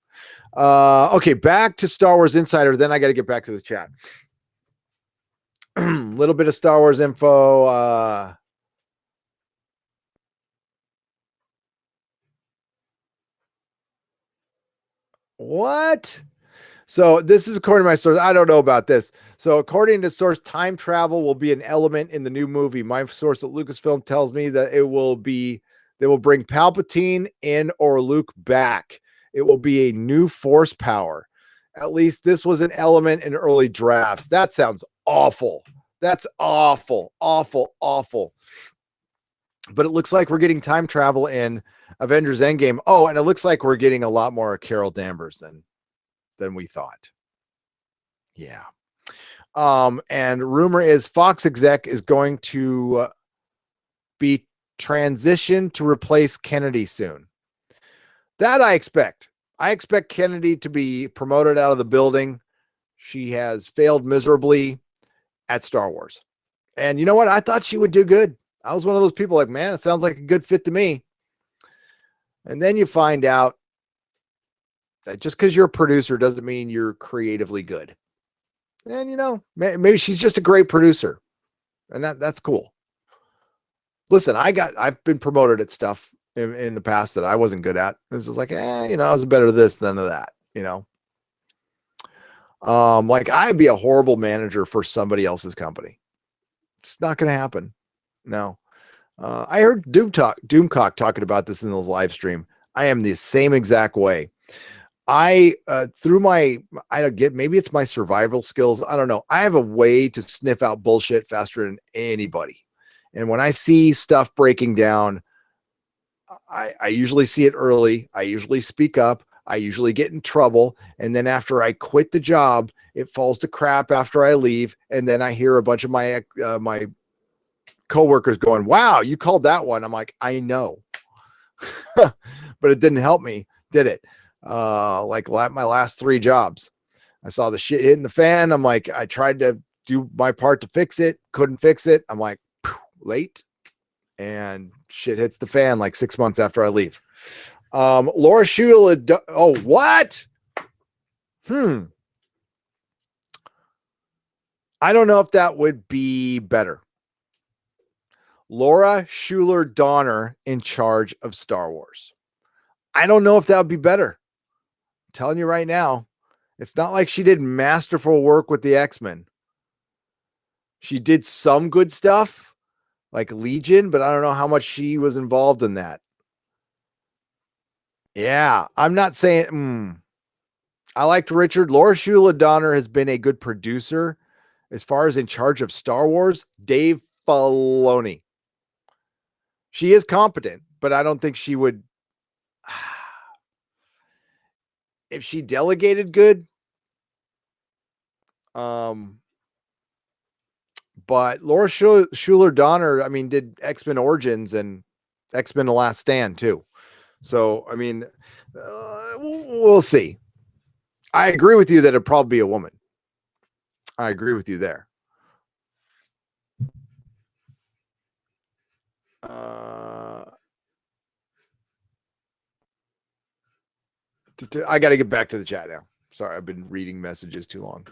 Okay, back to Star Wars Insider. Then I got to get back to the chat. Little bit of Star Wars info. What? So this is according to my source. I don't know about this. So according to source, time travel will be an element in the new movie. My source at Lucasfilm tells me that they will bring Palpatine in or Luke back. It will be a new force power. At least this was an element in early drafts. That sounds awful. That's awful. But it looks like we're getting time travel in Avengers Endgame. Oh, and it looks like we're getting a lot more Carol Danvers than we thought. Yeah. And rumor is Fox exec is going to be transitioned to replace Kennedy soon. That I expect. I expect Kennedy to be promoted out of the building. She has failed miserably at Star Wars. And you know what? I thought she would do good. I was one of those people like, man, it sounds like a good fit to me. And then you find out that just because you're a producer doesn't mean you're creatively good. And maybe she's just a great producer, and that's cool. Listen, I've been promoted at stuff in the past that I wasn't good at. It was just like, you know, I was better at this than at that, you know. Like I'd be a horrible manager for somebody else's company. It's not going to happen. No. I heard Doomcock talking about this in the live stream. I am the same exact way. I don't get, maybe it's my survival skills. I don't know. I have a way to sniff out bullshit faster than anybody. And when I see stuff breaking down, I usually see it early. I usually speak up. I usually get in trouble. And then after I quit the job, it falls to crap after I leave. And then I hear a bunch of my coworkers going, "Wow, you called that one." I'm like, I know, but it didn't help me, did it? Like my last 3 jobs, I saw the shit hitting the fan. I'm like, I tried to do my part to fix it, couldn't fix it. I'm like, late, and shit hits the fan like 6 months after I leave. Laura Schuler. Oh, what? I don't know if that would be better. Laura Schuler Donner in charge of Star Wars. I don't know if that would be better. I'm telling you right now, it's not like she did masterful work with the X-Men. She did some good stuff like Legion, but I don't know how much she was involved in that. Yeah, I'm not saying I liked Richard. Laura Schuler Donner has been a good producer. As far as in charge of Star Wars, Dave Filoni. She is competent, but I don't think she would. If she delegated good, but Laura Schuler Donner, I mean, did X-Men Origins and X-Men The Last Stand too. So, I mean, we'll see. I agree with you that it'd probably be a woman. I agree with you there. I got to get back to the chat now. Sorry, I've been reading messages too long.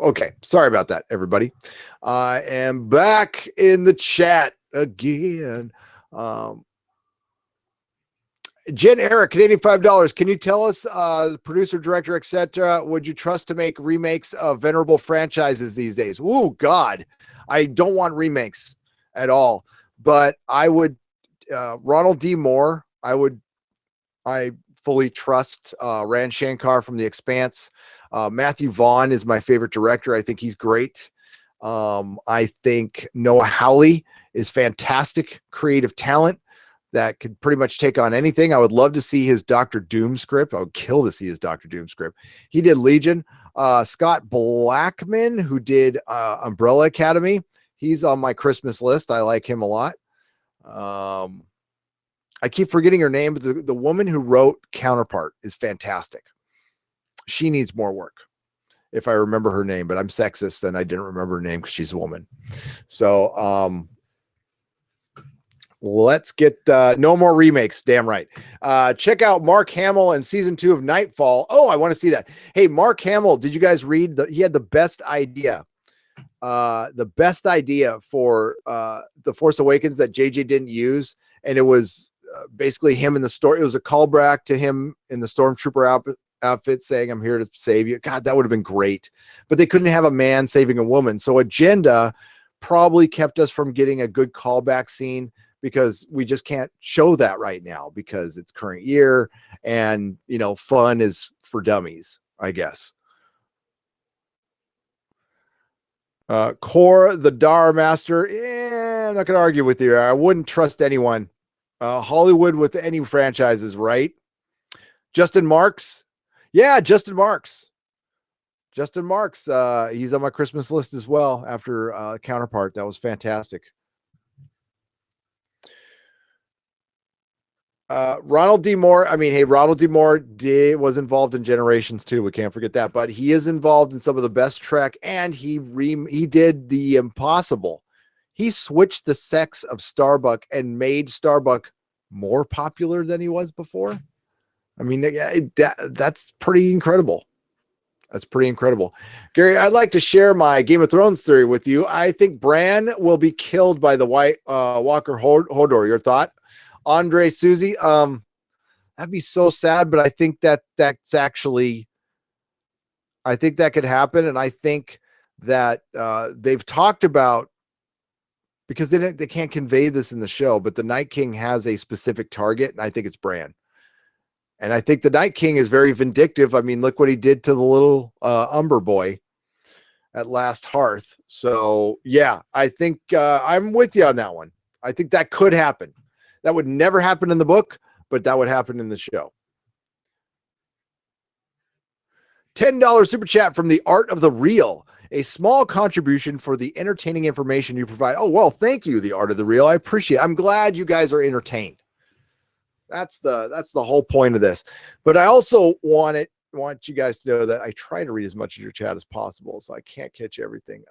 Okay, sorry about that, everybody. I am back in the chat again. Jen Eric, Canadian $5. Can you tell us, the producer, director, etc., would you trust to make remakes of venerable franchises these days? Oh God, I don't want remakes at all. But I would, Ronald D. Moore. I fully trust Rand Shankar from The Expanse. Matthew Vaughn is my favorite director. I think he's great. I think Noah Hawley is fantastic creative talent that could pretty much take on anything. I would love to see his Doctor Doom script. I would kill to see his Doctor Doom script. He did Legion. Scott Blackman, who did Umbrella Academy. He's on my Christmas list. I like him a lot. I keep forgetting her name, but the woman who wrote Counterpart is fantastic. She needs more work, if I remember her name, but I'm sexist and I didn't remember her name because she's a woman. So let's get no more remakes. Damn right. Check out Mark Hamill and season 2 of Nightfall. Oh, I want to see that. Hey, Mark Hamill, did you guys read he had the best idea? The best idea for The Force Awakens that JJ didn't use, and it was basically him in the story. It was a callback to him in the Stormtrooper outfit saying, "I'm here to save you." God, that would have been great, but they couldn't have a man saving a woman. So Agenda probably kept us from getting a good callback scene because we just can't show that right now because it's current year and, you know, fun is for dummies, I guess. Core the Dar Master. I'm not gonna argue with you. I wouldn't trust anyone. Hollywood with any franchises, right? Justin Marks. Yeah, Justin Marks. Justin Marks. He's on my Christmas list as well after Counterpart. That was fantastic. Ronald D. Moore. I mean, hey, Ronald D. Moore was involved in Generations too. We can't forget that. But he is involved in some of the best Trek, and he did the impossible. He switched the sex of Starbuck and made Starbuck more popular than he was before. I mean, that's pretty incredible. That's pretty incredible. Gary, I'd like to share my Game of Thrones theory with you. I think Bran will be killed by the White Walker Hodor. Your thought? Andre Susie? That'd be so sad, but I think that's actually, I think that could happen. And I think that they've talked about, because they can't convey this in the show, but the Night King has a specific target, and I think it's Bran. And I think the Night King is very vindictive. I mean, look what he did to the little Umber boy at Last Hearth. So, yeah, I think I'm with you on that one. I think that could happen. That would never happen in the book, but that would happen in the show. $10 super chat from the Art of the Real. A small contribution for the entertaining information you provide. Oh, well, thank you, the Art of the Real. I appreciate it. I'm glad you guys are entertained. That's the whole point of this. But I also want you guys to know that I try to read as much of your chat as possible, so I can't catch everything.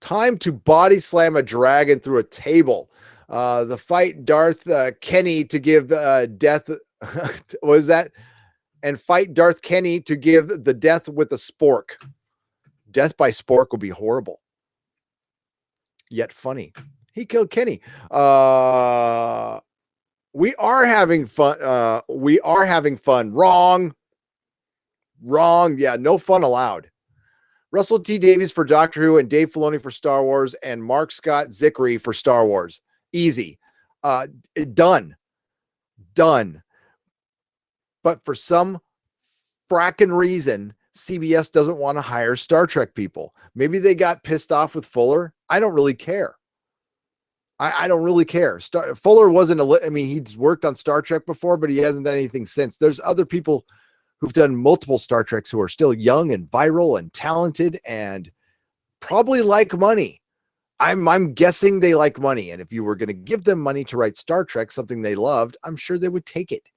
Time to body slam a dragon through a table. The fight Darth Kenny to give death. What is that? And fight Darth Kenny to give the death with a spork. Death by spork would be horrible, yet funny. He killed Kenny. We are having fun. We are having fun. Wrong. Yeah, no fun allowed. Russell T. Davies for Doctor Who and Dave Filoni for Star Wars and Mark Scott Zickery for Star Wars. Easy. Done. But for some frackin' reason, CBS doesn't want to hire Star Trek people. Maybe they got pissed off with Fuller. I don't really care. I don't really care. Fuller wasn't I mean, he's worked on Star Trek before, but he hasn't done anything since. There's other people who've done multiple Star Treks who are still young and viral and talented and probably like money. I'm guessing they like money. And if you were going to give them money to write Star Trek, something they loved, I'm sure they would take it.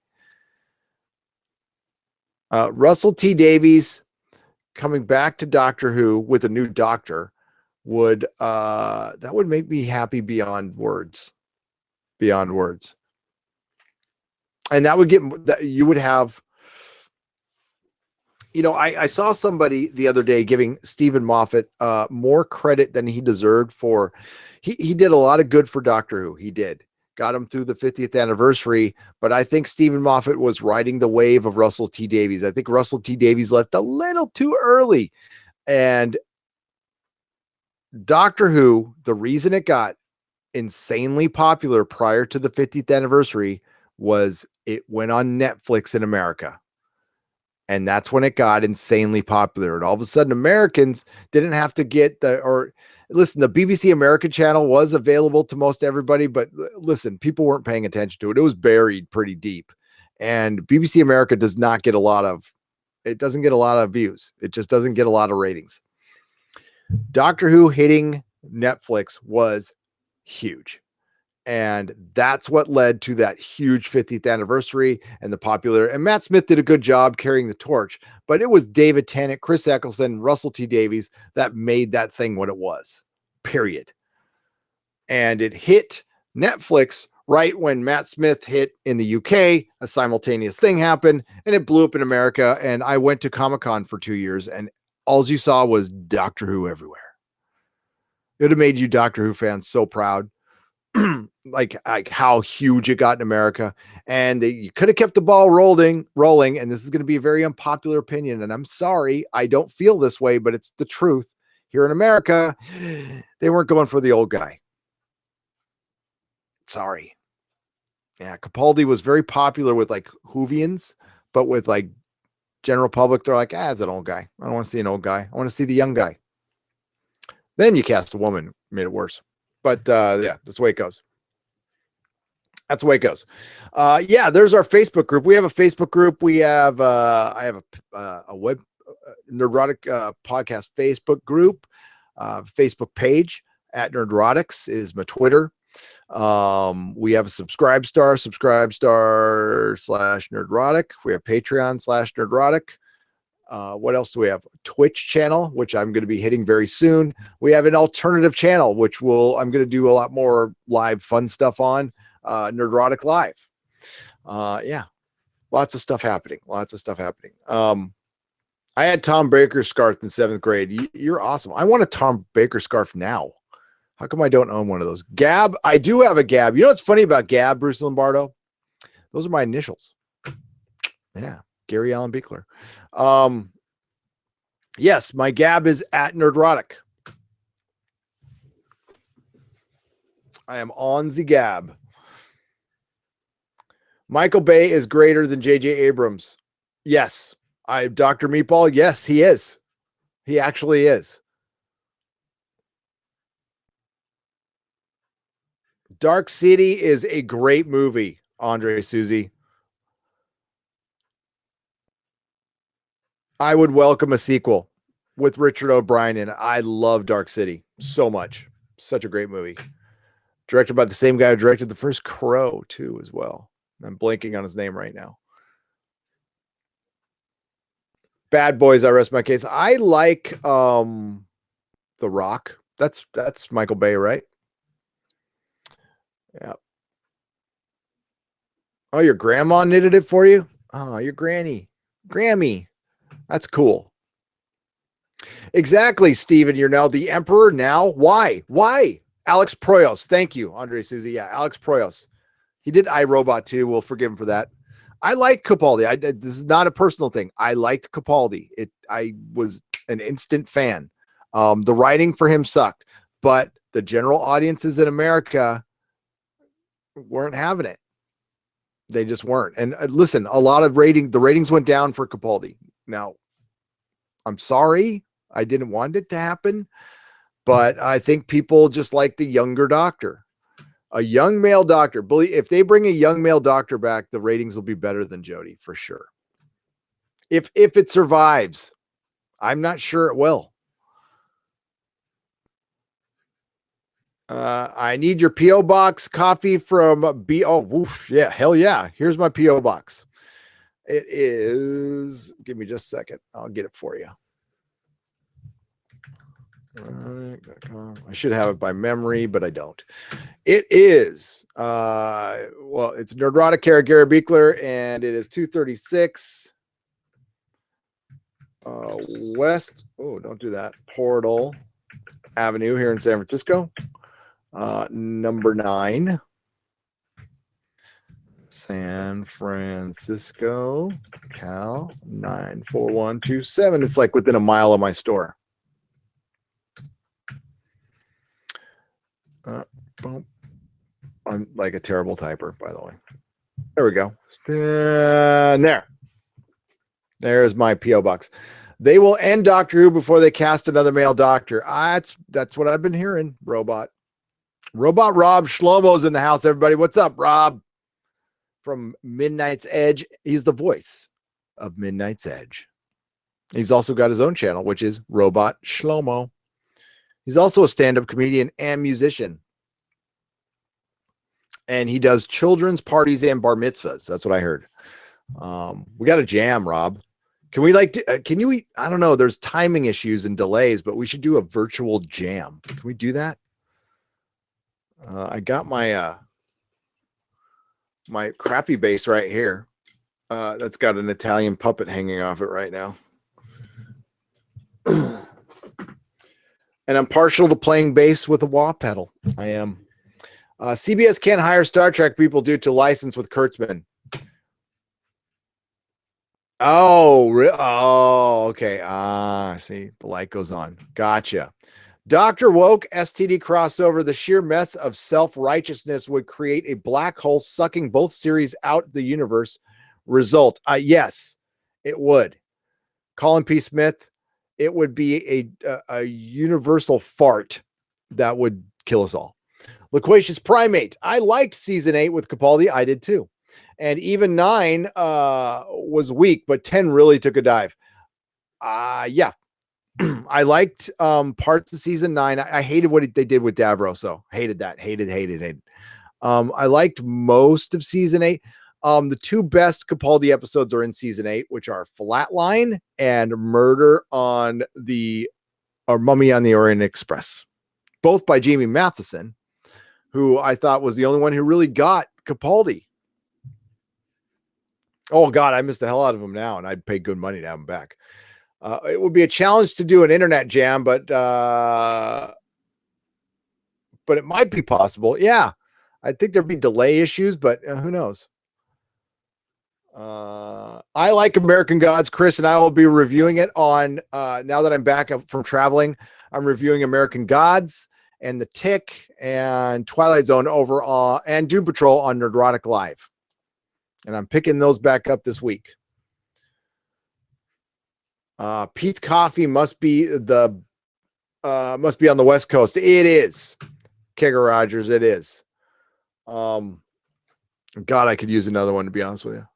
Russell T. Davies coming back to Doctor Who with a new doctor would that would make me happy beyond words. And that would get that you would have, you know, I saw somebody the other day giving Stephen Moffat more credit than he deserved for. He did a lot of good for Doctor Who. He did. Got him through the 50th anniversary, but I think Stephen Moffat was riding the wave of Russell T. Davies. I think Russell T. Davies left a little too early. And Doctor Who, the reason it got insanely popular prior to the 50th anniversary was it went on Netflix in America. And that's when it got insanely popular. And all of a sudden, Americans didn't have to get listen, the BBC America channel was available to most everybody, but listen, people weren't paying attention to it. It was buried pretty deep. And BBC America doesn't get a lot of views. It just doesn't get a lot of ratings. Doctor Who hitting Netflix was huge. And that's what led to that huge 50th anniversary and the popular. And Matt Smith did a good job carrying the torch, but it was David Tennant, Chris Eccleston, Russell T. Davies that made that thing what it was, period. And it hit Netflix right when Matt Smith hit in the UK. A simultaneous thing happened and it blew up in America. And I went to Comic-Con for 2 years and all you saw was Doctor Who everywhere. It would have made you Doctor Who fans so proud. like how huge it got in America, and you could have kept the ball rolling. And this is going to be a very unpopular opinion, and I'm sorry, I don't feel this way, but it's the truth. Here in America, they weren't going for the old guy. Sorry. Yeah, Capaldi was very popular with like Whovians, but with like general public, they're like, it's an old guy. I don't want to see an old guy. I want to see the young guy. Then you cast a woman, made it worse. But yeah, that's the way it goes. Yeah, there's our Facebook group. We have a Facebook group. We have I have a web Nerdrotic podcast Facebook group, Facebook page at Nerdrotics is my Twitter. We have a subscribe star /Nerdrotic. We have Patreon /Nerdrotic. What else do we have? Twitch channel, which I'm going to be hitting very soon. We have an alternative channel, which I'm going to do a lot more live fun stuff on, Nerdrotic Live. Yeah, lots of stuff happening. Lots of stuff happening. I had Tom Baker's scarf in 7th grade. You're awesome. I want a Tom Baker scarf now. How come I don't own one of those? Gab, I do have a Gab. You know what's funny about Gab, Bruce Lombardo? Those are my initials. Yeah, Gary Allen Beekler. Yes, my Gab is at Nerdrotic. I am on the Gab. Michael Bay is greater than J.J. Abrams. Yes. Dr. Meatball, yes, he is. He actually is. Dark City is a great movie, Andre Suzy. I would welcome a sequel with Richard O'Brien in it. I love Dark City so much. Such a great movie. Directed by the same guy who directed the first Crow, too, as well. I'm blanking on his name right now. Bad Boys, I rest my case. I like The Rock. That's Michael Bay, right? Yeah. Oh, your grandma knitted it for you? Oh, your granny. Grammy. That's cool. Exactly, Steven. You're now the emperor now. Why? Why? Alex Proyos. Thank you, Andre Suzy. Yeah, Alex Proyos. He did iRobot too. We'll forgive him for that. I like Capaldi. This is not a personal thing. I liked Capaldi. I was an instant fan. The writing for him sucked, but the general audiences in America weren't having it. They just weren't. And listen, a lot of the ratings went down for Capaldi. Now, I'm sorry. I didn't want it to happen, but I think people just like the younger doctor. A young male doctor. If they bring a young male doctor back, the ratings will be better than Jodie for sure. If it survives, I'm not sure it will. I need your P.O. box coffee from B. Oh, woof. Yeah, hell yeah. Here's my P.O. box. It is, give me just a second. I'll get it for you. I should have it by memory, but I don't. It is, well, it's Nerdrotic Care, Gary Beekler, and it is 236 West. Oh, don't do that. Portal Avenue here in San Francisco. Number 9. San Francisco, Cal 94127. It's like within a mile of my store. I'm like a terrible typer, by the way. There we go. There's my P.O. box. They will end Doctor Who before they cast another male doctor. That's what I've been hearing. Robot Rob Shlomo's in the house, everybody. What's up, Rob? From Midnight's Edge. He's the voice of Midnight's Edge. He's also got his own channel, which is Robot Shlomo. He's also a stand-up comedian and musician. And he does children's parties and bar mitzvahs. That's what I heard. We got a jam, Rob. Can we can you, I don't know, there's timing issues and delays, but we should do a virtual jam. Can we do that? I got my, my crappy bass right here. That's got an Italian puppet hanging off it right now. And I'm partial to playing bass with a wah pedal. I am. CBS can't hire Star Trek people due to license with Kurtzman. Oh, okay. See, the light goes on. Gotcha. Dr. Woke STD crossover. The sheer mess of self-righteousness would create a black hole sucking both series out the universe. Result. Yes, it would. Colin P. Smith, it would be a universal fart that would kill us all. Loquacious Primate. I liked season 8 with Capaldi. I did too. And even 9 was weak, but 10 really took a dive. Yeah. I liked parts of season 9. I hated what they did with Davros, so hated that. Hated. I liked most of season 8. The 2 best Capaldi episodes are in season 8, which are Flatline and Murder on the Mummy on the Orient Express, both by Jamie Matheson, who I thought was the only one who really got Capaldi. Oh God, I miss the hell out of them now, and I'd pay good money to have them back. It would be a challenge to do an internet jam, but it might be possible. Yeah, I think there'd be delay issues, but who knows? I like American Gods. Chris and I will be reviewing it on now that I'm back from traveling. I'm reviewing American Gods and The Tick and Twilight Zone over and Doom Patrol on Nerdrotic Live. And I'm picking those back up this week. Pete's Coffee must be on the West Coast. It is. Kegger Rogers, it is. God, I could use another one, to be honest with you.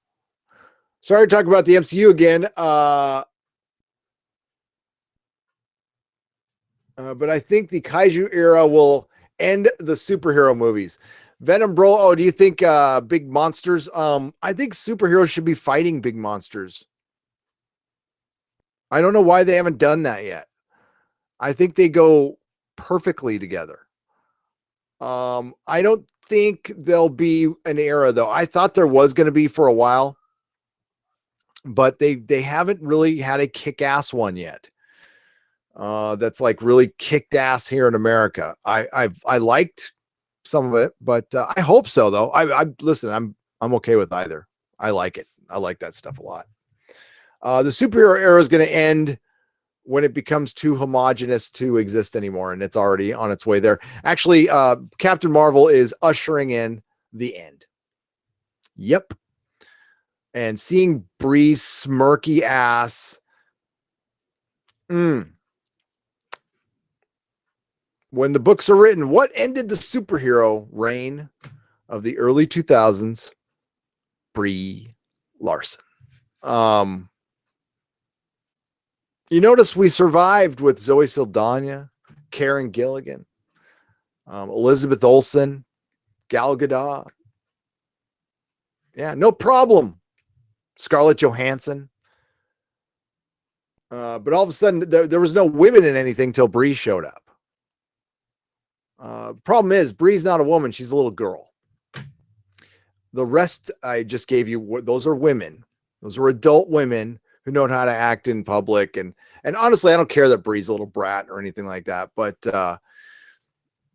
Sorry to talk about the MCU again. But I think the Kaiju era will end the superhero movies. Venom Bro, oh, do you think big monsters? I think superheroes should be fighting big monsters. I don't know why they haven't done that yet. I think they go perfectly together. I don't think there'll be an era, though. I thought there was going to be for a while, but they haven't really had a kick-ass one yet. That's like really kicked ass here in America. I liked some of it, but I hope so though. I listen, I'm okay with either. I like it. I like that stuff a lot. The superhero era is going to end when it becomes too homogenous to exist anymore, and it's already on its way there. Actually, Captain Marvel is ushering in the end. Yep. And seeing Bree's smirky ass. When the books are written, what ended the superhero reign of the early 2000s? Brie Larson. You notice we survived with Zoe Saldana, Karen Gilligan, Elizabeth Olsen, Gal Gadot. Yeah, no problem. Scarlett Johansson. But all of a sudden, there was no women in anything till Brie showed up. Problem is, Brie's not a woman. She's a little girl. The rest I just gave you, those are women. Those are adult women who know how to act in public. And honestly, I don't care that Brie's a little brat or anything like that. But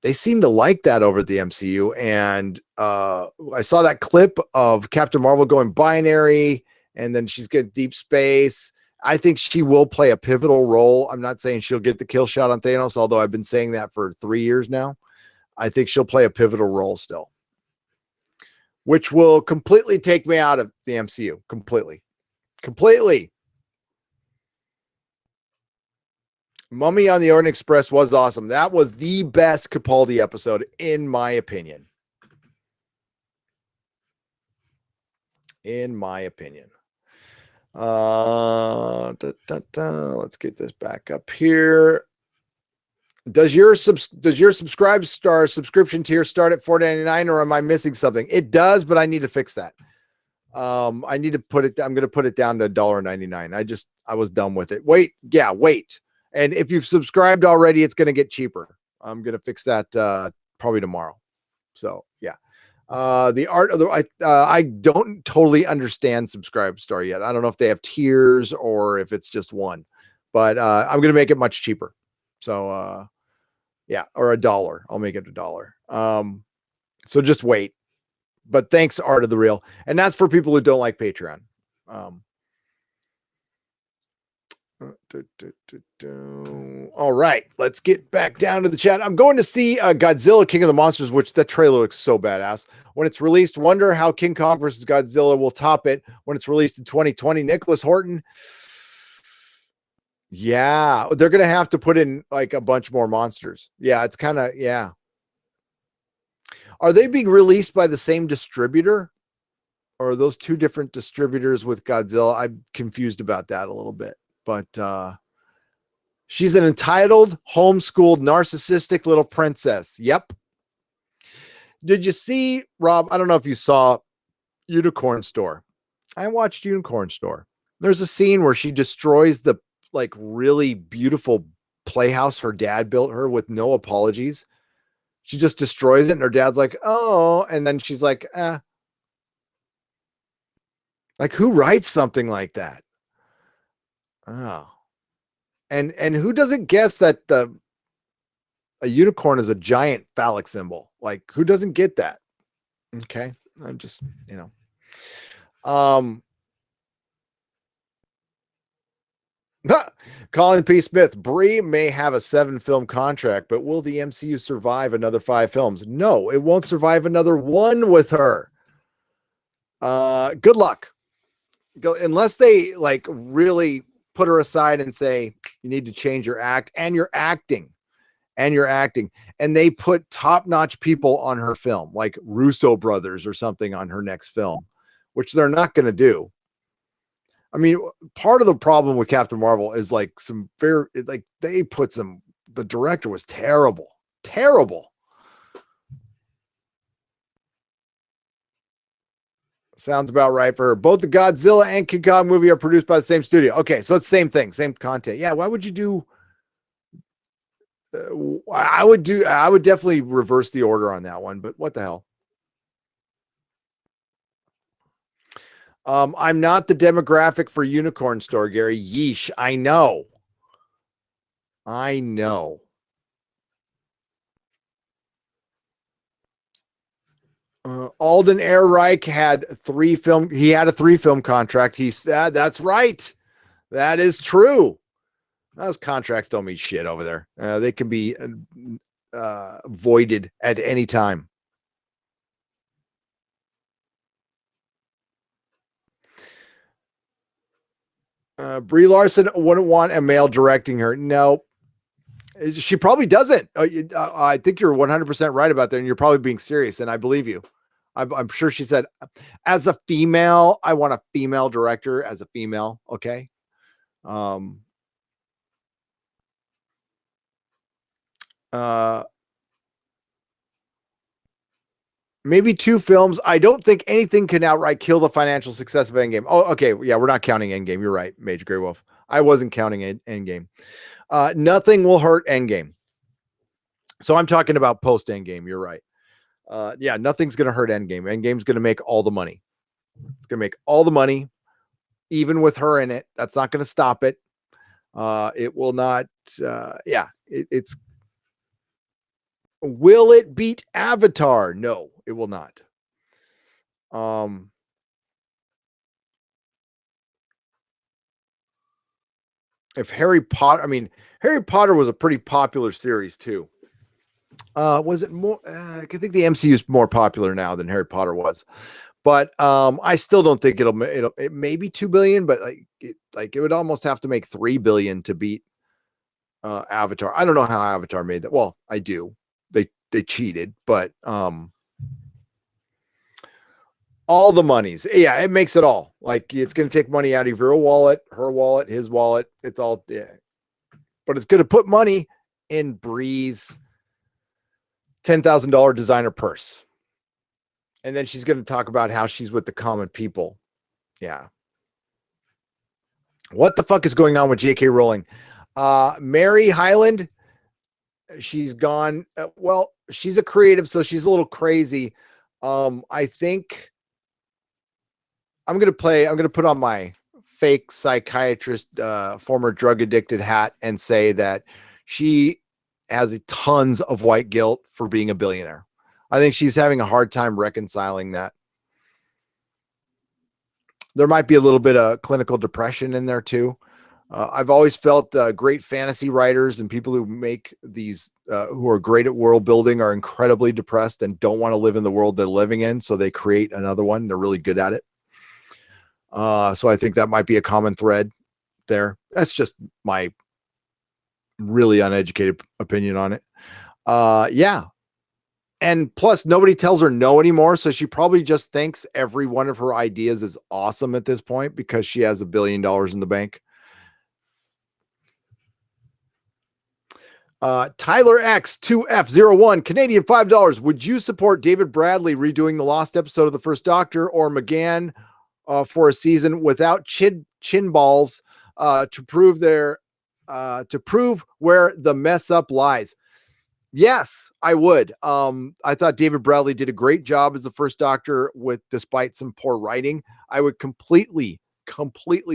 they seem to like that over at the MCU. And I saw that clip of Captain Marvel going binary, and then she's getting deep space. I think she will play a pivotal role. I'm not saying she'll get the kill shot on Thanos, although I've been saying that for 3 years now. I think she'll play a pivotal role still, which will completely take me out of the MCU. Completely. Mummy on the Orient Express was awesome. That was the best Capaldi episode, in my opinion. Let's get this back up here. Does your subscribe star subscription tier start at $4.99, or am I missing something? It does, but I need to fix that. I need to put it. I'm going to put it down to $1.99. I was done with it. Wait. And if you've subscribed already, it's going to get cheaper. I'm going to fix that probably tomorrow. So yeah. The art of the I don't totally understand Subscribe Star yet. I don't know if they have tiers or if it's just one, but I'm going to make it much cheaper. So yeah, or $1. I'll make it $1. So just wait. But thanks, Art of the Real. And that's for people who don't like Patreon. All right, let's get back down to the chat. I'm going to see Godzilla King of the Monsters, which that trailer looks so badass. When it's released, wonder how King Kong versus Godzilla will top it when it's released in 2020. Nicholas Horton. Yeah, they're going to have to put in like a bunch more monsters. Yeah, it's kind of, yeah. Are they being released by the same distributor? Or are those two different distributors with Godzilla? I'm confused about that a little bit. But she's an entitled, homeschooled, narcissistic little princess. Yep. Did you see, Rob? I don't know if you saw Unicorn Store. I watched Unicorn Store. There's a scene where she destroys the like really beautiful playhouse her dad built her with no apologies. She just destroys it, and her dad's like, "Oh," and then she's like, "Eh." Like, who writes something like that? Oh, and who doesn't guess that a unicorn is a giant phallic symbol? Like, who doesn't get that? Okay, I'm just, um. Colin P. Smith, Brie may have a 7-film contract, but will the MCU survive another 5 films? No, it won't survive another 1 with her. Good luck. Unless they like really put her aside and say, you need to change your act and your acting. And they put top-notch people on her film, like Russo brothers or something on her next film, which they're not going to do. I mean, part of the problem with Captain Marvel is like the director was terrible. Sounds about right for her. Both the Godzilla and King Kong movie are produced by the same studio. Okay, so it's the same thing, same content. Yeah, why would you do? I would definitely reverse the order on that one, but what the hell? I'm not the demographic for Unicorn Store, Gary. Yeesh. I know. Alden Ehrenreich had a 3-film contract. That's right. That is true. Those contracts don't mean shit over there. They can be voided at any time. Brie Larson wouldn't want a male directing her. No, she probably doesn't. I think you're 100% right about that, and you're probably being serious, and I believe you. I'm sure she said, as a female, I want a female director as a female. Okay. Maybe 2 films. I don't think anything can outright kill the financial success of Endgame. Oh, okay. Yeah, we're not counting Endgame. You're right, Major Grey Wolf. I wasn't counting Endgame. Nothing will hurt Endgame. So I'm talking about post Endgame. You're right. Yeah, nothing's going to hurt Endgame. Endgame's going to make all the money. It's going to make all the money, even with her in it. That's not going to stop it. It will not. It's. Will it beat Avatar? No, it will not. If Harry Potter was a pretty popular series too. Was it more? I think the MCU is more popular now than Harry Potter was, but I still don't think it may be 2 billion, but it would almost have to make 3 billion to beat Avatar. I don't know how Avatar made that. Well, I do. They cheated, but all the monies. Yeah, it makes it all. Like, it's going to take money out of your wallet, her wallet, his wallet. It's all, yeah. But it's going to put money in Bree's $10,000 designer purse. And then she's going to talk about how she's with the common people. Yeah. What the fuck is going on with J.K. Rowling? Mary Hyland, she's gone. Well, she's a creative, so she's a little crazy. I think I'm going to put on my fake psychiatrist, former drug addicted hat and say that she has tons of white guilt for being a billionaire. I think she's having a hard time reconciling that. There might be a little bit of clinical depression in there too. I've always felt great fantasy writers and people who make these, who are great at world building, are incredibly depressed and don't want to live in the world they're living in. So they create another one. They're really good at it. So I think that might be a common thread there. That's just my really uneducated opinion on it. Yeah. And plus, nobody tells her no anymore. So she probably just thinks every one of her ideas is awesome at this point because she has $1 billion in the bank. Tyler X2F01, Canadian $5. Would you support David Bradley redoing the lost episode of the First Doctor or McGann for a season without chin balls to prove where the mess up lies? Yes, I would. I thought David Bradley did a great job as the first Doctor despite some poor writing. I would completely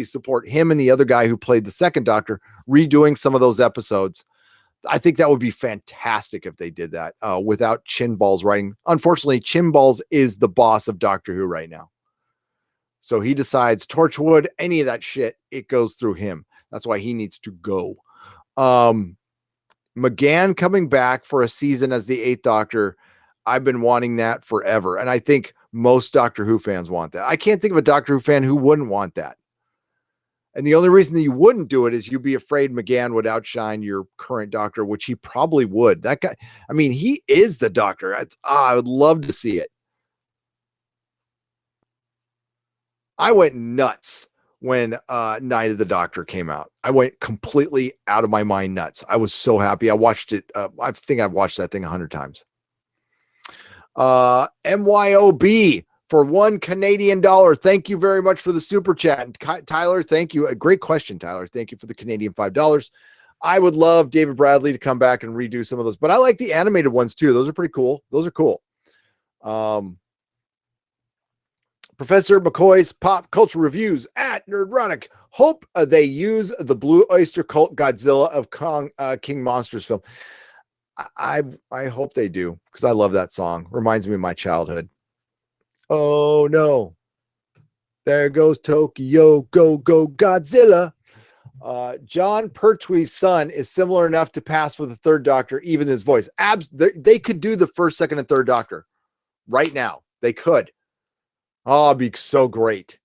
support him and the other guy who played the second Doctor redoing some of those episodes. I think that would be fantastic if they did that without Chinbal's writing. Unfortunately, Chinbal's is the boss of Doctor Who right now. So he decides Torchwood, any of that shit, it goes through him. That's why he needs to go. McGann coming back for a season as the Eighth Doctor. I've been wanting that forever. And I think most Doctor Who fans want that. I can't think of a Doctor Who fan who wouldn't want that. And the only reason that you wouldn't do it is you'd be afraid McGann would outshine your current Doctor, which he probably would. That guy, I mean, he is the Doctor. I would love to see it. I went nuts when Night of the Doctor came out. I went completely out of my mind nuts. I was so happy. I watched it. I think I've watched that thing 100 times. MYOB for $1 Canadian. Thank you very much for the super chat. And Tyler, thank you. A great question, Tyler. Thank you for the Canadian $5. I would love David Bradley to come back and redo some of those, but I like the animated ones too. Those are pretty cool. Those are cool. Professor McCoy's Pop Culture Reviews at Nerdrotic. Hope they use the Blue Oyster Cult Godzilla of King Monsters film. I hope they do, because I love that song. Reminds me of my childhood. Oh no, there goes Tokyo, go Godzilla. John Pertwee's son is similar enough to pass for the third Doctor, even his voice. They could do the first, second, and third Doctor right now. They could. Oh, it'd be so great.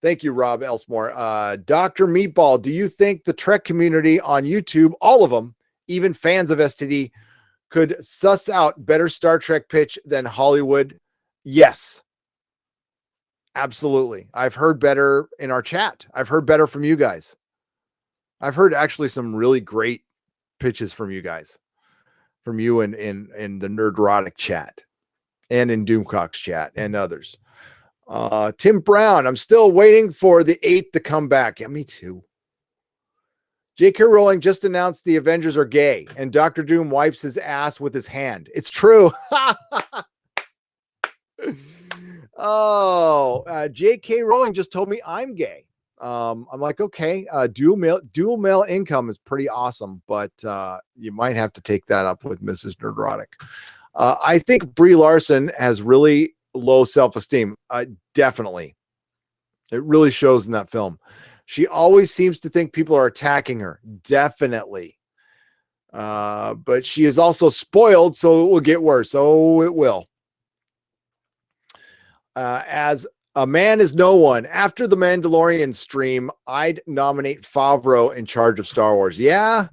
Thank you, Rob Elsmore. Dr. Meatball, do you think the Trek community on YouTube, all of them, even fans of STD, could suss out better Star Trek pitch than Hollywood? Yes. Absolutely. I've heard better in our chat. I've heard better from you guys. I've heard actually some really great pitches from you guys, from you in the Nerdrotic chat and in Doomcock's chat and others. Tim Brown, I'm still waiting for the 8th to come back. Yeah, me too. J.K. Rowling just announced the Avengers are gay, and Doctor Doom wipes his ass with his hand. It's true. J.K. Rowling just told me I'm gay. I'm like, okay, dual male income is pretty awesome, but you might have to take that up with Mrs. Nerdrotic. I think Brie Larson has really low self-esteem. Definitely. It really shows in that film. She always seems to think people are attacking her. Definitely. But she is also spoiled, so it will get worse. Oh, it will. As a man is no one, after the Mandalorian stream, I'd nominate Favreau in charge of Star Wars. Yeah.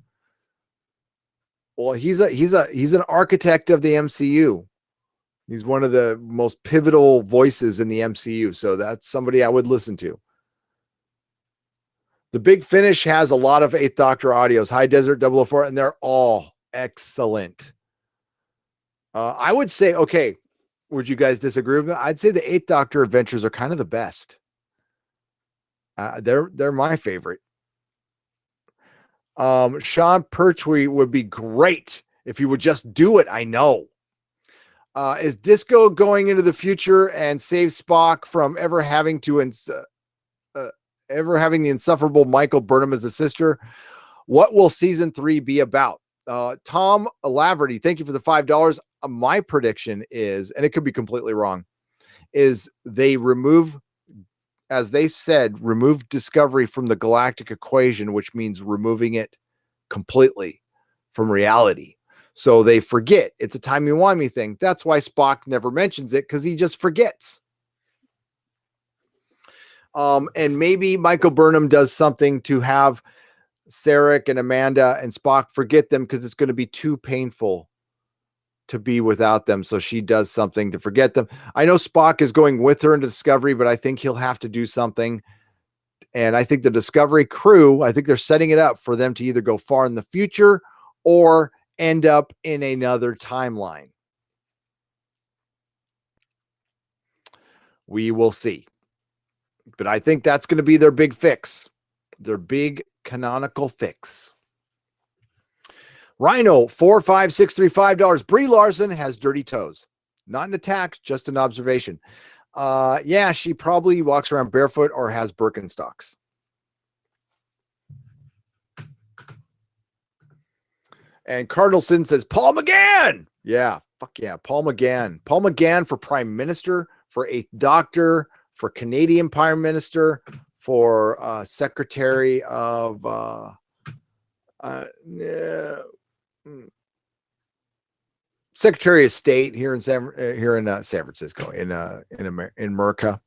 Well, he's an architect of the MCU. He's one of the most pivotal voices in the MCU. So that's somebody I would listen to. The Big Finish has a lot of 8th Doctor audios, High Desert 004, and they're all excellent. I would say, okay, would you guys disagree with me? I'd say the 8th Doctor adventures are kind of the best. They're my favorite. Sean Pertwee would be great if he would just do it. I know. Is Disco going into the future and save Spock from ever having the insufferable Michael Burnham as a sister? What will season 3 be about? Tom Laverty, thank you for the $5. My prediction is, and it could be completely wrong, is they remove, as they said, remove Discovery from the galactic equation, which means removing it completely from reality. So they forget. It's a timey-wimey thing. That's why Spock never mentions it, because he just forgets. And maybe Michael Burnham does something to have Sarek and Amanda and Spock forget them, because it's going to be too painful to be without them. So she does something to forget them. I know Spock is going with her into Discovery, but I think he'll have to do something. And I think the Discovery crew, I think they're setting it up for them to either go far in the future or end up in another timeline. We will see. But I think that's going to be their big fix. Their big canonical fix. Rhino, $45635. Brie Larson has dirty toes. Not an attack, just an observation. Yeah, she probably walks around barefoot or has Birkenstocks. And Cardinalson says, Paul McGann. Yeah, fuck yeah, Paul McGann. Paul McGann for Prime Minister, for 8th Doctor, for Canadian Prime Minister, for Secretary of Secretary of State here in San Francisco, in Merca.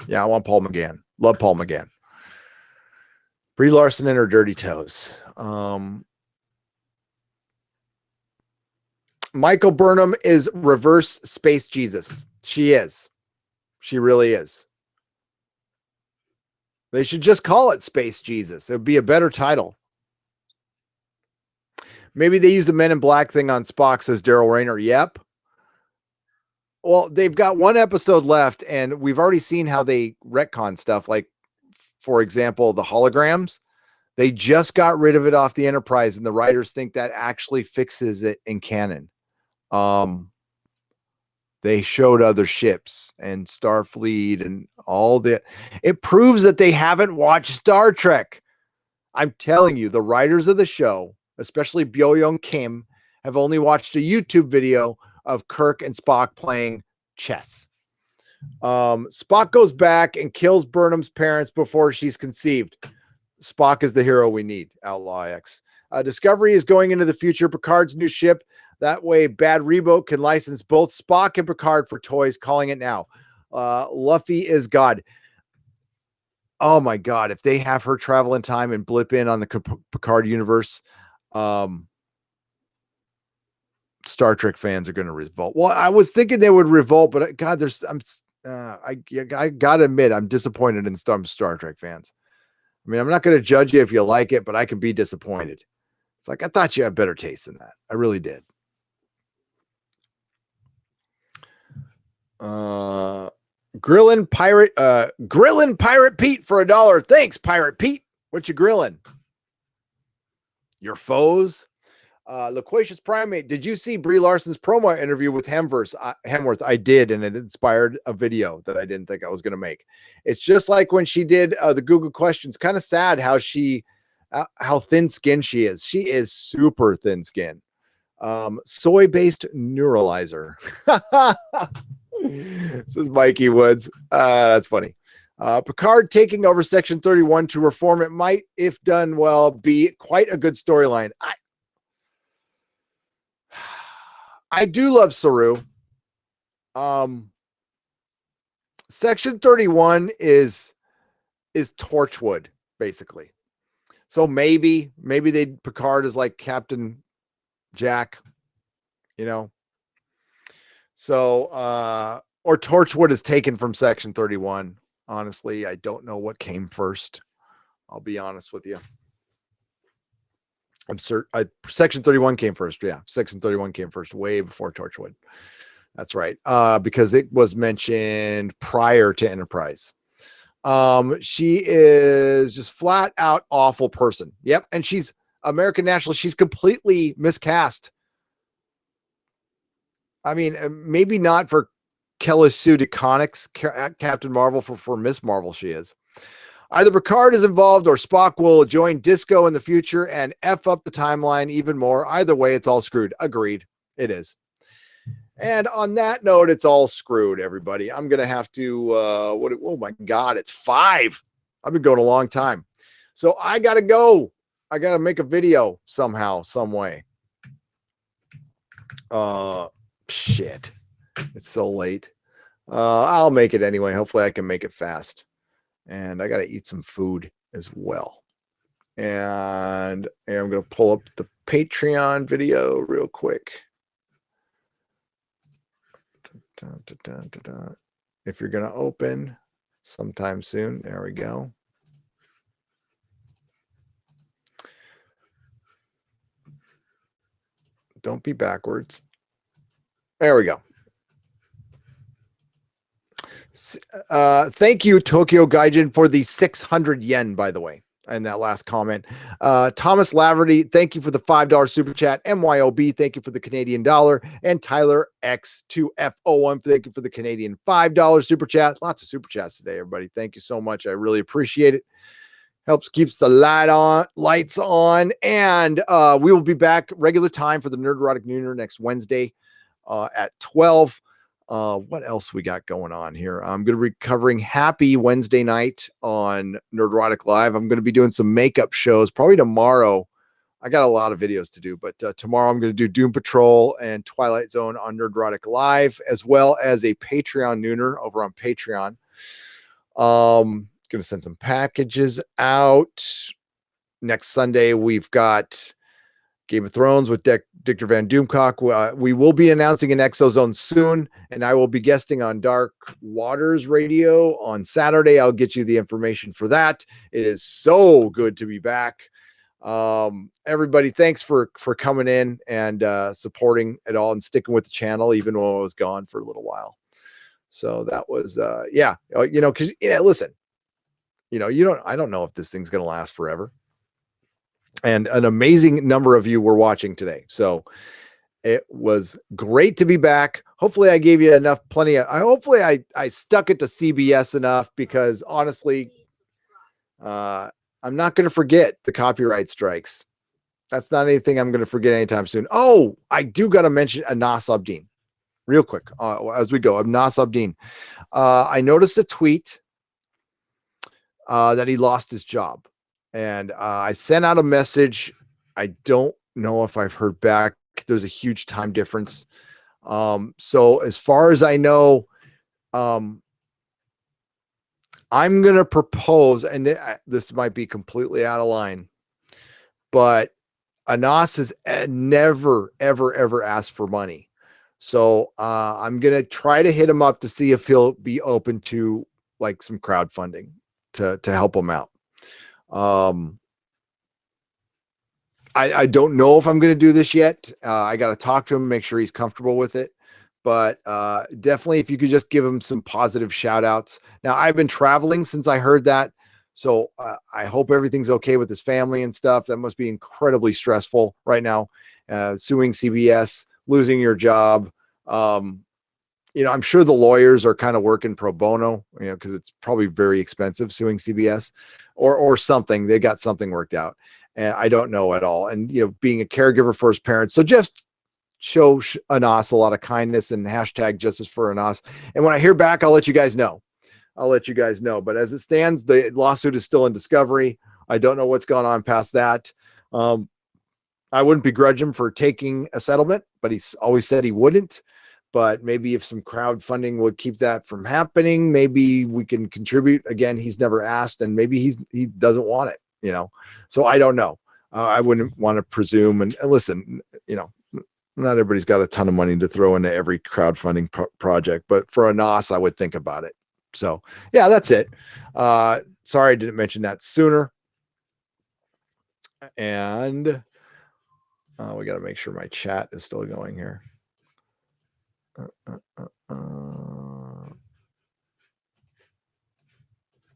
Yeah, I want Paul McGann. Love Paul McGann. Brie Larson and her dirty toes. Michael Burnham is reverse Space Jesus. She is. She really is. They should just call it Space Jesus. It would be a better title. Maybe they use the Men in Black thing on Spock, says Daryl Rayner. Yep. Well, they've got one episode left, and we've already seen how they retcon stuff. Like, for example, the holograms. They just got rid of it off the Enterprise, and the writers think that actually fixes it in canon. They showed other ships and Starfleet and all that. It proves that they haven't watched Star Trek. I'm telling you, the writers of the show, especially Byo-young Kim, have only watched a YouTube video of Kirk and Spock playing chess. Spock goes back and kills Burnham's parents before she's conceived. Spock is the hero we need. Outlaw X. Discovery is going into the future. Picard's new ship. That way, Bad Rebo can license both Spock and Picard for toys, calling it now. Luffy is God. Oh my God. If they have her travel in time and blip in on the Picard universe, Star Trek fans are going to revolt. Well, I was thinking they would revolt, but God, I gotta admit, I'm disappointed in some Star Trek fans. I mean, I'm not going to judge you if you like it, but I can be disappointed. It's like, I thought you had better taste than that. I really did. Grillin' Pirate Pete for $1. Thanks, Pirate Pete. What you grilling? Your foes? Loquacious Primate, did you see Brie Larson's promo interview with Hemsworth? I did, and it inspired a video that I didn't think I was going to make. It's just like when she did the Google questions. Kind of sad how how thin-skinned she is. She is super thin-skinned. Soy-based neuralizer. This is Mikey Woods. That's funny. Picard taking over Section 31 to reform it might, if done well, be quite a good storyline. I do love Saru. Section 31 is Torchwood, basically. So maybe Picard is like Captain Jack, you know. So or Torchwood is taken from Section 31. Honestly, I don't know what came first. I'll be honest with you. I'm certain Section 31 came first. Yeah, Section 31 came first, way before Torchwood. That's right. Because it was mentioned prior to Enterprise. She is just flat out awful person. Yep. And she's American national. She's completely miscast. I mean, maybe not for Kelly Sue DeConnick's Captain Marvel, for Miss Marvel she is. Either Picard is involved or Spock will join Disco in the future and F up the timeline even more. Either way, it's all screwed. Agreed. It is. And on that note, it's all screwed, everybody. I'm going to have to, oh my God, it's 5. I've been going a long time. So I got to go. I got to make a video somehow, some way. Shit. It's so late. I'll make it anyway. Hopefully I can make it fast. And I got to eat some food as well. And I'm going to pull up the Patreon video real quick. If you're going to open sometime soon, there we go. Don't be backwards. There we go. Thank you, Tokyo Gaijin, for the 600 yen, by the way. and that last comment. Thomas Laverty, thank you for the $5 super chat. MYOB, thank you for the Canadian dollar. And Tyler X2FO1, thank you for the Canadian $5 super chat. Lots of super chats today, everybody. Thank you so much. I really appreciate it. Helps keeps the lights on. And we will be back regular time for the Nerdrotic Nooner next Wednesday at 12. What else we got going on here? I'm going to be covering Happy Wednesday night on Nerdrotic Live. I'm going to be doing some makeup shows probably tomorrow. I got a lot of videos to do, but tomorrow I'm going to do Doom Patrol and Twilight Zone on Nerdrotic Live, as well as a Patreon Nooner over on Patreon. Going to send some packages out. Next Sunday, we've got Game of Thrones with Dictor Van Doomcock. We will be announcing an Exozone soon, and I will be guesting on Dark Waters Radio on Saturday. I'll get you the information for that. It is so good to be back. Everybody, thanks for coming in and supporting it all and sticking with the channel, even when I was gone for a little while. So that was, because, listen, I don't know if this thing's going to last forever. And an amazing number of you were watching today. So it was great to be back. Hopefully I gave you hopefully I stuck it to CBS enough, because honestly, I'm not going to forget the copyright strikes. That's not anything I'm going to forget anytime soon. Oh, I do got to mention Anas Abdin real quick as we go. Anas Abdin. I noticed a tweet that he lost his job. And I sent out a message. I don't know if I've heard back. There's a huge time difference. So as far as I know, I'm going to propose, and this might be completely out of line, but Anas has never, ever, ever asked for money. So I'm going to try to hit him up to see if he'll be open to like some crowdfunding to help him out. I don't know if I'm going to do this yet. I got to talk to him, make sure he's comfortable with it. But definitely, if you could just give him some positive shout outs. Now, I've been traveling since I heard that. So I hope everything's okay with his family and stuff. That must be incredibly stressful right now. Suing CBS, losing your job. I'm sure the lawyers are kind of working pro bono, because it's probably very expensive suing CBS or something. They got something worked out, and I don't know at all. And, being a caregiver for his parents. So just show Anas a lot of kindness and hashtag justice for Anas. And when I hear back, I'll let you guys know. But as it stands, the lawsuit is still in discovery. I don't know what's gone on past that. I wouldn't begrudge him for taking a settlement, but he's always said he wouldn't. But maybe if some crowdfunding would keep that from happening, maybe we can contribute. Again, he's never asked, and maybe he doesn't want it, So I don't know. I wouldn't want to presume. And listen, not everybody's got a ton of money to throw into every crowdfunding project, but for Anas, I would think about it. So yeah, that's it. Sorry I didn't mention that sooner. And we got to make sure my chat is still going here.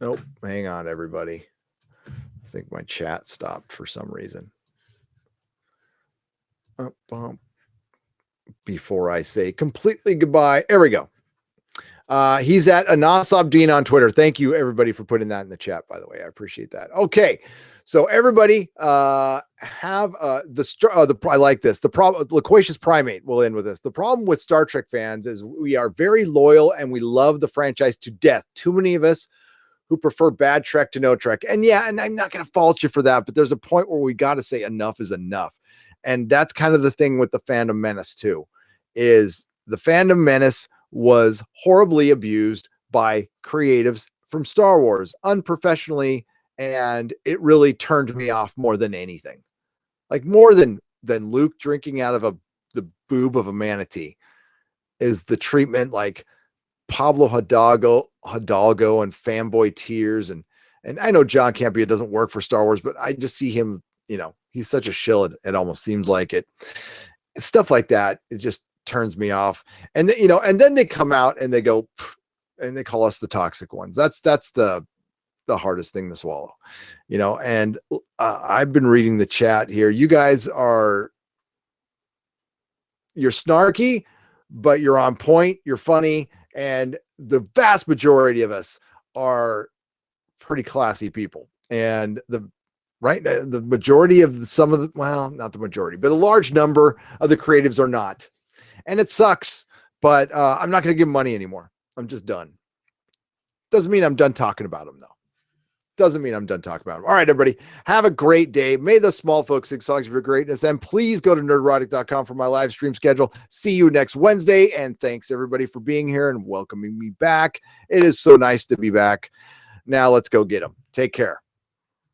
Nope. Hang on, everybody. I think my chat stopped for some reason. Before I say completely goodbye. There we go. He's at Anas Abdin on Twitter. Thank you, everybody, for putting that in the chat, by the way. I appreciate that. Okay. So everybody have I like this. The problem, Loquacious Primate will end with this. The problem with Star Trek fans is we are very loyal and we love the franchise to death. Too many of us who prefer bad Trek to no Trek. And yeah, and I'm not going to fault you for that, but there's a point where we got to say enough is enough. And that's kind of the thing with the Fandom Menace too, is the Fandom Menace was horribly abused by creatives from Star Wars unprofessionally. And it really turned me off more than anything, like more than Luke drinking out of the boob of a manatee is the treatment, like Pablo Hidalgo and fanboy tears. And I know John Campea doesn't work for Star Wars, but I just see him, he's such a shill. It almost seems like it. Stuff like that. It just turns me off. And and then they come out and they go and they call us the toxic ones. That's the the hardest thing to swallow, you know. And I've been reading the chat here. You guys you're snarky, but you're on point. You're funny. And the vast majority of us are pretty classy people. And the majority of some of the, well, not the majority, but a large number of the creatives are not. And it sucks, but I'm not going to give them money anymore. I'm just done. Doesn't mean I'm done talking about them, though. Doesn't mean I'm done talking about them. All right, everybody, have a great day. May the small folks sing songs of your greatness. And please go to nerdrotic.com for my live stream schedule. See you next Wednesday. And thanks, everybody, for being here and welcoming me back. It is so nice to be back. Now let's go get them. Take care.